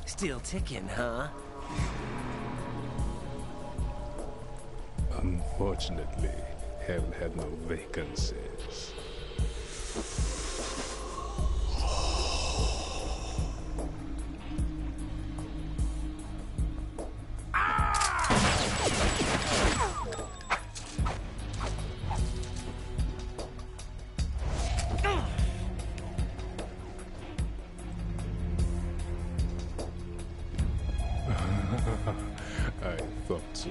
[SPEAKER 9] Still ticking, huh?
[SPEAKER 21] Unfortunately, Hell had no vacancies. I thought so.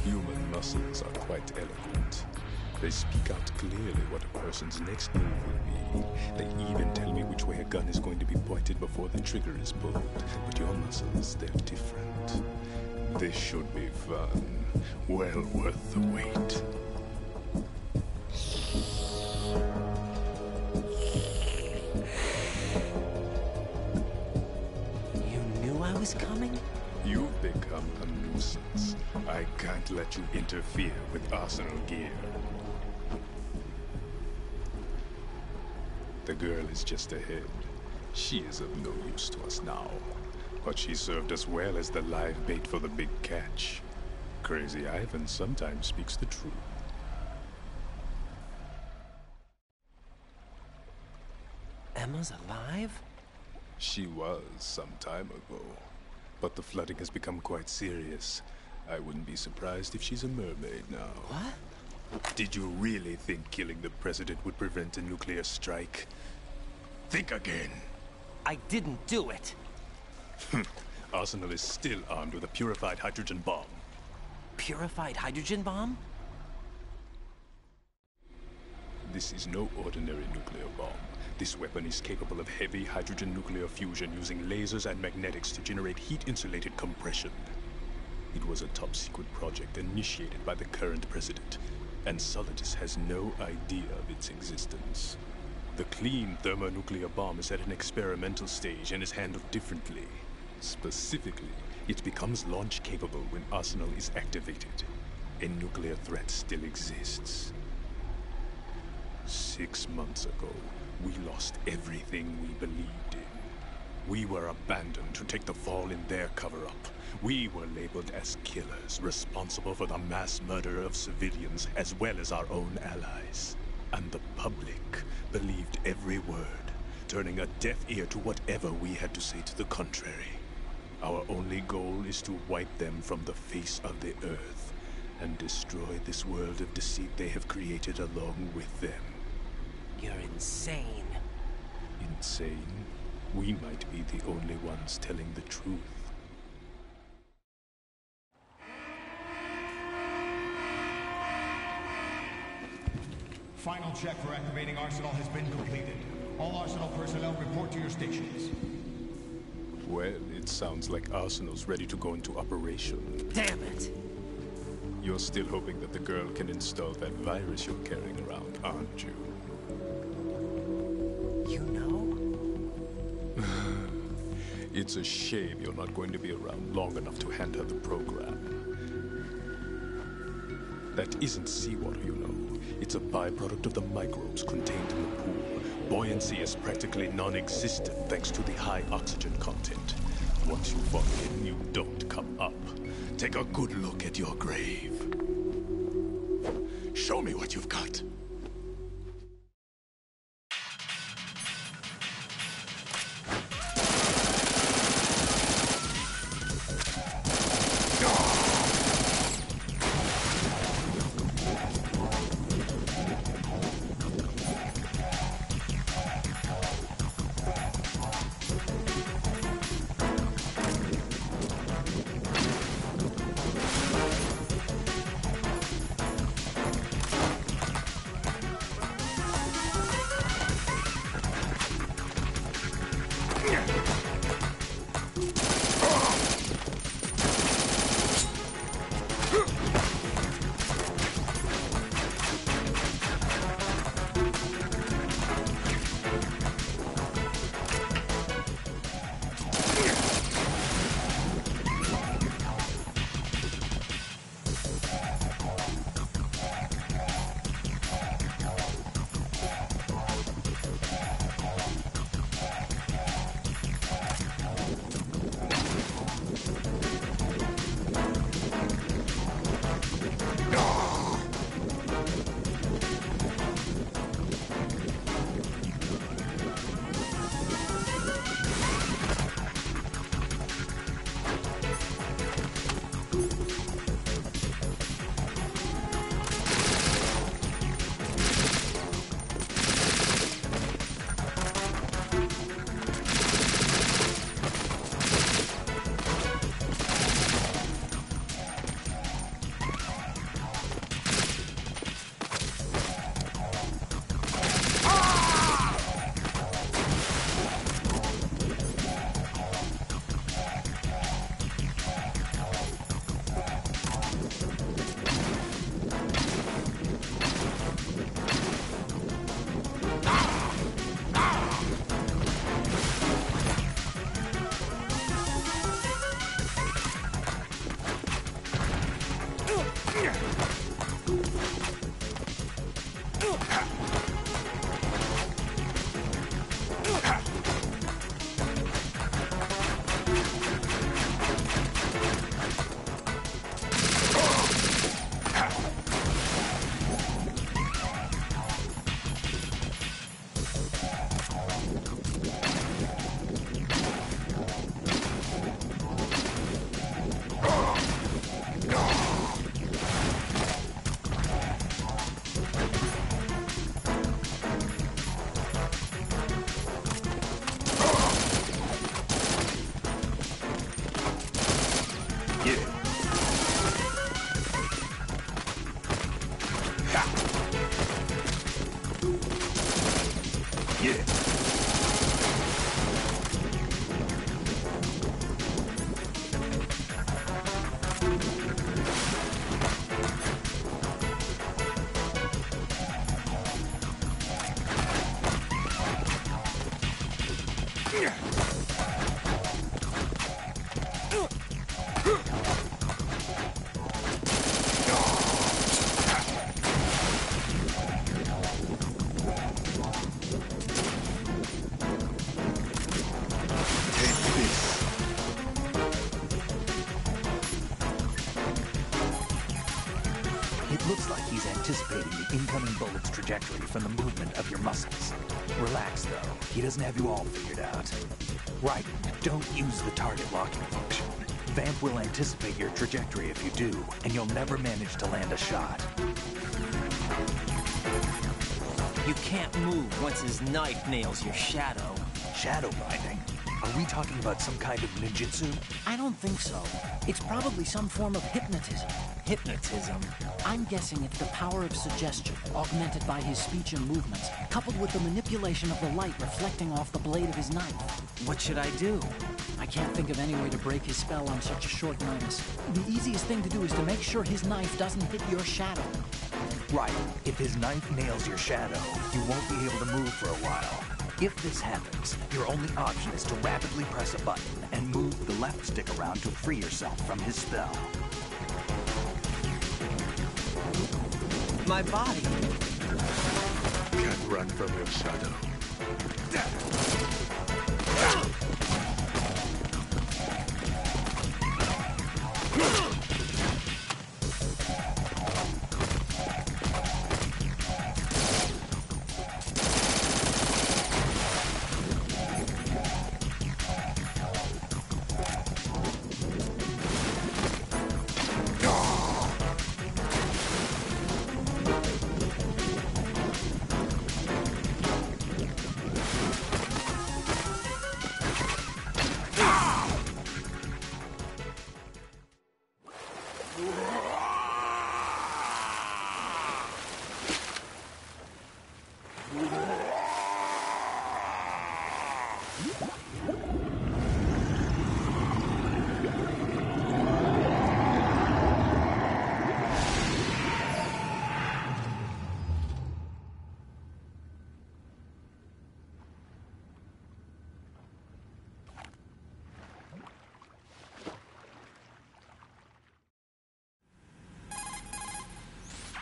[SPEAKER 21] Human muscles are quite eloquent. They speak out clearly what a person's next move will be. They even tell me which way a gun is going to be pointed before the trigger is pulled. But your muscles, they're different. This should be fun. Well worth the wait.
[SPEAKER 9] Coming?
[SPEAKER 21] You've become a nuisance. I can't let you interfere with Arsenal gear. The girl is just ahead. She is of no use to us now. But she served us well as the live bait for the big catch. Crazy Ivan sometimes speaks the truth.
[SPEAKER 9] Emma's alive?
[SPEAKER 21] She was some time ago. But the flooding has become quite serious. I wouldn't be surprised if she's a mermaid now.
[SPEAKER 9] What?
[SPEAKER 21] Did you really think killing the president would prevent a nuclear strike? Think again.
[SPEAKER 9] I didn't do it.
[SPEAKER 21] Arsenal is still armed with a purified hydrogen bomb.
[SPEAKER 9] Purified hydrogen bomb?
[SPEAKER 21] This is no ordinary nuclear bomb. This weapon is capable of heavy hydrogen nuclear fusion using lasers and magnetics to generate heat-insulated compression. It was a top-secret project initiated by the current president, and Solidus has no idea of its existence. The clean thermonuclear bomb is at an experimental stage and is handled differently. Specifically, it becomes launch-capable when Arsenal is activated. A nuclear threat still exists. 6 months ago, We lost everything we believed in. We were abandoned to take the fall in their cover-up. We were labeled as killers, responsible for the mass murder of civilians as well as our own allies. And the public believed every word, turning a deaf ear to whatever we had to say to the contrary. Our only goal is to wipe them from the face of the earth and destroy this world of deceit they have created along with them.
[SPEAKER 9] You're insane.
[SPEAKER 21] Insane? We might be the only ones telling the truth.
[SPEAKER 1] Final check for activating Arsenal has been completed. All Arsenal personnel report to your stations.
[SPEAKER 21] Well, it sounds like Arsenal's ready to go into operation.
[SPEAKER 9] Damn it!
[SPEAKER 21] You're still hoping that the girl can install that virus you're carrying around, aren't you?
[SPEAKER 9] You know?
[SPEAKER 21] It's a shame you're not going to be around long enough to hand her the program. That isn't seawater, you know. It's a byproduct of the microbes contained in the pool. Buoyancy is practically non-existent thanks to the high oxygen content. Once you fall in, you don't come up. Take a good look at your grave. Show me what you've got.
[SPEAKER 7] It looks like he's anticipating the incoming bullet's trajectory from the movement of your muscles. Relax, though. He doesn't have you all figured out. Right, don't use the target locking function. Vamp will anticipate your trajectory if you do, and you'll never manage to land a shot.
[SPEAKER 9] You can't move once his knife nails your shadow.
[SPEAKER 7] Shadow binding? Are we talking about some kind of ninjutsu?
[SPEAKER 18] I don't think so. It's probably some form of hypnotism.
[SPEAKER 9] Hypnotism?
[SPEAKER 18] I'm guessing it's the power of suggestion, augmented by his speech and movements, coupled with the manipulation of the light reflecting off the blade of his knife.
[SPEAKER 9] What should I do?
[SPEAKER 18] I can't think of any way to break his spell on such a short notice. The easiest thing to do is to make sure his knife doesn't hit your shadow.
[SPEAKER 7] Right. If his knife nails your shadow, you won't be able to move for a while. If this happens, your only option is to rapidly press a button and move the left stick around to free yourself from his spell.
[SPEAKER 9] My body.
[SPEAKER 13] Can't run from your shadow.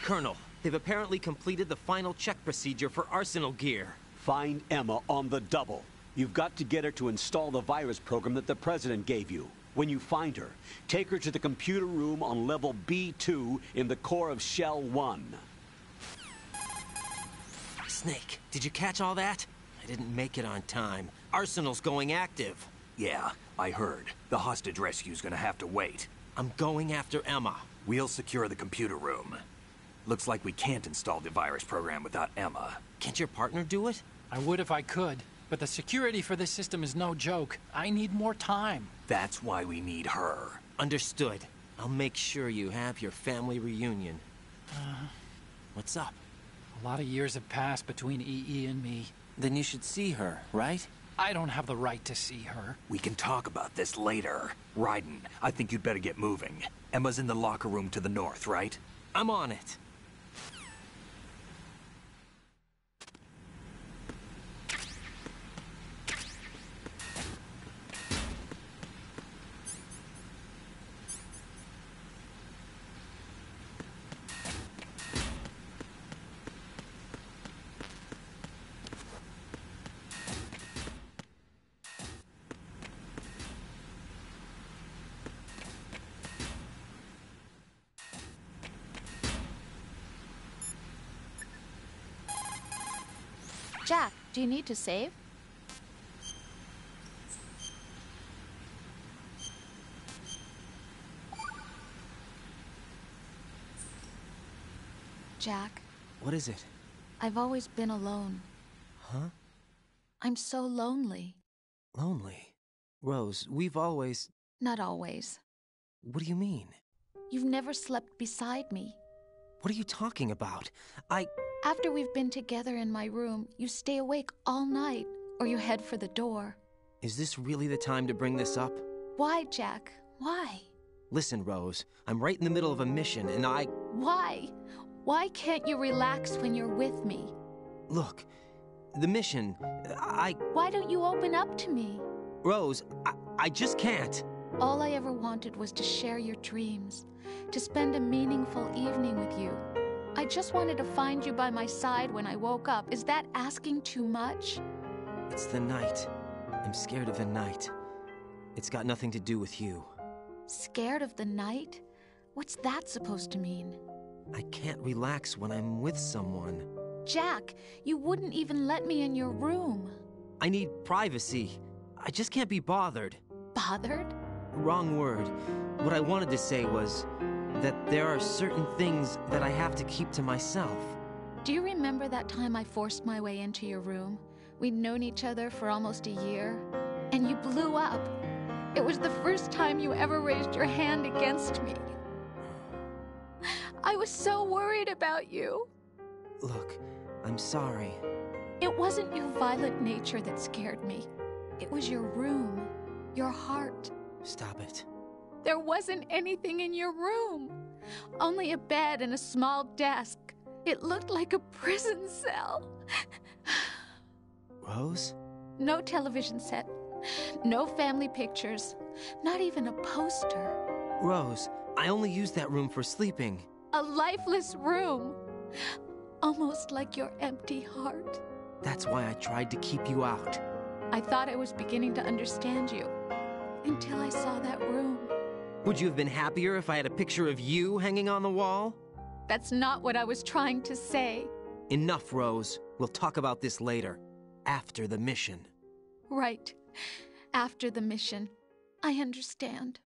[SPEAKER 9] Colonel, they've apparently completed the final check procedure for arsenal gear.
[SPEAKER 2] Find Emma on the double. You've got to get her to install the virus program that the President gave you. When you find her, take her to the computer room on level B2 in the core of Shell 1.
[SPEAKER 9] Snake, did you catch all that? I didn't make it on time. Arsenal's going active.
[SPEAKER 7] Yeah, I heard. The hostage rescue's gonna have to wait.
[SPEAKER 9] I'm going after Emma.
[SPEAKER 7] We'll secure the computer room. Looks like we can't install the virus program without Emma.
[SPEAKER 9] Can't your partner do it?
[SPEAKER 18] I would if I could, but the security for this system is no joke. I need more time.
[SPEAKER 7] That's why we need her.
[SPEAKER 9] Understood. I'll make sure you have your family reunion. What's up?
[SPEAKER 18] A lot of years have passed between EE and me.
[SPEAKER 9] Then you should see her, right?
[SPEAKER 18] I don't have the right to see her.
[SPEAKER 7] We can talk about this later. Raiden, I think you'd better get moving. Emma's in the locker room to the north, right?
[SPEAKER 9] I'm on it.
[SPEAKER 3] Jack, do you need to save? Jack.
[SPEAKER 9] What is it?
[SPEAKER 3] I've always been alone.
[SPEAKER 9] Huh?
[SPEAKER 3] I'm so lonely.
[SPEAKER 9] Lonely? Rose, we've always...
[SPEAKER 3] Not always.
[SPEAKER 9] What do you mean?
[SPEAKER 3] You've never slept beside me.
[SPEAKER 9] What are you talking about?
[SPEAKER 3] After we've been together in my room, you stay awake all night, or you head for the door.
[SPEAKER 9] Is this really the time to bring this up?
[SPEAKER 3] Why, Jack? Why?
[SPEAKER 9] Listen, Rose, I'm right in the middle of a mission, and
[SPEAKER 3] Why? Why can't you relax when you're with me?
[SPEAKER 9] Look, the mission,
[SPEAKER 3] Why don't you open up to me?
[SPEAKER 9] Rose, I just can't.
[SPEAKER 3] All I ever wanted was to share your dreams, to spend a meaningful evening with you. I just wanted to find you by my side when I woke up. Is that asking too much?
[SPEAKER 9] It's the night. I'm scared of the night. It's got nothing to do with you.
[SPEAKER 3] Scared of the night? What's that supposed to mean?
[SPEAKER 9] I can't relax when I'm with someone.
[SPEAKER 3] Jack, you wouldn't even let me in your room.
[SPEAKER 9] I need privacy. I just can't be bothered.
[SPEAKER 3] Bothered?
[SPEAKER 9] Wrong word. What I wanted to say was that there are certain things that I have to keep to myself.
[SPEAKER 3] Do you remember that time I forced my way into your room? We'd known each other for almost a year, and you blew up. It was the first time you ever raised your hand against me. I was so worried about you.
[SPEAKER 9] Look, I'm sorry.
[SPEAKER 3] It wasn't your violent nature that scared me. It was your room, your heart.
[SPEAKER 9] Stop it.
[SPEAKER 3] There wasn't anything in your room. Only a bed and a small desk. It looked like a prison cell.
[SPEAKER 9] Rose?
[SPEAKER 3] No television set. No family pictures. Not even a poster.
[SPEAKER 9] Rose, I only use that room for sleeping.
[SPEAKER 3] A lifeless room. Almost like your empty heart.
[SPEAKER 9] That's why I tried to keep you out.
[SPEAKER 3] I thought I was beginning to understand you. Until I saw that room.
[SPEAKER 9] Would you have been happier if I had a picture of you hanging on the wall?
[SPEAKER 3] That's not what I was trying to say.
[SPEAKER 9] Enough, Rose. We'll talk about this later. After the mission.
[SPEAKER 3] Right. After the mission. I understand.